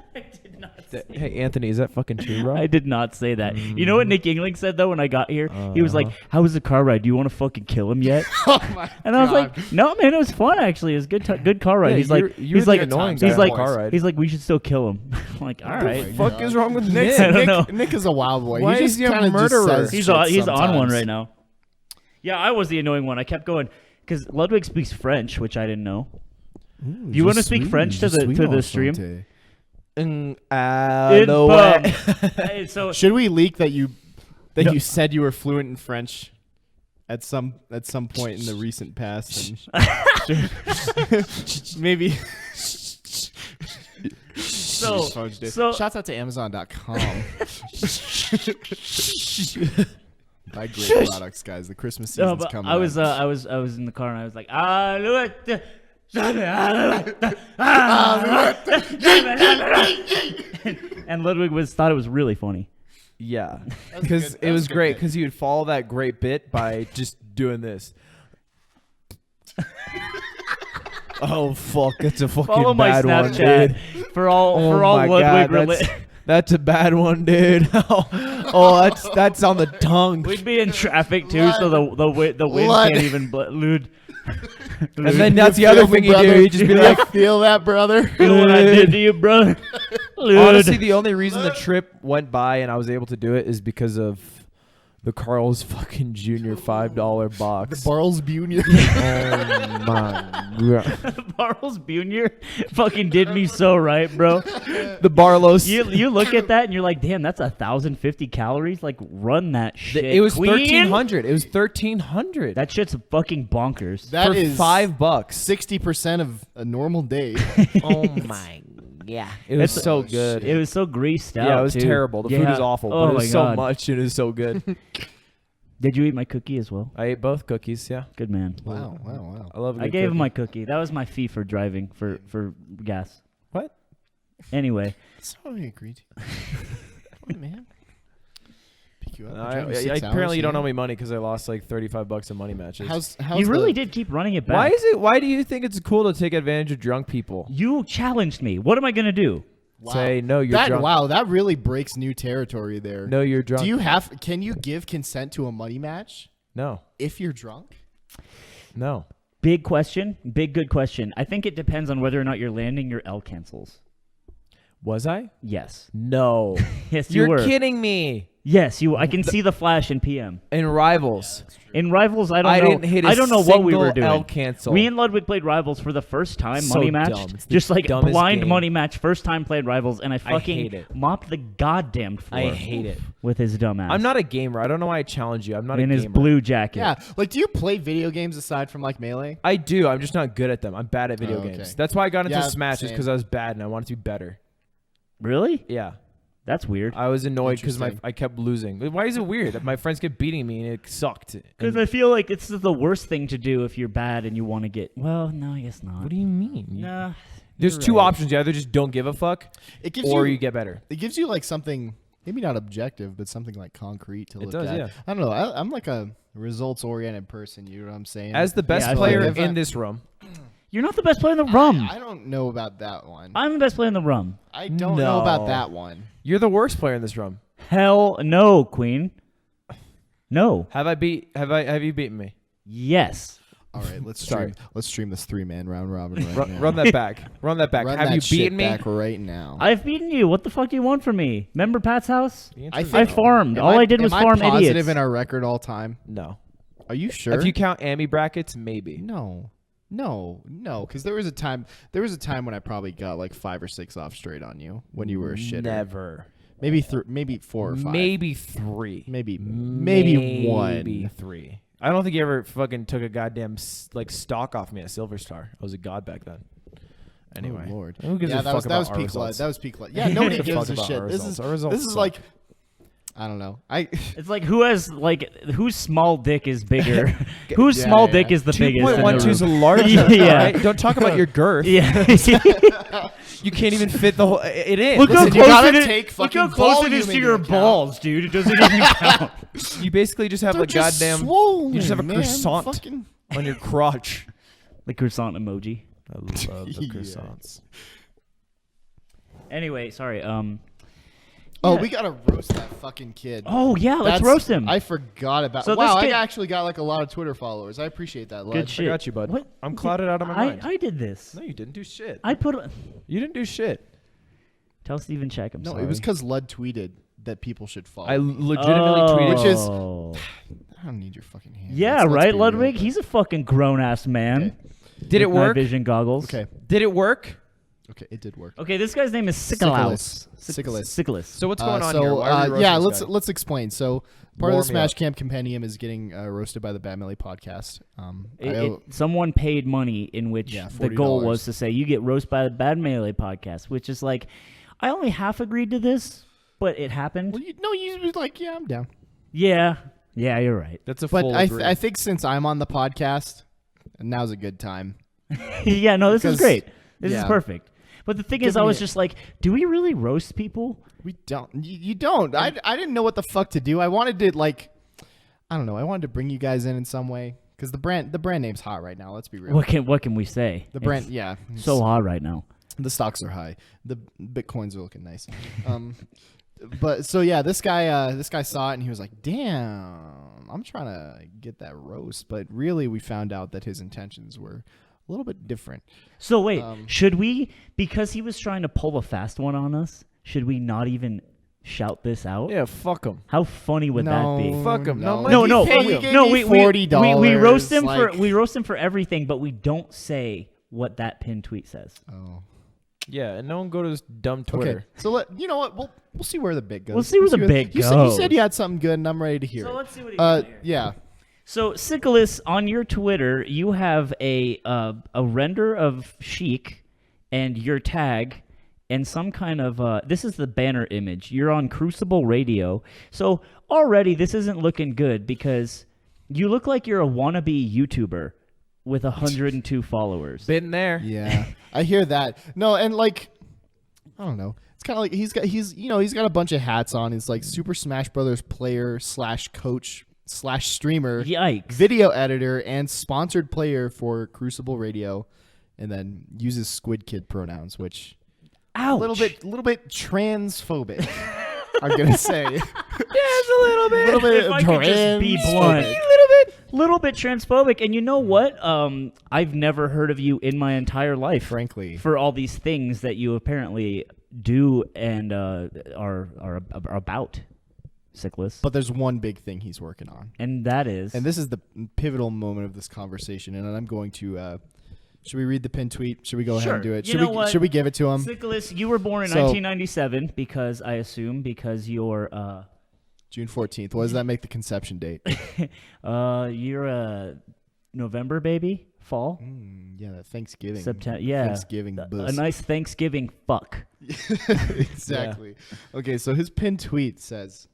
Speaker 4: Hey, Anthony, is that fucking true, bro?
Speaker 3: I did not say that. You know what Nick Yingling said though when I got here? He was like,
Speaker 4: Uh-huh.
Speaker 3: "How was the car ride? Do you want to fucking kill him yet?"
Speaker 1: Oh my
Speaker 3: And I was
Speaker 1: God.
Speaker 3: like, "No, man, it was fun actually. It was good car ride."
Speaker 4: Yeah,
Speaker 3: he's like,
Speaker 4: you're
Speaker 3: he's
Speaker 4: the
Speaker 3: like,
Speaker 4: annoying
Speaker 3: he's
Speaker 4: guy
Speaker 3: like,
Speaker 4: on the car ride.
Speaker 3: he's like, we should still kill him. I'm like, all
Speaker 1: the
Speaker 3: right.
Speaker 1: fuck
Speaker 4: Fuck is wrong with
Speaker 1: Nick,
Speaker 4: Nick?
Speaker 3: I don't know.
Speaker 1: Nick is a wild boy.
Speaker 4: Why
Speaker 1: he
Speaker 4: is
Speaker 1: just
Speaker 4: he a
Speaker 1: kinda just
Speaker 4: murderer?
Speaker 1: says
Speaker 3: He's
Speaker 1: shit
Speaker 3: on one
Speaker 1: sometimes.
Speaker 3: right now. Yeah, I was the annoying one. I kept going because Ludwig speaks French, which I didn't know.
Speaker 1: Ooh,
Speaker 3: Do you wanna
Speaker 1: je
Speaker 3: speak
Speaker 1: suis-
Speaker 3: French to
Speaker 1: je
Speaker 3: the-
Speaker 1: suis
Speaker 3: to the
Speaker 1: enchanté.
Speaker 3: stream?
Speaker 4: Mm,
Speaker 3: Hey, so
Speaker 1: Should we leak that you you said you were fluent in French at some point in the recent past? And maybe.
Speaker 3: So
Speaker 1: Shouts out to Amazon.com. Buy great products, guys. The Christmas
Speaker 3: no,
Speaker 1: season's
Speaker 3: but
Speaker 1: coming.
Speaker 3: I was
Speaker 1: up.
Speaker 3: I was in the car and I was like, and Ludwig thought it was really funny.
Speaker 4: Yeah,
Speaker 1: That was
Speaker 4: because
Speaker 1: good. That
Speaker 4: it
Speaker 1: was
Speaker 4: was
Speaker 1: good
Speaker 4: great
Speaker 1: bit.
Speaker 4: because you would follow that great bit by just doing this. Oh fuck, that's a fucking
Speaker 3: Follow my
Speaker 4: bad one,
Speaker 3: Snapchat
Speaker 4: dude.
Speaker 3: for all
Speaker 4: my
Speaker 3: Ludwig
Speaker 4: God, that's a bad one, dude. Oh, that's on the tongue.
Speaker 3: We'd be in traffic too, so the wind
Speaker 1: Lud.
Speaker 3: can't even Lud.
Speaker 4: And then that's the other thing you do. You just be like,
Speaker 1: feel that, brother.
Speaker 3: You know what I did to you, brother? Lud.
Speaker 4: honestly, the only reason the trip went by and I was able to do it is because of the Carl's fucking Junior $5 box.
Speaker 1: Barles Jr.
Speaker 4: Oh my god.
Speaker 3: Barles Jr. fucking did me so right, bro.
Speaker 4: The Barlow's.
Speaker 3: You look at that and you're like, damn, that's 1,050 calories. Like, run that shit.
Speaker 4: It was
Speaker 3: queen.
Speaker 4: 1,300. It was 1,300.
Speaker 3: That shit's fucking bonkers.
Speaker 1: That
Speaker 4: for
Speaker 1: is
Speaker 4: $5.
Speaker 1: 60% of a normal day.
Speaker 4: Oh my. Yeah. It was
Speaker 3: It's-
Speaker 4: so good.
Speaker 3: It was so greased out.
Speaker 4: Yeah, it was
Speaker 3: too.
Speaker 4: terrible. The food
Speaker 3: Yeah.
Speaker 4: was awful,
Speaker 3: Oh
Speaker 4: but it
Speaker 3: my
Speaker 4: was so
Speaker 3: God.
Speaker 4: much and it was so good.
Speaker 3: Did you eat my cookie as well?
Speaker 4: I ate both cookies, yeah.
Speaker 3: Good man.
Speaker 1: Wow.
Speaker 4: I love a
Speaker 3: I
Speaker 4: good
Speaker 3: gave him
Speaker 4: cookie.
Speaker 3: my cookie. That was my fee for driving for gas.
Speaker 4: What?
Speaker 3: Anyway,
Speaker 1: That's not what we agreed to. Come on, man. Pick you up.
Speaker 4: I,
Speaker 1: We're driving 6
Speaker 4: apparently,
Speaker 1: hours
Speaker 4: you don't
Speaker 1: here.
Speaker 4: owe me money because I lost like $35 in money matches.
Speaker 1: How's
Speaker 3: you really
Speaker 1: the-
Speaker 3: did keep running it back.
Speaker 4: Why do you think it's cool to take advantage of drunk people?
Speaker 3: You challenged me. What am I gonna do?
Speaker 1: Wow.
Speaker 4: Say no, you're
Speaker 1: that,
Speaker 4: drunk.
Speaker 1: Wow, that really breaks new territory there.
Speaker 4: No, you're drunk.
Speaker 1: Can you give consent to a money match
Speaker 4: No,
Speaker 1: if you're drunk?
Speaker 4: no.
Speaker 3: Big question. Big good question. I think it depends on whether or not you're landing your L cancels.
Speaker 4: Was I?
Speaker 3: Yes.
Speaker 4: No.
Speaker 3: Yes, you
Speaker 4: You're
Speaker 3: were.
Speaker 4: kidding me.
Speaker 3: Yes, you. I can see the flash in PM.
Speaker 4: In Rivals,
Speaker 3: In Rivals, I don't know.
Speaker 4: didn't hit a
Speaker 3: I don't know what we were
Speaker 4: single
Speaker 3: doing.
Speaker 4: L cancel.
Speaker 3: Me and Ludwig played Rivals for the first time,
Speaker 4: So
Speaker 3: money match.
Speaker 4: dumb. It's the
Speaker 3: Just like
Speaker 4: dumbest
Speaker 3: blind
Speaker 4: game.
Speaker 3: money match, first time played Rivals, and I fucking
Speaker 4: hate it.
Speaker 3: mopped the goddamn floor.
Speaker 4: I hate it.
Speaker 3: With his dumb ass.
Speaker 4: I'm not a gamer. I don't know why I challenge you. I'm not
Speaker 3: in
Speaker 4: a
Speaker 3: his
Speaker 4: gamer.
Speaker 3: blue jacket.
Speaker 1: Yeah. Like, do you play video games aside from like Melee?
Speaker 4: I do. I'm just not good at them. I'm bad at video
Speaker 1: Oh, okay.
Speaker 4: games. That's why I got into
Speaker 1: Yeah,
Speaker 4: Smash, just
Speaker 1: same.
Speaker 4: because I was bad and I wanted to be better.
Speaker 3: Really?
Speaker 4: Yeah.
Speaker 3: That's weird.
Speaker 4: I was annoyed because
Speaker 1: Interesting.
Speaker 4: I kept losing. Why is it weird? My friends kept beating me and it sucked.
Speaker 3: Because I feel like it's the worst thing to do if you're bad and you want to get. Well, no, I guess not.
Speaker 4: What do you mean?
Speaker 3: Nah.
Speaker 4: There's
Speaker 3: you're
Speaker 4: two
Speaker 3: right.
Speaker 4: options. You either just don't give a fuck
Speaker 1: It gives
Speaker 4: or
Speaker 1: you
Speaker 4: you get better.
Speaker 1: It gives you like something, maybe not objective, but something like concrete to
Speaker 4: It
Speaker 1: look
Speaker 4: does,
Speaker 1: at.
Speaker 4: yeah.
Speaker 1: I don't know. I'm like a results-oriented person. You know what I'm saying?
Speaker 4: As the best
Speaker 3: I feel
Speaker 4: player
Speaker 1: like-
Speaker 4: in this room,
Speaker 3: You're not the best player in the rum.
Speaker 1: I don't know about that one.
Speaker 3: I'm the best player in the rum.
Speaker 1: I don't know about
Speaker 4: No.
Speaker 1: that one.
Speaker 4: you're the worst player in this room.
Speaker 3: Hell no, Queen. No.
Speaker 4: Have you beaten me?
Speaker 3: Yes.
Speaker 1: All right, let's
Speaker 4: Sorry.
Speaker 1: stream this 3-man round robin right now.
Speaker 4: Run that back. Run that back.
Speaker 1: Run
Speaker 4: Have
Speaker 1: that
Speaker 4: you
Speaker 1: shit
Speaker 4: beaten me?
Speaker 1: back right now.
Speaker 3: I've beaten you. What the fuck do you want from me? Remember Pat's house?
Speaker 4: The answer
Speaker 1: I
Speaker 4: is
Speaker 1: think-
Speaker 3: I farmed.
Speaker 1: Am
Speaker 3: All I did was
Speaker 1: am
Speaker 3: farm
Speaker 1: I positive
Speaker 3: idiots.
Speaker 1: in our record all time?
Speaker 4: no.
Speaker 1: Are you sure?
Speaker 4: If you count Amy brackets, maybe.
Speaker 1: No, because there was a time when I probably got like 5 or 6 off straight on you when you were a shitter.
Speaker 4: Never.
Speaker 1: Maybe 4 or 5.
Speaker 4: Maybe 3.
Speaker 1: Maybe
Speaker 4: Maybe
Speaker 1: 1.
Speaker 4: 3. I don't think you ever fucking took a goddamn stock off me at Silver Star. I was a god back then. Anyway,
Speaker 1: Oh, Lord.
Speaker 4: who gives
Speaker 1: Yeah,
Speaker 4: a
Speaker 1: that was
Speaker 4: fuck
Speaker 1: that was
Speaker 4: about our
Speaker 1: peak life.
Speaker 4: results?
Speaker 1: That was peak life. Yeah, nobody
Speaker 4: Who
Speaker 1: gives
Speaker 4: gives a
Speaker 1: a
Speaker 4: fuck
Speaker 1: shit.
Speaker 4: about our
Speaker 1: This
Speaker 4: results?
Speaker 1: is
Speaker 4: Our results
Speaker 1: this is
Speaker 4: suck.
Speaker 1: like I don't know.
Speaker 3: It's like whose small dick is bigger? Whose
Speaker 1: Yeah,
Speaker 3: small
Speaker 1: yeah.
Speaker 3: dick is the biggest? in the
Speaker 4: 2.12 is
Speaker 3: room?
Speaker 4: large.
Speaker 3: Yeah.
Speaker 4: Right? Don't talk about your girth.
Speaker 3: Yeah.
Speaker 4: You can't even fit the whole. It in.
Speaker 3: Look how
Speaker 1: Listen, you
Speaker 3: close
Speaker 1: gotta
Speaker 3: it is.
Speaker 1: take
Speaker 3: Look how
Speaker 1: fucking
Speaker 3: close it
Speaker 1: volume
Speaker 3: is to
Speaker 1: into
Speaker 3: your
Speaker 1: account.
Speaker 3: balls, dude. It doesn't even count.
Speaker 4: You basically just have
Speaker 1: They're
Speaker 4: a
Speaker 1: just
Speaker 4: goddamn.
Speaker 1: swollen,
Speaker 4: you just have a
Speaker 1: man.
Speaker 4: croissant
Speaker 1: Fucking-
Speaker 4: on your crotch.
Speaker 3: The croissant emoji.
Speaker 4: I love the
Speaker 1: Yeah.
Speaker 4: croissants.
Speaker 3: Anyway, sorry.
Speaker 1: Oh,
Speaker 3: Yeah.
Speaker 1: we gotta roast that fucking kid.
Speaker 3: Oh yeah, let's
Speaker 1: That's-
Speaker 3: roast him.
Speaker 1: I forgot about.
Speaker 3: So
Speaker 1: wow,
Speaker 3: this
Speaker 1: I
Speaker 3: kid-
Speaker 1: actually got like a lot of Twitter followers. I appreciate that. Lud.
Speaker 3: Good shit.
Speaker 4: I got you, bud.
Speaker 3: What?
Speaker 4: I'm clouded out of my mind.
Speaker 3: I did this.
Speaker 4: No, you didn't do shit.
Speaker 3: I put.
Speaker 4: You didn't do shit.
Speaker 3: Tell Steven check. I'm
Speaker 1: No,
Speaker 3: sorry.
Speaker 1: it was because Lud tweeted that people should follow.
Speaker 4: I
Speaker 1: me.
Speaker 4: legitimately tweeted.
Speaker 1: Which is-
Speaker 3: Oh.
Speaker 1: I don't need your fucking hand.
Speaker 3: Yeah,
Speaker 1: Let's
Speaker 3: right,
Speaker 1: be
Speaker 3: Ludwig.
Speaker 1: real.
Speaker 3: He's a fucking grown ass man.
Speaker 1: Okay.
Speaker 4: Did it
Speaker 3: With night
Speaker 4: work?
Speaker 3: vision goggles.
Speaker 1: Okay.
Speaker 4: Did it work?
Speaker 1: Okay, it did work.
Speaker 3: Okay, this guy's name is
Speaker 1: Sycolas.
Speaker 3: Sycolas.
Speaker 1: Sycolas.
Speaker 4: So what's going on
Speaker 1: so,
Speaker 4: here? Why are we roasting
Speaker 1: yeah,
Speaker 4: this guy?
Speaker 1: let's explain. So part of
Speaker 4: Warm
Speaker 1: the
Speaker 4: me
Speaker 1: Smash
Speaker 4: up.
Speaker 1: Camp Compendium is getting roasted by the Bad Melee podcast. I owe-
Speaker 3: Someone paid money in which
Speaker 1: Yeah,
Speaker 3: the goal
Speaker 1: $40.
Speaker 3: was to say you get roast by the Bad Melee podcast, which is like, I only half agreed to this, but it happened.
Speaker 1: well, you was like, yeah, I'm down.
Speaker 3: Yeah, you're right.
Speaker 4: That's a
Speaker 1: But
Speaker 4: full.
Speaker 1: I think since I'm on the podcast, now's a good time.
Speaker 3: Yeah, no, this is
Speaker 1: Because-
Speaker 3: great. This is
Speaker 1: yeah.
Speaker 3: perfect. But the thing
Speaker 1: Give
Speaker 3: is, I
Speaker 1: me
Speaker 3: was
Speaker 1: a-
Speaker 3: just like, do we really roast people?
Speaker 1: We don't. You don't. I didn't know what the fuck to do. I wanted to I don't know. I wanted to bring you guys in some way because the brand name's hot right now. Let's be real.
Speaker 3: What can we say?
Speaker 1: The brand,
Speaker 3: It's
Speaker 1: yeah.
Speaker 3: so hot right now.
Speaker 1: The stocks are high. The bitcoins are looking nice. But so yeah, this guy saw it and he was like, "Damn, I'm trying to get that roast." But really, we found out that his intentions were a little bit different.
Speaker 3: So wait,
Speaker 1: Um,
Speaker 3: should we, because he was trying to pull a fast one on us, should we not even shout this out?
Speaker 4: Yeah, fuck him.
Speaker 3: How funny would that be?
Speaker 4: Fuck 'em. No,
Speaker 3: No, no,
Speaker 1: Hey,
Speaker 3: we,
Speaker 1: we gave
Speaker 3: no,
Speaker 1: you
Speaker 3: we
Speaker 1: $40.
Speaker 3: we roast him
Speaker 1: like-
Speaker 3: for we roast him for everything, but we don't say what that pinned tweet says.
Speaker 1: Oh.
Speaker 4: Yeah, and no one go to this dumb Twitter.
Speaker 1: Okay. So you know what? We'll see where the bit goes.
Speaker 3: We'll see where the bit
Speaker 1: you
Speaker 3: goes.
Speaker 1: said you had something good, and I'm ready to hear
Speaker 3: So
Speaker 1: it.
Speaker 3: let's see what he got here.
Speaker 1: Yeah.
Speaker 3: So Sycolas, on your Twitter, you have a render of Sheik and your tag and some kind of this is the banner image. You're on Crucible Radio. So already this isn't looking good because you look like you're a wannabe YouTuber with 102 followers.
Speaker 4: Been there.
Speaker 1: Yeah. I hear that. No, and I don't know. It's kind of like he's got a bunch of hats on. He's like Super Smash Brothers player / coach / streamer,
Speaker 3: Yikes.
Speaker 1: video editor, and sponsored player for Crucible Radio, and then uses Squid Kid pronouns, which
Speaker 3: Ouch.
Speaker 1: a little bit transphobic. I'm gonna say.
Speaker 4: It's a little bit.
Speaker 3: If I could just be blunt. Little bit transphobic. And you know what? I've never heard of you in my entire life.
Speaker 1: Frankly.
Speaker 3: For all these things that you apparently do and are about, Sickless.
Speaker 1: But there's one big thing he's working on.
Speaker 3: And that is...
Speaker 1: And this is the pivotal moment of this conversation. And I'm going to... should we read the pinned tweet? Should we go ahead and do it?
Speaker 3: You know what?
Speaker 1: Should we give it to him?
Speaker 3: Sickless, you were born in 1997 because you're...
Speaker 1: June 14th. What does that make the conception date?
Speaker 3: You're a November baby? Fall?
Speaker 1: Yeah, that Thanksgiving.
Speaker 3: September. Yeah.
Speaker 1: Thanksgiving bus.
Speaker 3: A nice Thanksgiving fuck.
Speaker 1: Exactly. Yeah. Okay, so his pinned tweet says...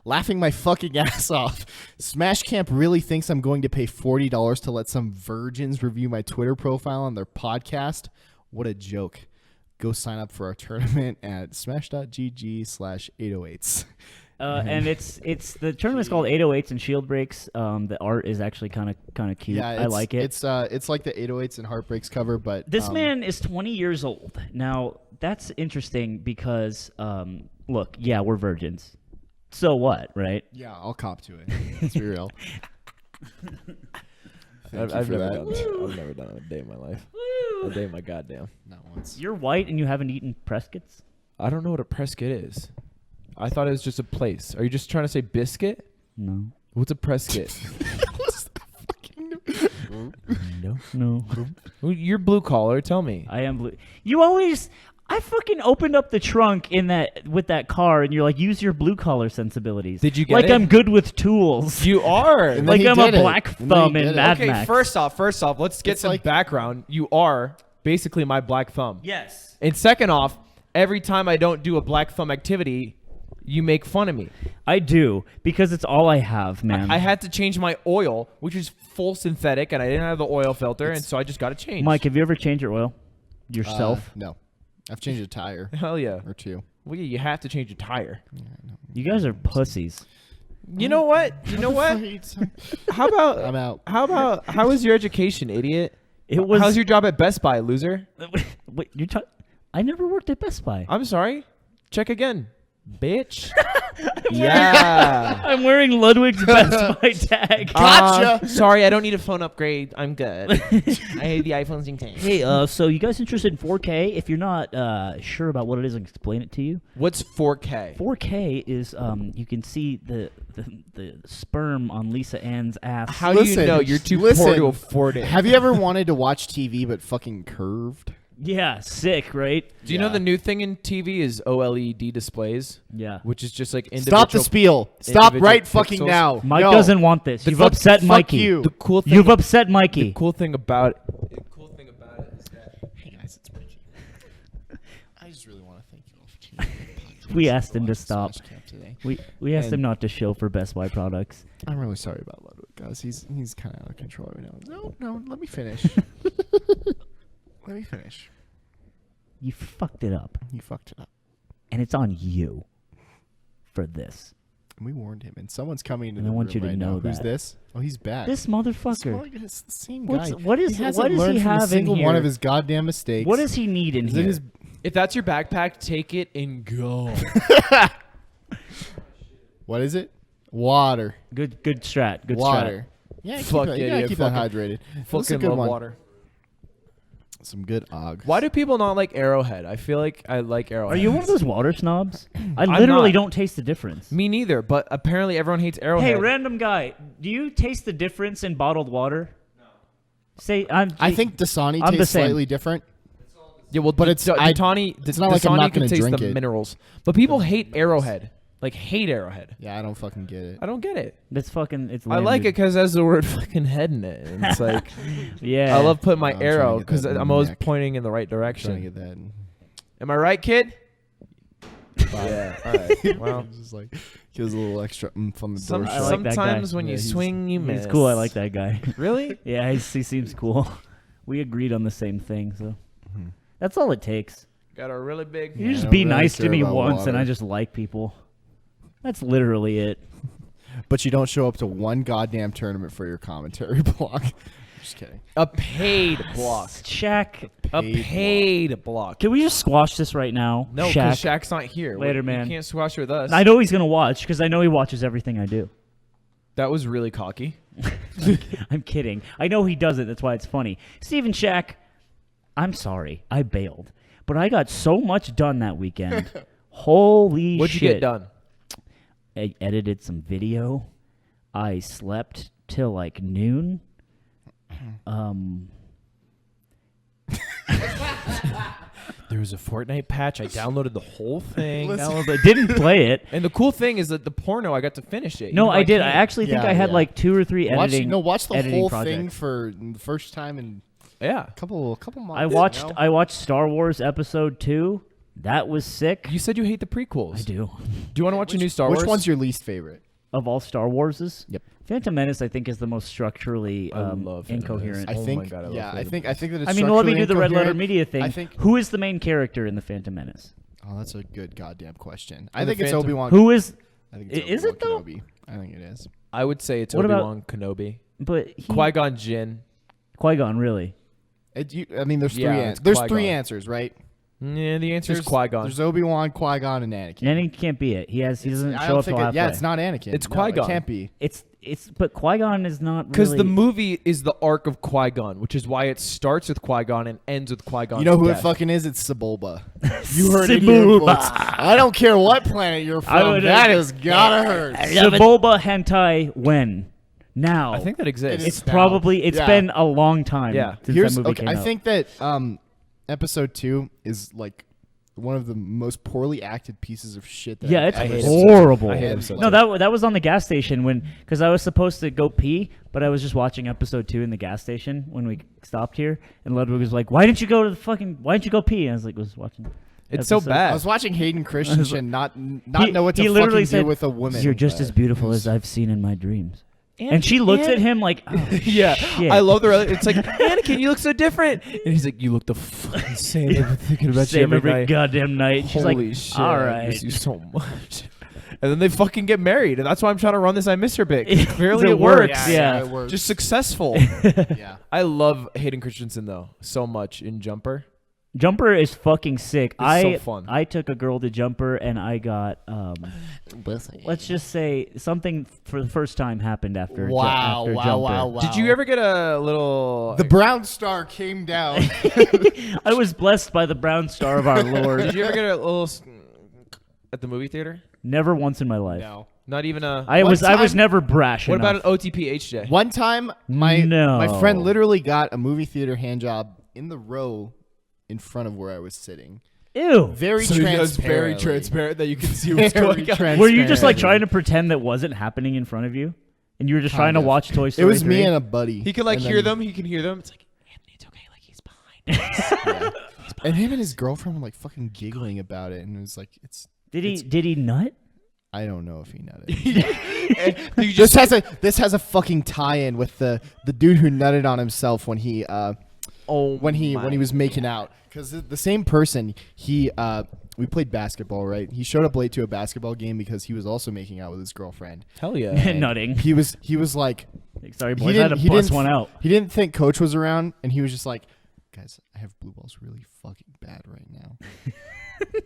Speaker 1: Laughing my fucking ass off. Smash Camp really thinks I'm going to pay $40 to let some virgins review my Twitter profile on their podcast. What a joke. Go sign up for our tournament at smash.gg/808s.
Speaker 3: And it's the tournament's called 808s and Shield Breaks. The art is actually kind of cute.
Speaker 1: Yeah,
Speaker 3: I like it.
Speaker 1: It's like the 808s and Heartbreaks cover, but
Speaker 3: this man is 20 years old. Now, that's interesting because look, yeah, we're virgins. So what, right?
Speaker 1: Yeah, I'll cop to it. Let's be real.
Speaker 4: I've never done that. I've never done it a day in my life. A day in my goddamn.
Speaker 1: Not once.
Speaker 3: You're white and you haven't eaten Prescott's?
Speaker 4: I don't know what a Prescott is. I thought it was just a place. Are you just trying to say biscuit?
Speaker 3: No.
Speaker 4: What's a Prescott?
Speaker 1: What's the fucking...
Speaker 3: No.
Speaker 4: Well, you're blue collar. Tell me.
Speaker 3: I am blue. You always... I fucking opened up the trunk with that car, and you're like, use your blue collar sensibilities.
Speaker 4: Did you get
Speaker 3: like
Speaker 4: it?
Speaker 3: I'm good with tools.
Speaker 4: You are.
Speaker 1: And then
Speaker 3: like
Speaker 1: he
Speaker 3: I'm a
Speaker 1: did it.
Speaker 3: black
Speaker 1: And then he
Speaker 3: thumb in
Speaker 1: did it.
Speaker 3: Mad
Speaker 4: Okay,
Speaker 3: Max.
Speaker 4: first off, let's get
Speaker 1: It's
Speaker 4: some
Speaker 1: like-
Speaker 4: background. You are basically my black thumb.
Speaker 3: Yes.
Speaker 4: And second off, every time I don't do a black thumb activity, you make fun of me.
Speaker 3: I do, because it's all I have, man.
Speaker 4: I had to change my oil, which is full synthetic, and I didn't have the oil filter, and so I just got to change.
Speaker 3: Mike, have you ever changed your oil yourself?
Speaker 1: No. I've changed a tire
Speaker 4: Hell yeah.
Speaker 1: or two.
Speaker 4: Well, yeah, you have to change a tire.
Speaker 3: You guys are pussies.
Speaker 4: You know what? You know what? How about
Speaker 1: I'm out.
Speaker 4: how was your education, idiot?
Speaker 3: It was.
Speaker 4: How's your job at Best Buy, loser?
Speaker 3: Wait, I never worked at Best Buy.
Speaker 4: I'm sorry. Check again, bitch. Yeah.
Speaker 3: I'm wearing Ludwig's Best Buy tag.
Speaker 1: Gotcha.
Speaker 4: Sorry, I don't need a phone upgrade. I'm good. I hate the iPhone 16.
Speaker 3: Hey, so you guys interested in 4K? If you're not sure about what it is, I can explain it to you.
Speaker 4: What's 4K?
Speaker 3: 4K is you can see the sperm on Lisa Ann's ass.
Speaker 4: How do you know you're too poor to afford it?
Speaker 1: Have you ever wanted to watch TV but fucking curved?
Speaker 3: Yeah, sick, right?
Speaker 4: Do you know the new thing in TV is OLED displays?
Speaker 3: Yeah.
Speaker 4: Which is just like individual.
Speaker 1: Stop the spiel. Stop
Speaker 4: individual
Speaker 1: right fucking
Speaker 4: pixels.
Speaker 1: now.
Speaker 3: Mike
Speaker 1: No.
Speaker 3: doesn't want this. You've upset
Speaker 1: fuck
Speaker 3: Mikey.
Speaker 1: you.
Speaker 4: The cool thing.
Speaker 3: You've upset Mikey.
Speaker 4: The cool thing about it is that.
Speaker 1: Hey guys, it's Mikey. I just really want to thank you all for tuning in to the podcast.
Speaker 3: We asked him to
Speaker 1: Watch
Speaker 3: stop.
Speaker 1: Smash Camp today.
Speaker 3: We asked
Speaker 1: And-
Speaker 3: him not to show for Best Buy products.
Speaker 1: I'm really sorry about Ludwig, guys. He's kind of out of control right now. No, let me finish. Let me finish.
Speaker 3: You fucked it up,
Speaker 1: You fucked it up.
Speaker 3: and it's on you for this.
Speaker 1: And we warned him, and someone's coming into
Speaker 3: And I
Speaker 1: the
Speaker 3: want
Speaker 1: room
Speaker 3: you to
Speaker 1: right
Speaker 3: know
Speaker 1: now. Who's
Speaker 3: that.
Speaker 1: this? Oh, he's back.
Speaker 3: This motherfucker.
Speaker 1: It's the same
Speaker 3: What's-
Speaker 1: guy.
Speaker 3: what is-
Speaker 1: he
Speaker 3: what
Speaker 1: hasn't
Speaker 3: does he
Speaker 1: learned from
Speaker 3: have
Speaker 1: a
Speaker 3: in
Speaker 1: single one
Speaker 3: here?
Speaker 1: of his goddamn mistakes.
Speaker 3: What does he need in
Speaker 1: Is it
Speaker 3: here?
Speaker 1: his
Speaker 4: If that's your backpack, take it and go.
Speaker 1: What is it? Water.
Speaker 3: Good strat. Good
Speaker 1: Water. Yeah,
Speaker 4: Fuck
Speaker 1: keep,
Speaker 4: yeah,
Speaker 1: you gotta
Speaker 4: yeah,
Speaker 1: keep that
Speaker 4: fucking-
Speaker 1: hydrated. That's a
Speaker 4: Fucking
Speaker 1: good
Speaker 4: love
Speaker 1: one.
Speaker 4: water.
Speaker 1: Some good og.
Speaker 4: Why do people not like Arrowhead? I feel like I like Arrowhead.
Speaker 3: Are you one of those water snobs? I
Speaker 4: I'm
Speaker 3: literally
Speaker 4: not.
Speaker 3: don't taste the difference.
Speaker 4: Me neither, but apparently everyone hates Arrowhead.
Speaker 3: Hey, random guy, do you taste the difference in bottled water? No. Say,
Speaker 1: I think Dasani
Speaker 3: I'm the
Speaker 1: tastes
Speaker 3: same.
Speaker 1: slightly different.
Speaker 4: Yeah, well,
Speaker 1: But it's- I-
Speaker 4: Dasani.
Speaker 1: it's not like I'm
Speaker 4: Dasani
Speaker 1: not
Speaker 4: can
Speaker 1: gonna
Speaker 4: taste
Speaker 1: drink
Speaker 4: the
Speaker 1: it.
Speaker 4: minerals, but people hate Arrowhead. Like hate Arrowhead.
Speaker 1: Yeah, I don't fucking get it.
Speaker 4: I don't get it.
Speaker 3: that's fucking. It's.
Speaker 4: I
Speaker 3: lame,
Speaker 4: like it
Speaker 3: dude.
Speaker 4: because it has the word fucking head in it. And it's like
Speaker 3: Yeah.
Speaker 4: I love putting my
Speaker 1: I'm trying to
Speaker 4: arrow
Speaker 1: get
Speaker 4: because
Speaker 1: that
Speaker 4: I'm always
Speaker 1: neck.
Speaker 4: pointing in the right
Speaker 1: Trying to
Speaker 4: direction.
Speaker 1: get that.
Speaker 4: Am I right, kid? Yeah. All right. Well,
Speaker 1: Just like gives a little extra oomph on the
Speaker 4: some,
Speaker 1: door.
Speaker 3: I like that
Speaker 4: sometimes
Speaker 3: guy.
Speaker 4: when
Speaker 1: Yeah,
Speaker 4: you
Speaker 1: he's-
Speaker 4: swing, you miss.
Speaker 3: He's cool. I like that guy.
Speaker 4: Really?
Speaker 3: Yeah, he seems cool. We agreed on the same thing, so
Speaker 1: Mhm.
Speaker 3: that's all it takes.
Speaker 4: Got a really big.
Speaker 3: You just
Speaker 1: I
Speaker 3: be
Speaker 1: don't really
Speaker 3: nice to
Speaker 1: care
Speaker 3: me
Speaker 1: about
Speaker 3: once, and
Speaker 1: water.
Speaker 3: I just like people. That's literally it.
Speaker 1: But you don't show up to one goddamn tournament for your commentary block. Just kidding.
Speaker 4: A paid block.
Speaker 3: Shaq,
Speaker 4: A paid block.
Speaker 3: can we just squash this right now?
Speaker 4: No,
Speaker 3: Shaq.
Speaker 4: because Shaq's not here.
Speaker 3: Later,
Speaker 4: You
Speaker 3: man.
Speaker 4: can't squash it with us.
Speaker 3: I know he's gonna watch because I know he watches everything I do.
Speaker 4: That was really cocky.
Speaker 3: I'm kidding. I know he does it. That's why it's funny. Steven Shaq, I'm sorry. I bailed. But I got so much done that weekend. Holy
Speaker 4: What'd
Speaker 3: shit.
Speaker 4: you get done?
Speaker 3: I edited some video. I slept till like noon.
Speaker 4: There was a Fortnite patch. I downloaded the whole thing.
Speaker 3: Didn't play it.
Speaker 4: And the cool thing is that the porno, I got to finish it.
Speaker 3: No,
Speaker 4: even though
Speaker 3: I did. I
Speaker 4: can't.
Speaker 3: actually think
Speaker 1: Yeah,
Speaker 3: I had
Speaker 1: yeah.
Speaker 3: like 2 or 3
Speaker 1: Watch
Speaker 3: editing.
Speaker 1: the
Speaker 3: editing
Speaker 1: whole
Speaker 3: projects.
Speaker 1: thing for the first time in
Speaker 4: Yeah.
Speaker 1: a couple months.
Speaker 3: I watched Star Wars Episode 2. That was sick.
Speaker 4: You said you hate the prequels.
Speaker 3: I do.
Speaker 4: Do you want to watch a new Star Wars?
Speaker 1: Which one's your least favorite?
Speaker 3: Of all Star Warses,
Speaker 1: Yep.
Speaker 3: Phantom Menace I think is the most structurally
Speaker 4: I love Phantom
Speaker 3: incoherent.
Speaker 1: I
Speaker 4: Oh my
Speaker 1: think.
Speaker 4: God, I love
Speaker 1: yeah, I
Speaker 4: Phantom
Speaker 1: think that it's.
Speaker 3: I mean, let me
Speaker 1: structurally
Speaker 3: do the Red Letter
Speaker 1: incoherent.
Speaker 3: Media thing.
Speaker 1: I think.
Speaker 3: Who is the main character in the Phantom Menace?
Speaker 1: Oh, that's a good goddamn question.
Speaker 4: In
Speaker 1: I
Speaker 4: the
Speaker 1: think it's
Speaker 4: Phantom-
Speaker 1: Obi-Wan.
Speaker 3: Who is?
Speaker 1: I think it's
Speaker 3: Is it
Speaker 1: Obi-Wan
Speaker 3: though?
Speaker 1: Kenobi. I think it is.
Speaker 4: I would say it's
Speaker 3: What about-
Speaker 4: Obi-Wan Kenobi.
Speaker 3: But
Speaker 4: Qui-Gon Jinn.
Speaker 3: Qui-Gon, really?
Speaker 1: I mean, there's
Speaker 4: Yeah,
Speaker 1: three.
Speaker 4: it's
Speaker 1: There's
Speaker 4: Qui-Gon.
Speaker 1: three answers, right?
Speaker 4: Yeah, the answer is Qui-Gon.
Speaker 1: There's Obi-Wan, Qui-Gon, and Anakin.
Speaker 3: Anakin can't be it. He doesn't
Speaker 1: I
Speaker 3: show
Speaker 1: don't
Speaker 3: up till
Speaker 1: think
Speaker 3: halfway.
Speaker 1: yeah, it's not Anakin.
Speaker 4: It's
Speaker 1: No,
Speaker 4: Qui-Gon.
Speaker 1: It can't be.
Speaker 3: But Qui-Gon is not
Speaker 4: Because
Speaker 3: really.
Speaker 4: the movie is the arc of Qui-Gon, which is why it starts with Qui-Gon and ends with Qui-Gon.
Speaker 1: You know who
Speaker 4: death.
Speaker 1: it fucking is? It's Sebulba. You heard it here,
Speaker 3: Sebulba.
Speaker 1: folks. I don't care what planet you're from. That has gotta hurt.
Speaker 3: Sebulba hentai when? Now.
Speaker 4: I think that exists.
Speaker 1: It is.
Speaker 3: it's probably. It's
Speaker 1: Yeah.
Speaker 3: been a long time.
Speaker 4: Yeah.
Speaker 3: Since
Speaker 1: Here's
Speaker 3: that movie
Speaker 1: okay.
Speaker 3: came
Speaker 1: I
Speaker 3: out.
Speaker 1: think that episode 2 is like one of the most poorly acted pieces of shit that
Speaker 3: Yeah,
Speaker 1: I've
Speaker 3: it's
Speaker 1: ever
Speaker 4: hate
Speaker 1: seen.
Speaker 3: horrible.
Speaker 4: I hate episode
Speaker 3: No,
Speaker 4: two.
Speaker 3: that was on the gas station because I was supposed to go pee, but I was just watching episode 2 in the gas station when we stopped here, and Ludwig was like, "Why didn't you go pee?" And I was like, "Was watching."
Speaker 4: It's so
Speaker 3: episode-
Speaker 1: I
Speaker 4: bad.
Speaker 1: was watching Hayden Christensen not
Speaker 3: He-
Speaker 1: know what to
Speaker 3: he literally
Speaker 1: fucking
Speaker 3: said,
Speaker 1: do with a woman.
Speaker 3: "You're just as beautiful as I've seen in my dreams." And she looks at him like, oh,
Speaker 4: Yeah,
Speaker 3: shit.
Speaker 4: I love the. It's like Anakin, you look so different, and he's like, "You look the fucking same. I've been thinking about you
Speaker 3: Same
Speaker 4: every night."
Speaker 3: goddamn night. She's
Speaker 4: Holy
Speaker 3: like,
Speaker 4: shit!
Speaker 3: all
Speaker 4: I
Speaker 3: right.
Speaker 4: miss you so much. And then they fucking get married, and that's why I'm trying to run this "I Miss Her" bit. 'Cause clearly, it works.
Speaker 3: Yeah.
Speaker 1: it works.
Speaker 4: Just successful.
Speaker 1: yeah.
Speaker 4: I love Hayden Christensen though so much in Jumper.
Speaker 3: Jumper is fucking sick.
Speaker 4: so fun.
Speaker 3: I took a girl to Jumper and I got let's just say something for the first time happened after
Speaker 1: Wow,
Speaker 3: after
Speaker 1: wow,
Speaker 3: Jumper.
Speaker 1: wow, wow.
Speaker 4: Did you ever get a little?
Speaker 1: The brown star came down.
Speaker 3: I was blessed by the brown star of our Lord.
Speaker 4: Did you ever get a little at the movie theater?
Speaker 3: Never once in my life.
Speaker 1: No.
Speaker 4: Not even a.
Speaker 3: I was
Speaker 1: time-
Speaker 3: never brash
Speaker 4: What
Speaker 3: enough.
Speaker 4: about an OTP HJ?
Speaker 1: One time, my
Speaker 3: No.
Speaker 1: friend literally got a movie theater hand job in the row in front of where I was sitting.
Speaker 3: Ew.
Speaker 1: Very
Speaker 4: So
Speaker 1: transparent.
Speaker 4: it's very transparent that you can see what's going on.
Speaker 1: transparent.
Speaker 3: Were you just like trying to pretend that wasn't happening in front of you? And you were just trying to
Speaker 1: Kind of.
Speaker 3: watch Toy
Speaker 1: It
Speaker 3: Story
Speaker 1: was
Speaker 3: 3?
Speaker 1: me and a buddy.
Speaker 4: He can like
Speaker 1: And
Speaker 4: hear
Speaker 1: then-
Speaker 4: them. He can hear them. It's like Anthony, it's okay. Like he's behind.
Speaker 1: Yeah. And him and his girlfriend were like fucking giggling about it, and it was like,
Speaker 3: Did he nut?
Speaker 1: I don't know if he nutted.
Speaker 4: You just
Speaker 1: This has a fucking tie-in with the dude who nutted on himself when he when he was making out, because the same person we played basketball, right? He showed up late to a basketball game because he was also making out with his girlfriend.
Speaker 4: hell yeah.
Speaker 1: And
Speaker 3: Nutting.
Speaker 1: He was like,
Speaker 3: Sorry, boys. I had to bust one out.
Speaker 1: He didn't think coach was around, and he was just like, guys, I have blue balls really fucking bad right now.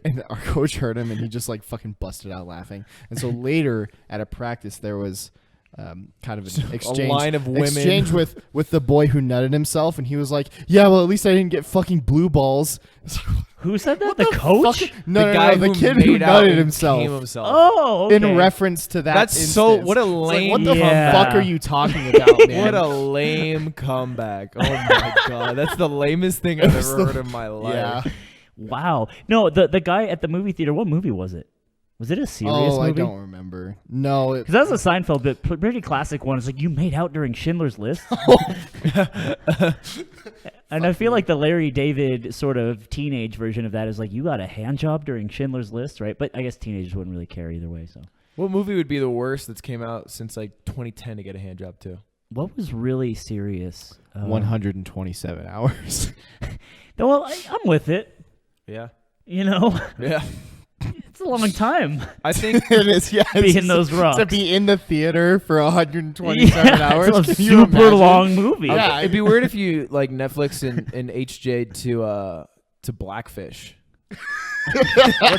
Speaker 1: And our coach heard him, and he just like fucking busted out laughing. And so later at a practice, there was kind of an exchange,
Speaker 4: line of women.
Speaker 1: exchange with the boy who nutted himself, and he was like, "Yeah, well, at least I didn't get fucking blue balls."
Speaker 3: Who said that? The coach?
Speaker 1: Fuck? No,
Speaker 4: the
Speaker 1: no,
Speaker 4: guy
Speaker 1: no, the
Speaker 4: who
Speaker 1: kid who
Speaker 4: made out
Speaker 1: nutted
Speaker 4: and
Speaker 1: himself.
Speaker 4: came himself.
Speaker 3: Oh, okay.
Speaker 1: In reference to that,
Speaker 4: That's so-
Speaker 1: instance.
Speaker 4: what a
Speaker 1: It's like,
Speaker 4: lame-
Speaker 1: what the
Speaker 3: Yeah.
Speaker 1: fuck are you talking about, man?
Speaker 4: What a lame comeback. Oh my god. That's the lamest thing I've ever heard in my life.
Speaker 1: Yeah.
Speaker 3: Wow. No, the guy at the movie theater. What movie was it? Was it a serious
Speaker 1: Oh, I
Speaker 3: movie?
Speaker 1: don't remember. No,
Speaker 3: Because that was a Seinfeld bit, pretty classic one. It's like, you made out during Schindler's List. And I feel like the Larry David sort of teenage version of that is like, you got a hand job during Schindler's List, right? But I guess teenagers wouldn't really care either way. So,
Speaker 4: What movie would be the worst that's came out since like 2010 to get a hand job to?
Speaker 3: what was really serious?
Speaker 1: 127 hours.
Speaker 3: Well, I'm with it.
Speaker 4: Yeah.
Speaker 3: You know,
Speaker 4: Yeah.
Speaker 3: it's a long time.
Speaker 4: I think
Speaker 1: It is, yeah.
Speaker 3: Be
Speaker 1: it's
Speaker 3: in those rocks.
Speaker 1: To be in the theater for 127
Speaker 3: Yeah,
Speaker 1: hours.
Speaker 3: it's a
Speaker 1: Can you
Speaker 3: super
Speaker 1: imagine?
Speaker 3: long movie.
Speaker 1: Yeah.
Speaker 4: it'd be weird if you like Netflix and HJ to Blackfish.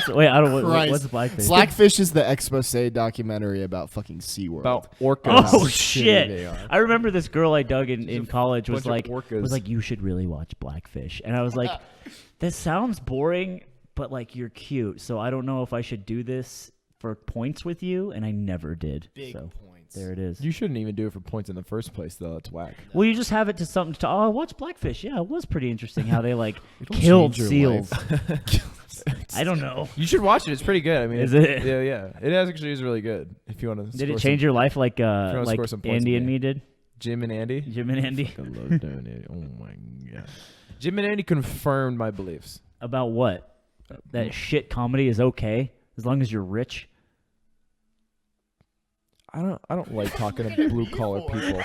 Speaker 3: Wait, I don't.
Speaker 1: Christ.
Speaker 3: What's Blackfish?
Speaker 1: Blackfish is the expose documentary about fucking SeaWorld.
Speaker 4: About orcas.
Speaker 3: Oh
Speaker 1: How shitty
Speaker 3: shit!
Speaker 1: they are.
Speaker 3: I remember this girl I dug in college was
Speaker 4: bunch
Speaker 3: like,
Speaker 4: of orcas.
Speaker 3: you should really watch Blackfish, and I was like, this sounds boring, but like you're cute, so I don't know if I should do this for points with you, and I never did.
Speaker 1: Big
Speaker 3: so
Speaker 1: points.
Speaker 3: there it is.
Speaker 4: You shouldn't even do it for points in the first place, though. It's whack.
Speaker 3: Well, you just have it to something to. Oh, watch Blackfish. Yeah, it was pretty interesting how they like
Speaker 1: It'll
Speaker 3: killed
Speaker 1: change your
Speaker 3: seals. I don't know.
Speaker 4: You should watch it. It's pretty good. I mean,
Speaker 3: Is it?
Speaker 4: Yeah, yeah. It actually is really good. If you want to.
Speaker 3: Did it change your life like
Speaker 4: score some points
Speaker 3: Andy
Speaker 4: in
Speaker 3: and
Speaker 4: the
Speaker 3: me did?
Speaker 4: Jim and Andy?
Speaker 3: Jim and Andy
Speaker 4: I love doing it. Oh my god. Jim and Andy confirmed my beliefs.
Speaker 3: about what? That shit comedy is okay as long as you're rich.
Speaker 4: I don't like talking to blue collar people.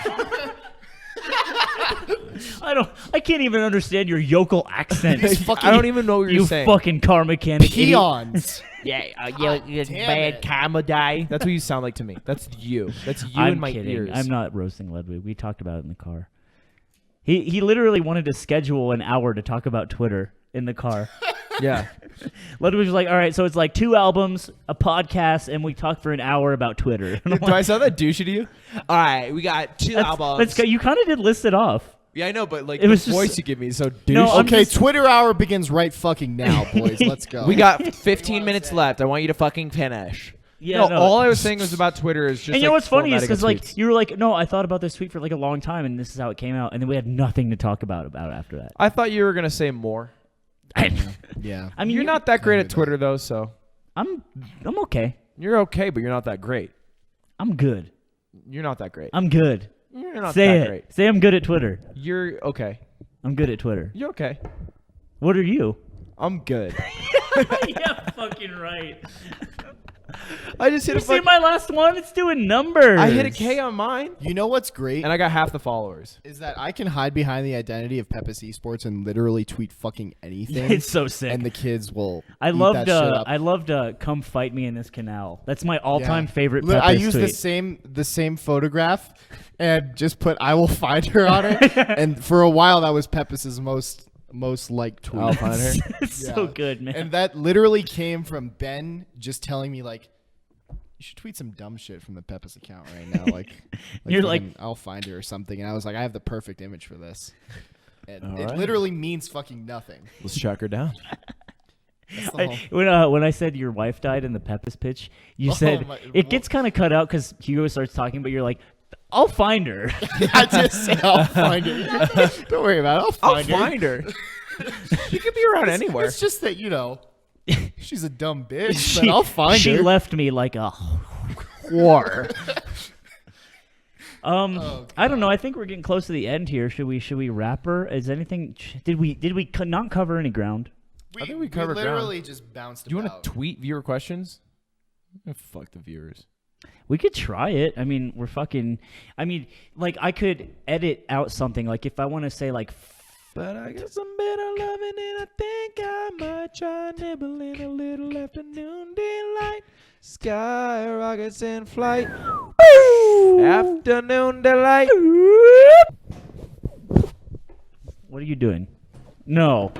Speaker 3: I can't even understand your yokel accent.
Speaker 4: I don't even know what you're
Speaker 3: you
Speaker 4: saying.
Speaker 3: fucking car mechanic. idiot.
Speaker 1: Peons.
Speaker 5: Yeah,
Speaker 1: damn
Speaker 5: bad
Speaker 1: it.
Speaker 5: comedy.
Speaker 4: That's what you sound like to me. That's you. That's you
Speaker 3: I'm
Speaker 4: in my
Speaker 3: kidding.
Speaker 4: ears.
Speaker 3: I'm not roasting Ludwig. We talked about it in the car. He literally wanted to schedule an hour to talk about Twitter in the car.
Speaker 4: Yeah.
Speaker 3: Ludwig was like, all right, so it's like 2 albums, a podcast, and we talk for an hour about Twitter. And I'm
Speaker 4: Do I sound that douchey to you?
Speaker 5: All right, we got 2 albums.
Speaker 3: let's go. You kind of did list it off.
Speaker 4: Yeah, I know, but like
Speaker 3: It
Speaker 4: the
Speaker 3: was just-
Speaker 4: voice you give me is so douchey.
Speaker 3: No, I'm
Speaker 1: Okay,
Speaker 3: just-
Speaker 1: Twitter hour begins right fucking now, boys. Let's go.
Speaker 5: we got 15 minutes left. I want you to fucking finish.
Speaker 3: Yeah,
Speaker 4: no, all I was saying was about Twitter is just.
Speaker 3: And you know
Speaker 4: like,
Speaker 3: what's funny is
Speaker 4: formatting
Speaker 3: because
Speaker 4: of
Speaker 3: like
Speaker 4: tweets.
Speaker 3: you were like, no, I thought about this tweet for like a long time, and this is how it came out, and then we had nothing to talk about after that.
Speaker 4: I thought you were gonna say more.
Speaker 1: Yeah.
Speaker 3: I mean,
Speaker 4: You're not that great at
Speaker 1: do that.
Speaker 4: Twitter though, so
Speaker 3: I'm okay.
Speaker 4: you're okay, but you're not that great.
Speaker 3: I'm good.
Speaker 4: You're not that great.
Speaker 3: I'm good.
Speaker 4: You're not
Speaker 3: Say
Speaker 4: that
Speaker 3: it.
Speaker 4: great.
Speaker 3: Say I'm good at Twitter.
Speaker 4: You're okay.
Speaker 3: I'm good at Twitter.
Speaker 4: You're okay.
Speaker 3: What are you?
Speaker 4: I'm good.
Speaker 3: Yeah, fucking right.
Speaker 4: I just hit
Speaker 3: You
Speaker 4: a
Speaker 3: see my last one? It's doing numbers.
Speaker 4: I hit a K on mine,
Speaker 1: You know what's great?
Speaker 4: and I got half the followers.
Speaker 1: Is that I can hide behind the identity of Peppa's Esports and literally tweet fucking anything.
Speaker 3: It's so sick.
Speaker 1: and the kids will
Speaker 3: I
Speaker 1: eat
Speaker 3: loved.
Speaker 1: that shit up.
Speaker 3: I loved. Come fight me in this canal. That's my all-time
Speaker 1: Yeah.
Speaker 3: favorite.
Speaker 1: Look, I
Speaker 3: Peppa's
Speaker 1: used
Speaker 3: tweet.
Speaker 1: the same photograph and just put "I will find her" on it. And for a while, that was Peppa's most liked tweet.
Speaker 4: I'll find her.
Speaker 3: It's so
Speaker 1: Yeah.
Speaker 3: good, man.
Speaker 1: And that literally came from Ben just telling me like, you should tweet some dumb shit from the Peppa's account right now. Like
Speaker 3: You're like-
Speaker 1: fucking, I'll find her or something. And I was like, I have the perfect image for this. And
Speaker 4: All
Speaker 1: it
Speaker 4: right.
Speaker 1: literally means fucking nothing.
Speaker 4: Let's track her down.
Speaker 1: That's the whole-
Speaker 3: When I said your wife died in the Peppa's pitch, you
Speaker 1: Oh
Speaker 3: said
Speaker 1: my-
Speaker 3: it gets kind of cut out because Hugo starts talking, but you're like, I'll find her.
Speaker 1: I just say I'll find her. Don't worry about it. I'll
Speaker 4: I'll
Speaker 1: find her.
Speaker 4: find her. She could be around anywhere.
Speaker 1: It's just that, she's a dumb bitch, but I'll find
Speaker 3: she
Speaker 1: her.
Speaker 3: left me like a whore.
Speaker 1: Oh,
Speaker 3: I don't know. I think we're getting close to the end here. Should we wrap her? Is anything? Did we not cover any ground?
Speaker 4: I think we covered ground.
Speaker 1: literally just bounced
Speaker 4: Do you want
Speaker 1: about.
Speaker 4: to tweet viewer questions? Fuck the viewers.
Speaker 3: We could try it. I mean, we're fucking. I mean, like I could edit out something. Like if I want to say like.
Speaker 4: But I got some better loving, and I think I might try nibbling a little afternoon delight. Sky rockets in flight. Afternoon delight.
Speaker 3: What are you doing? No.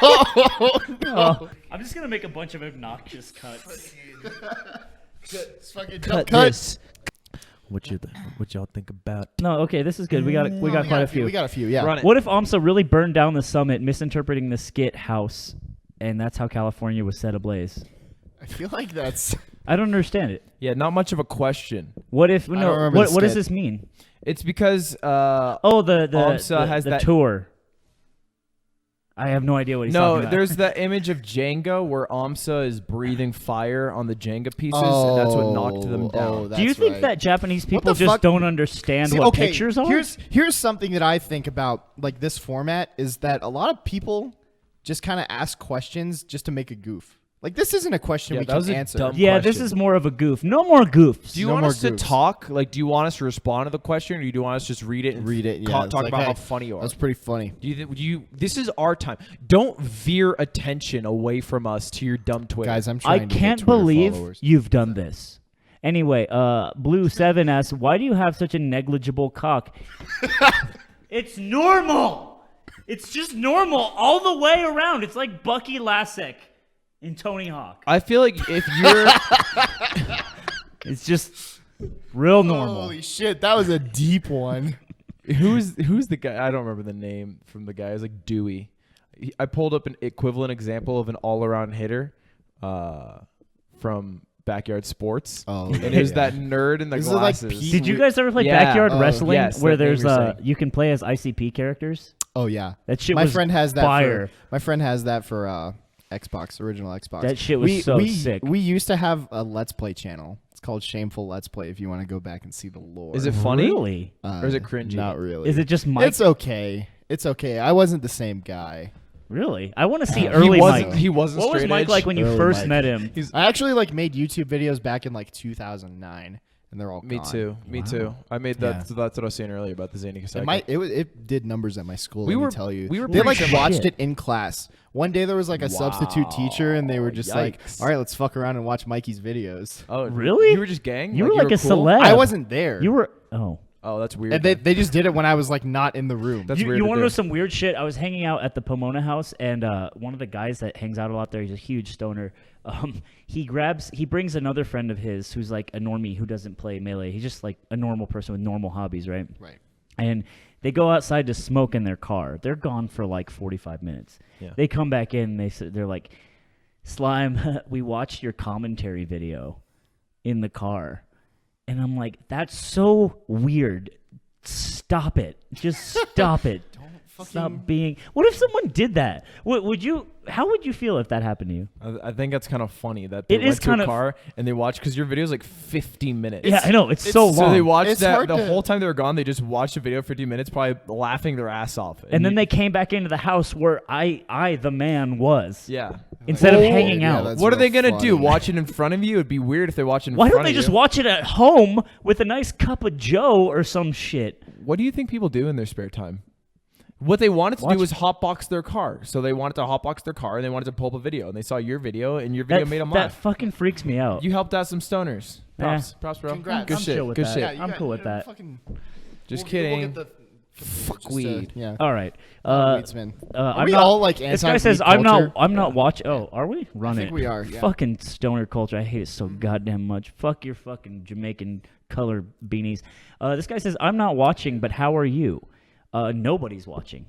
Speaker 3: Oh, I'm just gonna make a bunch of obnoxious cuts.
Speaker 1: It's fucking
Speaker 5: Cut
Speaker 1: cut.
Speaker 5: this.
Speaker 4: What y'all think about?
Speaker 3: No, okay, this is good. We got quite a few.
Speaker 1: We got a few, yeah.
Speaker 4: Run it.
Speaker 3: What if AMSA really burned down the summit, misinterpreting the skit house, and that's how California was set ablaze?
Speaker 1: I feel like that's.
Speaker 3: I don't understand it.
Speaker 4: Yeah, not much of a question.
Speaker 3: What if
Speaker 1: don't
Speaker 3: no?
Speaker 1: remember
Speaker 3: What
Speaker 1: the
Speaker 3: what does
Speaker 1: skit.
Speaker 3: this mean?
Speaker 4: It's because
Speaker 3: Oh, the
Speaker 4: AMSA has
Speaker 3: the
Speaker 4: that-
Speaker 3: tour. I have no idea what he's
Speaker 4: no,
Speaker 3: talking about.
Speaker 4: there's the image of Jenga where AMSA is breathing fire on the Jenga pieces, and that's what knocked them down.
Speaker 3: Do you think that Japanese people
Speaker 1: the
Speaker 3: just
Speaker 1: fuck?
Speaker 3: don't understand
Speaker 1: See,
Speaker 3: what
Speaker 1: okay,
Speaker 3: pictures are?
Speaker 1: Here's something that I think about like this format is that a lot of people just kind of ask questions just to make a goof. Like, this isn't a question we
Speaker 4: that
Speaker 1: can
Speaker 4: was a
Speaker 1: answer.
Speaker 4: dumb
Speaker 3: Yeah, this
Speaker 4: question.
Speaker 3: is more of a goof. No more goofs.
Speaker 4: Do you
Speaker 1: No
Speaker 4: want
Speaker 1: more
Speaker 4: us to
Speaker 1: goofs.
Speaker 4: talk? Like, do you want us to respond to the question, or do you want us to just read it and
Speaker 1: Read it, yeah.
Speaker 4: talk
Speaker 1: It's like,
Speaker 4: about
Speaker 1: hey,
Speaker 4: how funny you are?
Speaker 1: That's pretty funny.
Speaker 4: Do you think this is our time? Don't veer attention away from us to your dumb Twitter.
Speaker 1: Guys, I'm
Speaker 3: I
Speaker 1: trying to get
Speaker 3: can't
Speaker 1: Twitter
Speaker 3: believe
Speaker 1: followers.
Speaker 3: you've done this. Anyway, Blue7 asks, why do you have such a negligible cock? It's normal. It's just normal all the way around. It's like Bucky Lasek in Tony Hawk.
Speaker 4: I feel like if you're
Speaker 3: It's just real normal.
Speaker 1: Holy shit, that was a deep one.
Speaker 4: who's the guy? I don't remember the name from the guy. It's like Dewey. I pulled up an equivalent example of an all-around hitter from Backyard Sports.
Speaker 1: Oh,
Speaker 4: and it was that nerd in the
Speaker 1: This is like
Speaker 4: glasses.
Speaker 1: Pete-
Speaker 3: Did you guys ever play
Speaker 4: Yeah.
Speaker 3: Backyard
Speaker 1: Oh,
Speaker 3: Wrestling
Speaker 4: yes,
Speaker 3: where
Speaker 4: that name
Speaker 3: there's
Speaker 4: you're saying.
Speaker 3: you can play as ICP characters?
Speaker 1: Oh yeah,
Speaker 3: That shit
Speaker 1: my
Speaker 3: was
Speaker 1: friend has that.
Speaker 3: fire.
Speaker 1: My friend has that for Xbox, original Xbox.
Speaker 3: That shit was so sick.
Speaker 1: We used to have a Let's Play channel. It's called Shameful Let's Play. If you want to go back and see the lore.
Speaker 4: Is it funny?
Speaker 3: Really?
Speaker 4: or is it cringy?
Speaker 1: Not really.
Speaker 3: Is it just Mike?
Speaker 1: It's okay. It's okay. I wasn't the same guy.
Speaker 3: Really? I want to see
Speaker 1: He
Speaker 3: early
Speaker 4: wasn't.
Speaker 3: Mike.
Speaker 4: He wasn't.
Speaker 3: What was
Speaker 4: straight
Speaker 3: Mike
Speaker 4: edge.
Speaker 3: like when you
Speaker 1: Early
Speaker 3: first
Speaker 1: Mike.
Speaker 3: met him?
Speaker 1: I actually made YouTube videos back in 2009, and they're all
Speaker 4: Me
Speaker 1: gone.
Speaker 4: too. Me too. I made that.
Speaker 1: Yeah.
Speaker 4: So that's what I was saying earlier about the Zany Kasaka.
Speaker 1: It did numbers at my school.
Speaker 4: We
Speaker 1: let
Speaker 4: were-
Speaker 1: me tell you.
Speaker 4: we were
Speaker 1: they
Speaker 4: pretty sure-
Speaker 1: watched
Speaker 3: Shit.
Speaker 1: it in class. One day there was a substitute teacher, and they were just like,
Speaker 4: Yikes.
Speaker 1: "All right, let's fuck around and watch Mikey's videos."
Speaker 4: Oh,
Speaker 3: Really?
Speaker 4: You were just gang.
Speaker 3: You were like a
Speaker 4: cool?
Speaker 3: celeb.
Speaker 1: I wasn't there.
Speaker 3: You were. Oh.
Speaker 4: Oh, that's weird.
Speaker 1: And they just did it when I was not in the room.
Speaker 4: That's
Speaker 3: you
Speaker 4: weird
Speaker 3: you
Speaker 4: to
Speaker 3: want to
Speaker 4: do.
Speaker 3: know some weird shit? I was hanging out at the Pomona house, and one of the guys that hangs out a lot there, he's a huge stoner. He brings another friend of his who's like a normie who doesn't play Melee. He's just like a normal person with normal hobbies, right?
Speaker 1: Right.
Speaker 3: And they go outside to smoke in their car. They're gone for like 45 minutes.
Speaker 4: Yeah.
Speaker 3: They come back in, and they're like, Slime, we watched your commentary video in the car. And I'm like, that's so weird. Stop it. Just stop it. Stop being. What if someone did that? Would you? How would you feel if that happened to you?
Speaker 4: I think that's kind of funny that they
Speaker 3: It is
Speaker 4: went to
Speaker 3: kind
Speaker 4: a
Speaker 3: of-
Speaker 4: car and they watched because your video is like 50 minutes.
Speaker 3: Yeah, I know. It's so long.
Speaker 4: So they watched
Speaker 1: It's
Speaker 4: that
Speaker 1: hard
Speaker 4: the
Speaker 1: to-
Speaker 4: whole time they were gone. They just watched the video for 50 minutes, probably laughing their ass off.
Speaker 3: and then
Speaker 4: you-
Speaker 3: they came back into the house where I the man, was.
Speaker 4: yeah.
Speaker 3: Instead of
Speaker 4: Oh,
Speaker 3: hanging
Speaker 1: yeah,
Speaker 3: out.
Speaker 1: that's
Speaker 4: What are
Speaker 1: real
Speaker 4: they gonna do?
Speaker 1: funny.
Speaker 4: Watch it in front of you? It'd be weird if they watch it in
Speaker 3: Why
Speaker 4: front
Speaker 3: don't they
Speaker 4: of
Speaker 3: just
Speaker 4: you.
Speaker 3: watch it at home with a nice cup of Joe or some shit?
Speaker 4: What do you think people do in their spare time? What they wanted to
Speaker 3: Watch-
Speaker 4: do was hotbox their car. So they wanted to hotbox their car and they wanted to pull up a video. And they saw your video and your video made them
Speaker 3: that
Speaker 4: laugh.
Speaker 3: fucking freaks me out.
Speaker 4: You helped out some stoners. Props. Props, bro.
Speaker 1: Congrats.
Speaker 4: Good
Speaker 3: I'm
Speaker 4: shit.
Speaker 3: chill with
Speaker 4: Good
Speaker 3: that.
Speaker 4: shit.
Speaker 3: Yeah, I'm cool with that.
Speaker 4: Just
Speaker 1: We'll
Speaker 4: kidding.
Speaker 1: get the
Speaker 4: Fuck
Speaker 1: just,
Speaker 4: weed.
Speaker 1: yeah.
Speaker 3: All right.
Speaker 1: Weedsman.
Speaker 3: I'm
Speaker 1: we
Speaker 3: not,
Speaker 1: all like
Speaker 3: this
Speaker 1: anti
Speaker 3: guy says
Speaker 1: weed
Speaker 3: I'm
Speaker 1: culture?
Speaker 3: not watching. Oh, are we? Run
Speaker 1: think
Speaker 3: it.
Speaker 1: we are, yeah.
Speaker 3: Fucking stoner culture. I hate it so goddamn much. Fuck your fucking Jamaican color beanies. This guy says I'm not watching, but how are you? Nobody's watching.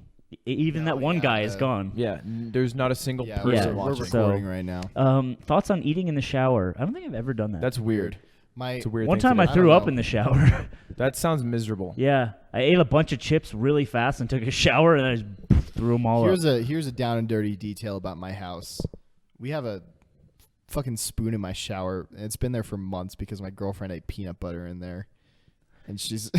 Speaker 3: Even that one guy is gone.
Speaker 4: Yeah. There's not a single
Speaker 1: Yeah,
Speaker 4: person
Speaker 3: Yeah,
Speaker 1: we're
Speaker 4: watching.
Speaker 3: so-
Speaker 1: recording right now.
Speaker 3: Thoughts on eating in the shower? I don't think I've ever done that.
Speaker 4: That's weird.
Speaker 1: My
Speaker 4: It's a weird
Speaker 3: One
Speaker 4: thing
Speaker 3: time
Speaker 4: to
Speaker 3: I
Speaker 4: do.
Speaker 3: threw
Speaker 1: don't
Speaker 3: up
Speaker 1: know.
Speaker 3: in the shower.
Speaker 4: That sounds miserable.
Speaker 3: Yeah, I ate a bunch of chips really fast and took a shower, and then I just threw them all up.
Speaker 1: here's a down and dirty detail about my house. We have a fucking spoon in my shower, and it's been there for months because my girlfriend ate peanut butter in there, and she's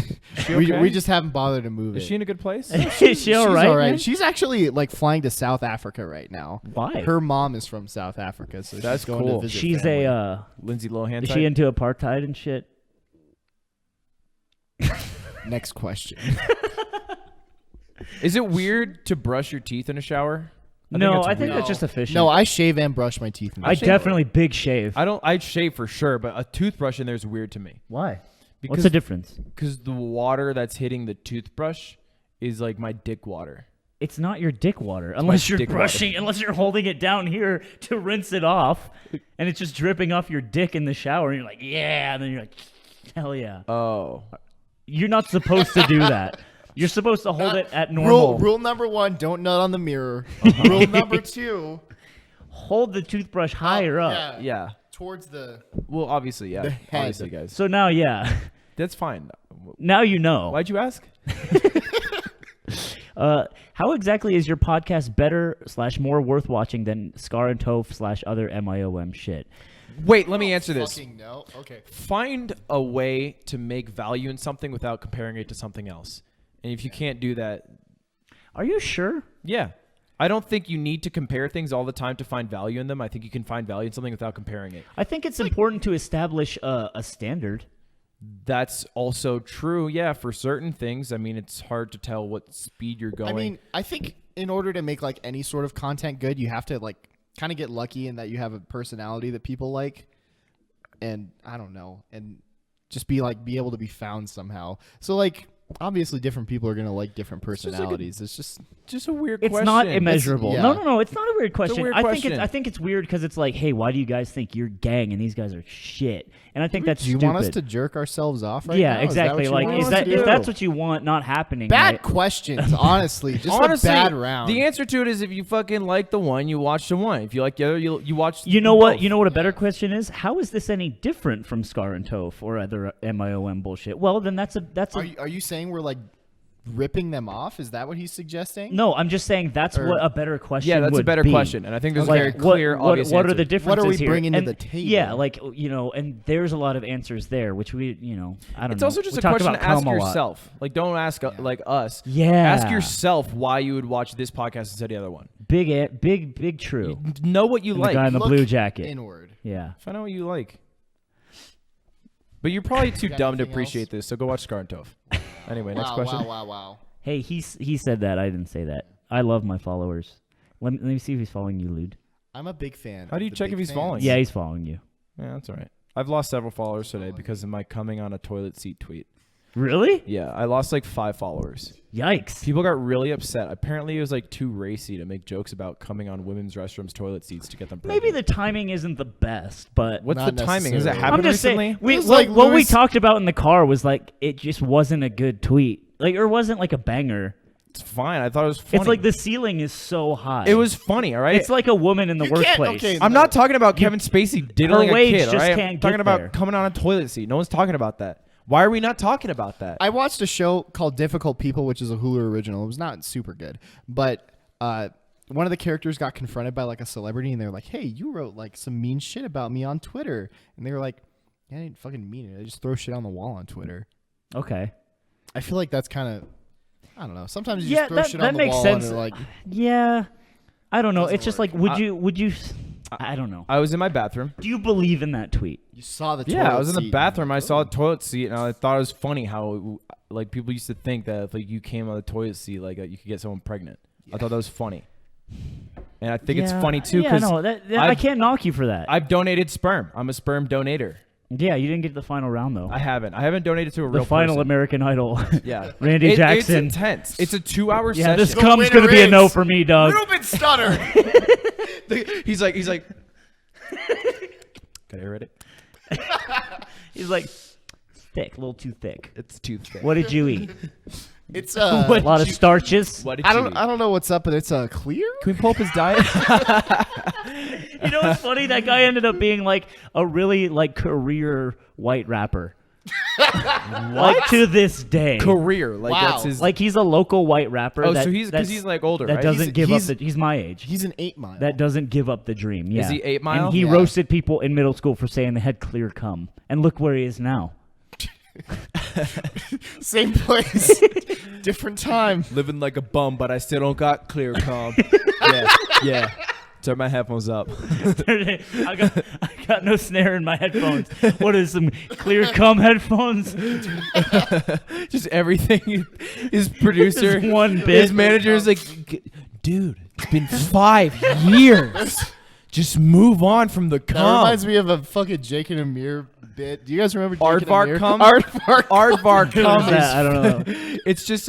Speaker 4: she
Speaker 1: we
Speaker 4: okay?
Speaker 1: just haven't bothered to move
Speaker 4: Is
Speaker 1: it.
Speaker 4: she in a good place?
Speaker 3: Is she
Speaker 1: She's
Speaker 3: all right? man?
Speaker 1: She's actually flying to South Africa right now.
Speaker 3: Why?
Speaker 1: Her mom is from South Africa, so
Speaker 4: That's
Speaker 1: she's going
Speaker 4: cool.
Speaker 1: to visit
Speaker 3: She's
Speaker 1: family.
Speaker 4: Lindsay Lohan
Speaker 3: Is
Speaker 4: type?
Speaker 3: she into apartheid and shit?
Speaker 1: Next question.
Speaker 4: Is it weird to brush your teeth in a shower?
Speaker 3: No,
Speaker 4: that's
Speaker 3: I think
Speaker 4: weird.
Speaker 3: that's just efficient.
Speaker 1: No, I shave and brush my teeth. In the
Speaker 3: I
Speaker 1: shower.
Speaker 3: definitely big shave.
Speaker 4: I'd shave for sure, but a toothbrush in there is weird to me.
Speaker 3: Why?
Speaker 4: Because
Speaker 3: What's the difference?
Speaker 4: Because the water that's hitting the toothbrush is like my dick water.
Speaker 3: It's not your dick water unless you're
Speaker 4: dick water.
Speaker 3: brushing, unless you're holding it down here to rinse it off, and it's just dripping off your dick in the shower, and you're like, yeah, and then you're like, hell yeah.
Speaker 4: Oh.
Speaker 3: You're not supposed to do that. You're supposed to hold it at normal.
Speaker 1: Rule number 1: don't nut on the mirror. Rule number 2:
Speaker 3: Hold the toothbrush higher up.
Speaker 4: Yeah.
Speaker 1: towards the.
Speaker 4: Well, obviously, yeah.
Speaker 1: The head.
Speaker 4: Obviously, guys.
Speaker 3: So now, yeah,
Speaker 4: That's fine.
Speaker 3: now you know.
Speaker 4: Why'd you ask?
Speaker 3: How exactly is your podcast better / more worth watching than Scar and Toph / other MIOM shit?
Speaker 4: Wait, let me answer this.
Speaker 1: Fucking no. Okay.
Speaker 4: Find a way to make value in something without comparing it to something else. And if you can't do that,
Speaker 3: Are you sure?
Speaker 4: yeah. I don't think you need to compare things all the time to find value in them. I think you can find value in something without comparing it.
Speaker 3: I think it's important to establish a standard.
Speaker 4: That's also true. Yeah, for certain things. I mean, it's hard to tell what speed you're going.
Speaker 1: I mean, I think in order to make like any sort of content good, you have to like kind of get lucky in that you have a personality that people like, and I don't know, and just be able to be found somehow. So like obviously different people are gonna like different personalities. It's just a weird question.
Speaker 3: It's not immeasurable.
Speaker 1: Yeah.
Speaker 3: No. It's not a weird question.
Speaker 4: weird
Speaker 3: I
Speaker 4: question.
Speaker 3: think it's weird because it's like, hey, why do you guys think you're gang and these guys are shit? And I think that's
Speaker 1: Do you
Speaker 3: stupid.
Speaker 1: want us to jerk ourselves off right
Speaker 3: yeah,
Speaker 1: now?
Speaker 3: exactly.
Speaker 1: Is that what you
Speaker 3: Like,
Speaker 1: want
Speaker 3: is
Speaker 1: us
Speaker 3: that
Speaker 1: to
Speaker 3: if
Speaker 1: do?
Speaker 3: that's what you want, not happening?
Speaker 1: Bad
Speaker 3: right?
Speaker 1: questions, honestly. Just
Speaker 4: Honestly,
Speaker 1: a bad round.
Speaker 4: the answer to it is if you fucking like the one, you watch the one. If you like the other, you watch.
Speaker 3: You know what?
Speaker 4: both.
Speaker 3: You know what a better question is? How is this any different from Scar and Toph or other MIOM bullshit? Well, then that's a
Speaker 1: Are you saying we're like ripping them off? Is that what he's suggesting?
Speaker 3: no. I'm just saying that's
Speaker 1: Or-
Speaker 3: what a better question.
Speaker 4: Yeah, that's a
Speaker 3: would
Speaker 4: better
Speaker 3: be.
Speaker 4: question, and I think there's
Speaker 3: Like,
Speaker 4: a very clear, obvious
Speaker 3: what are
Speaker 4: answer.
Speaker 3: the differences
Speaker 1: What are we
Speaker 3: here?
Speaker 1: bringing to
Speaker 3: And
Speaker 1: the table?
Speaker 3: Yeah, like and there's a lot of answers there, which we, I don't
Speaker 4: It's
Speaker 3: know.
Speaker 4: also just
Speaker 3: We
Speaker 4: a
Speaker 3: talked
Speaker 4: question
Speaker 3: about
Speaker 4: to ask
Speaker 3: cum a lot.
Speaker 4: yourself. Like, don't ask like us.
Speaker 3: Yeah.
Speaker 4: Ask yourself why you would watch this podcast instead of the other one.
Speaker 3: Big true.
Speaker 4: Know what you
Speaker 3: And
Speaker 4: like.
Speaker 3: the guy in the
Speaker 1: Look
Speaker 3: blue jacket.
Speaker 1: Inward.
Speaker 3: Yeah.
Speaker 4: Find out what you like. But you're probably too
Speaker 1: Got
Speaker 4: dumb to
Speaker 1: anything
Speaker 4: appreciate
Speaker 1: else?
Speaker 4: this, so go watch Scar and Toph. Anyway, next
Speaker 1: Wow,
Speaker 4: question.
Speaker 1: wow.
Speaker 3: Hey, he said that. I didn't say that. I love my followers. Let me see if he's following you, Lude.
Speaker 1: I'm a big fan.
Speaker 4: How do
Speaker 1: of
Speaker 4: you
Speaker 1: the
Speaker 4: check
Speaker 1: big
Speaker 4: if he's
Speaker 1: fans.
Speaker 4: following
Speaker 3: Yeah, he's following you.
Speaker 4: Yeah, that's all right. I've lost several followers today because of my coming on a toilet seat tweet.
Speaker 3: Really?
Speaker 4: Yeah, I lost like 5 followers.
Speaker 3: Yikes.
Speaker 4: People got really upset. Apparently, it was like too racy to make jokes about coming on women's restrooms toilet seats to get them pregnant.
Speaker 3: Maybe the timing isn't the best, but
Speaker 4: What's
Speaker 1: Not
Speaker 4: the timing? Has it
Speaker 1: necessarily.
Speaker 4: happened
Speaker 3: I'm just
Speaker 4: recently?
Speaker 3: saying we,
Speaker 1: It was
Speaker 3: what,
Speaker 1: like
Speaker 3: what we
Speaker 1: Louis-
Speaker 3: talked about in the car was like it just wasn't a good tweet. Like or wasn't like a banger.
Speaker 4: It's fine. I thought it was funny.
Speaker 3: It's like the ceiling is so high.
Speaker 4: It was funny, all right?
Speaker 3: It's like a woman in the
Speaker 1: You can't-
Speaker 3: workplace.
Speaker 1: okay,
Speaker 4: I'm not talking about Kevin Spacey diddling a
Speaker 3: wage
Speaker 4: kid,
Speaker 3: just
Speaker 4: all right?
Speaker 3: can't
Speaker 4: I'm talking
Speaker 3: get
Speaker 4: about
Speaker 3: there.
Speaker 4: coming on a toilet seat. No one's talking about that. Why are we not talking about that?
Speaker 1: I watched a show called Difficult People, which is a Hulu original. It was not super good, but one of the characters got confronted by like a celebrity, and they're like, "Hey, you wrote like some mean shit about me on Twitter," and they were like, "Yeah, I didn't fucking mean it. I just throw shit on the wall on Twitter."
Speaker 3: Okay.
Speaker 1: I feel like that's kind of, I don't know. Sometimes you
Speaker 3: Yeah,
Speaker 1: just throw
Speaker 3: that-
Speaker 1: shit
Speaker 3: that
Speaker 1: on the
Speaker 3: makes
Speaker 1: wall
Speaker 3: sense.
Speaker 1: and they're like,
Speaker 3: Yeah. I don't know.
Speaker 1: Doesn't
Speaker 3: It's just
Speaker 1: work.
Speaker 3: like would you I don't know.
Speaker 4: I was in my bathroom.
Speaker 3: Do you believe in that tweet?
Speaker 1: you saw the
Speaker 4: Yeah, I
Speaker 1: toilet
Speaker 4: was in the
Speaker 1: seat.
Speaker 4: bathroom. I saw a toilet seat, and I thought it was funny how like people used to think that if like you came on the toilet seat, like you could get someone pregnant. I thought that was funny, and I think it's funny too
Speaker 3: Yeah,
Speaker 4: because
Speaker 3: no, I can't knock you for that.
Speaker 4: I've donated sperm. I'm a sperm donator.
Speaker 3: Yeah, you didn't get to the final round though.
Speaker 4: I haven't donated to a
Speaker 3: The
Speaker 4: real
Speaker 3: final
Speaker 4: person.
Speaker 3: American Idol.
Speaker 4: Yeah,
Speaker 3: Randy Jackson.
Speaker 4: It's intense. It's a 2-hour
Speaker 3: Yeah,
Speaker 4: session.
Speaker 3: this
Speaker 1: The
Speaker 3: cum's
Speaker 1: winner
Speaker 3: gonna be a no
Speaker 1: is
Speaker 3: for me, dog.
Speaker 1: Ruben Stutter.
Speaker 4: he's like. Can I read it?
Speaker 3: He's like thick, a little too thick.
Speaker 4: It's too thick.
Speaker 3: What did you eat?
Speaker 1: It's
Speaker 3: A lot of starches.
Speaker 4: What did
Speaker 1: I
Speaker 4: you
Speaker 1: don't
Speaker 4: eat?
Speaker 1: I don't know what's up, but it's clear.
Speaker 4: Can we pull up his diet?
Speaker 3: You know what's funny? That guy ended up being like a really like career white rapper. Like to this day.
Speaker 4: Career, like
Speaker 1: Wow.
Speaker 4: that's his.
Speaker 3: Like he's a local white rapper.
Speaker 4: oh,
Speaker 3: that,
Speaker 4: so he's because
Speaker 3: that's-
Speaker 4: he's like older,
Speaker 3: that
Speaker 4: right?
Speaker 3: doesn't give up
Speaker 1: he's-
Speaker 3: the. He's my age.
Speaker 1: He's an 8 Mile.
Speaker 3: That doesn't give up the dream. Yeah.
Speaker 4: he 8 Mile?
Speaker 3: And he
Speaker 1: Yeah.
Speaker 3: roasted people in middle school for saying they had clear cum. And look where he is now.
Speaker 1: Same place, different time.
Speaker 4: living like a bum, but I still don't got clear calm. yeah. Turn my headphones up.
Speaker 3: I got no snare in my headphones. What is some clear cum headphones?
Speaker 4: Just everything. His producer,
Speaker 3: Just one bit.
Speaker 4: his manager is like, dude, it's been 5 years. Just move on from the
Speaker 1: That
Speaker 4: cum.
Speaker 1: reminds me of a fucking Jake and Amir bit. Do you guys remember Jake
Speaker 4: Aardvark
Speaker 1: and Amir?
Speaker 4: cum?
Speaker 1: Aardvark.
Speaker 4: Aardvark
Speaker 3: Who
Speaker 4: cum
Speaker 3: is that? I don't know.
Speaker 4: It's just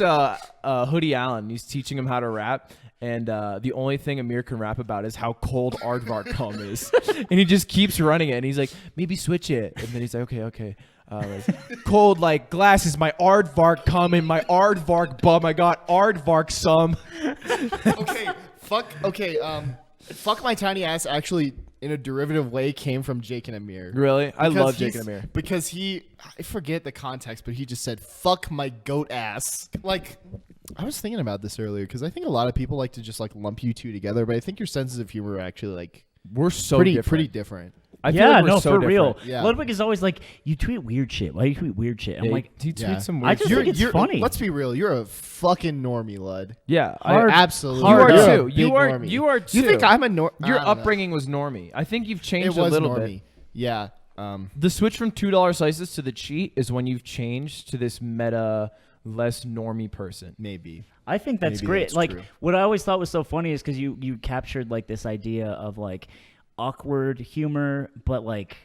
Speaker 4: Hoodie Allen. He's teaching him how to rap. And the only thing Amir can rap about is how cold Aardvark cum is. And he just keeps running it. And he's like, maybe switch it. And then he's like, okay. Cold like glasses, my Aardvark cum and my Aardvark bum. I got Aardvark some.
Speaker 1: Fuck my tiny ass actually in a derivative way came from Jake and Amir.
Speaker 4: Really? I
Speaker 1: Because
Speaker 4: love Jake
Speaker 1: he's-
Speaker 4: and Amir.
Speaker 1: Because I forget the context, but he just said, fuck my goat ass. Like, I was thinking about this earlier because I think a lot of people like to just like lump you two together, but I think your senses of humor are actually like
Speaker 4: We're so
Speaker 1: pretty
Speaker 4: different.
Speaker 1: different.
Speaker 4: I feel
Speaker 3: Yeah,
Speaker 4: like we're
Speaker 3: no,
Speaker 4: so
Speaker 3: for
Speaker 4: different.
Speaker 3: real.
Speaker 1: Yeah.
Speaker 3: Ludwig is always like, "You tweet weird shit. Why do you tweet weird shit?" I'm like,
Speaker 4: he tweets
Speaker 1: Yeah.
Speaker 4: some
Speaker 3: I
Speaker 4: weird
Speaker 3: just
Speaker 4: shit.
Speaker 3: think it's funny.
Speaker 1: Let's be real. You're a fucking normie, Lud.
Speaker 4: Yeah,
Speaker 3: Hard-
Speaker 1: Absolutely.
Speaker 4: you are
Speaker 3: hard
Speaker 4: too.
Speaker 1: a
Speaker 4: You
Speaker 1: big
Speaker 4: are.
Speaker 1: normie.
Speaker 4: You are too.
Speaker 1: You think I'm a normie?
Speaker 4: Your upbringing was normie. I think you've
Speaker 1: It
Speaker 4: changed
Speaker 1: was
Speaker 4: a little
Speaker 1: normie.
Speaker 4: bit.
Speaker 1: Yeah.
Speaker 4: The switch from $2 slices to the cheat is when you've changed to this meta, less normie person.
Speaker 1: Maybe.
Speaker 3: I think that's
Speaker 1: Maybe
Speaker 3: great.
Speaker 1: that's
Speaker 3: Like
Speaker 1: true.
Speaker 3: what I always thought was so funny is because you captured like this idea of like awkward humor, but like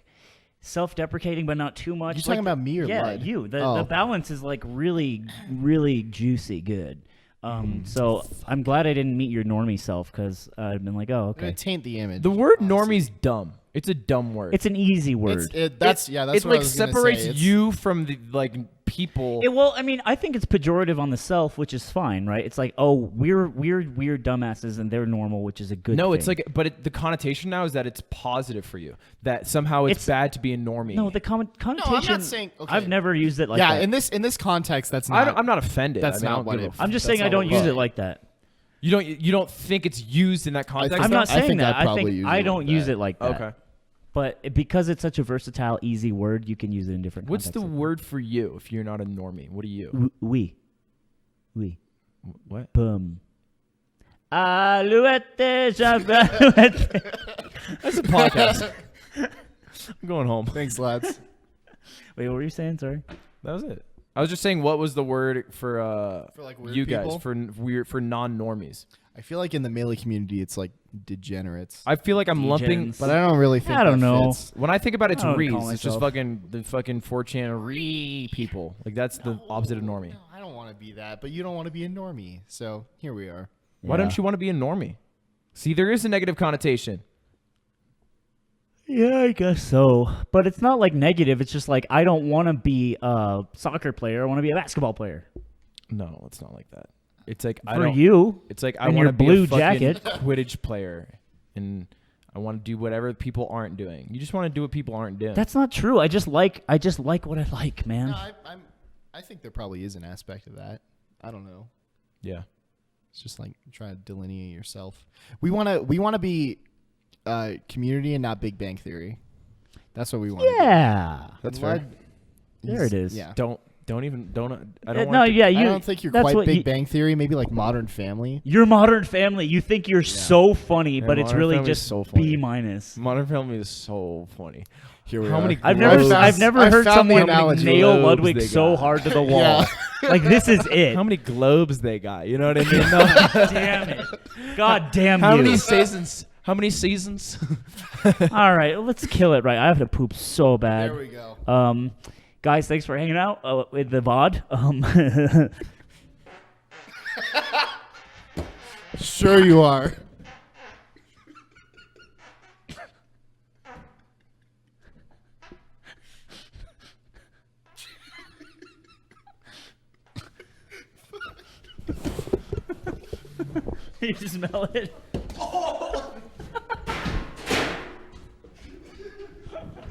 Speaker 3: self-deprecating, but not too much.
Speaker 1: You talking about me or
Speaker 3: yeah,
Speaker 1: Lud?
Speaker 3: you. The
Speaker 1: Oh.
Speaker 3: balance is like really, really juicy, good. So I'm glad I didn't meet your normie self because I'd been like, oh,
Speaker 1: I'm gonna
Speaker 3: okay.
Speaker 1: taint the image.
Speaker 4: The word
Speaker 1: honestly.
Speaker 4: normie's dumb. It's a dumb word.
Speaker 3: It's an easy word.
Speaker 1: That's
Speaker 4: it
Speaker 1: what I
Speaker 4: like
Speaker 1: was gonna
Speaker 4: separates
Speaker 1: say. It's-
Speaker 4: you from the like people.
Speaker 3: Well, I mean, I think it's pejorative on the self, which is fine, right? It's like, oh, we're weird dumbasses, and they're normal, which is a good.
Speaker 4: No,
Speaker 3: thing.
Speaker 4: it's like, but the connotation now is that it's positive for you. That somehow it's bad to be a normie.
Speaker 3: no, the connotation.
Speaker 1: saying- okay.
Speaker 3: I've never used it like
Speaker 1: yeah,
Speaker 3: that.
Speaker 1: in this context, that's not.
Speaker 4: I'm not offended.
Speaker 1: That's
Speaker 4: I mean, I
Speaker 1: not
Speaker 4: don't
Speaker 1: what
Speaker 4: give a
Speaker 1: it-
Speaker 4: f-
Speaker 3: I'm just
Speaker 1: That's
Speaker 3: saying I
Speaker 1: not
Speaker 3: don't
Speaker 1: what
Speaker 3: use
Speaker 1: it
Speaker 3: it like that.
Speaker 4: You don't think it's used in that context?
Speaker 3: I'm
Speaker 1: I
Speaker 3: not saying
Speaker 1: think
Speaker 3: that.
Speaker 1: I
Speaker 3: I
Speaker 1: probably
Speaker 3: think
Speaker 1: use
Speaker 3: I
Speaker 1: it
Speaker 3: don't
Speaker 1: like
Speaker 3: use
Speaker 1: that.
Speaker 3: it like that.
Speaker 4: Okay.
Speaker 3: But because it's such a versatile, easy word, you can use it in different
Speaker 4: What's the
Speaker 3: contexts.
Speaker 4: word for you if you're not a normie? What are you?
Speaker 3: We.
Speaker 4: What?
Speaker 3: Boom. Alouette, Alouette.
Speaker 4: That's a podcast. I'm going home.
Speaker 1: Thanks, lads.
Speaker 3: Wait, what were you saying? Sorry.
Speaker 4: That was it. I was just saying, what was the word for
Speaker 1: like weird
Speaker 4: you guys
Speaker 1: people?
Speaker 4: for non-normies?
Speaker 1: I feel like in the melee community, it's like degenerates.
Speaker 4: I feel like I'm lumping,
Speaker 3: Degens.
Speaker 1: But I don't really think
Speaker 3: I don't
Speaker 1: that
Speaker 3: know.
Speaker 1: fits.
Speaker 4: when I think about it, it's
Speaker 3: I don't
Speaker 4: rees.
Speaker 3: call
Speaker 4: It's just
Speaker 3: myself.
Speaker 4: the fucking 4chan re people. Like that's the opposite of normie.
Speaker 1: No, I don't want to be that, but you don't want to be a normie. So here we are.
Speaker 4: Why don't you want to be a normie? See, there is a negative connotation.
Speaker 3: Yeah, I guess so. But it's not like negative. It's just like I don't want to be a soccer player. I want to be a basketball player.
Speaker 4: No, it's not like that. It's like I
Speaker 3: For
Speaker 4: don't.
Speaker 3: you,
Speaker 4: It's like I
Speaker 3: and
Speaker 4: want
Speaker 3: your
Speaker 4: to be
Speaker 3: blue
Speaker 4: a fucking
Speaker 3: jacket.
Speaker 4: Quidditch player, and I want to do whatever people aren't doing. You just want to do what people aren't doing.
Speaker 3: that's not true. I just like what I like, man.
Speaker 1: No, I think there probably is an aspect of that. I don't know.
Speaker 4: yeah.
Speaker 1: It's just like trying to delineate yourself. We want to be community and not Big Bang Theory. That's what we want.
Speaker 3: Yeah.
Speaker 4: That's fair.
Speaker 3: There it is.
Speaker 1: Yeah.
Speaker 4: Don't even. I don't.
Speaker 3: No,
Speaker 4: want to,
Speaker 3: yeah, you.
Speaker 1: I don't think you're
Speaker 3: that's
Speaker 1: quite
Speaker 3: what
Speaker 1: Big
Speaker 3: you-
Speaker 1: Bang Theory. Maybe like Modern Family.
Speaker 3: You're Modern Family. You think you're so funny,
Speaker 4: Yeah,
Speaker 3: but it's
Speaker 4: Modern
Speaker 3: really
Speaker 4: Family's
Speaker 3: just
Speaker 4: so funny.
Speaker 3: B minus.
Speaker 4: Modern Family is so funny.
Speaker 1: Here we
Speaker 4: How
Speaker 1: are.
Speaker 4: many
Speaker 3: I've
Speaker 4: globes-
Speaker 3: never,
Speaker 1: I
Speaker 3: I've
Speaker 1: found-
Speaker 3: never
Speaker 1: I
Speaker 3: heard
Speaker 1: found the
Speaker 3: someone
Speaker 1: analogy.
Speaker 3: nail
Speaker 4: Globes
Speaker 3: Ludwig
Speaker 4: they
Speaker 3: so
Speaker 4: got.
Speaker 3: hard to the wall. Like this is it.
Speaker 4: How many globes they got? You know what I mean? No.
Speaker 3: Damn it! God damn
Speaker 4: How
Speaker 3: you!
Speaker 4: many seasons? How many seasons?
Speaker 3: All right, let's kill it. Right, I have to poop so bad.
Speaker 1: There we go.
Speaker 3: Guys, thanks for hanging out with the VOD.
Speaker 1: Sure you are.
Speaker 3: You smell it?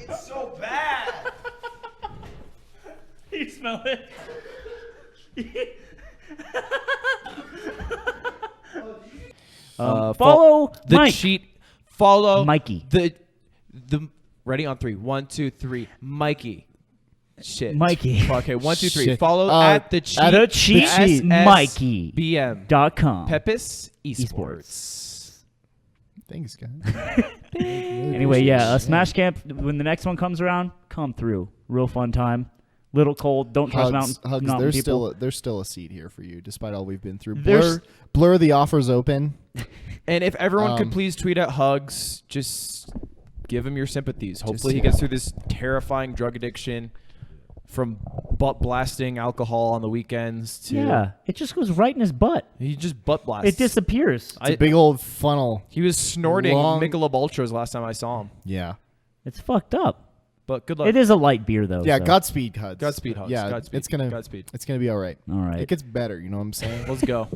Speaker 4: It's so bad.
Speaker 3: You smell it? Follow
Speaker 4: the
Speaker 3: Mike.
Speaker 4: cheat. Follow
Speaker 3: Mikey.
Speaker 4: The ready on 3. 1, 2, 3. Mikey. Shit.
Speaker 3: Mikey.
Speaker 4: Okay, 1, 2, 3.
Speaker 1: Shit.
Speaker 4: Follow at the cheat.
Speaker 3: The cheat sheet,
Speaker 4: SSBM.
Speaker 3: Mikey.com.
Speaker 4: Peppa's
Speaker 3: Esports.
Speaker 4: Esports.
Speaker 1: Thanks, guys.
Speaker 3: Anyway, yeah, Smash Camp, when the next one comes around, come through. Real fun time. Little cold. Don't trust
Speaker 1: Hugs.
Speaker 3: mountain
Speaker 1: There's
Speaker 3: people.
Speaker 1: there's still a seat here for you, despite all we've been through.
Speaker 3: There's-
Speaker 1: Blur. The offer's open.
Speaker 4: And if everyone could
Speaker 1: Um,
Speaker 4: please tweet at Hugs, just give him your sympathies. Hopefully he gets through this terrifying drug addiction from butt blasting alcohol on the weekends to
Speaker 3: Yeah, it just goes right in his butt.
Speaker 4: he just butt blasts.
Speaker 3: It disappears.
Speaker 1: It's a big old funnel.
Speaker 4: He was snorting
Speaker 1: long-
Speaker 4: Michelob Ultras last time I saw him.
Speaker 1: Yeah.
Speaker 3: It's fucked up.
Speaker 4: But good luck.
Speaker 3: It is a light beer, though.
Speaker 1: Yeah.
Speaker 3: so.
Speaker 1: Godspeed, Huds.
Speaker 4: Godspeed, Hugs.
Speaker 1: Yeah.
Speaker 4: Godspeed.
Speaker 1: It's gonna.
Speaker 4: Godspeed.
Speaker 1: It's gonna be all right.
Speaker 3: All right.
Speaker 1: It gets better. You know what I'm saying?
Speaker 4: Let's go.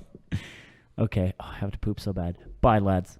Speaker 3: Okay. Oh, I have to poop so bad. Bye, lads.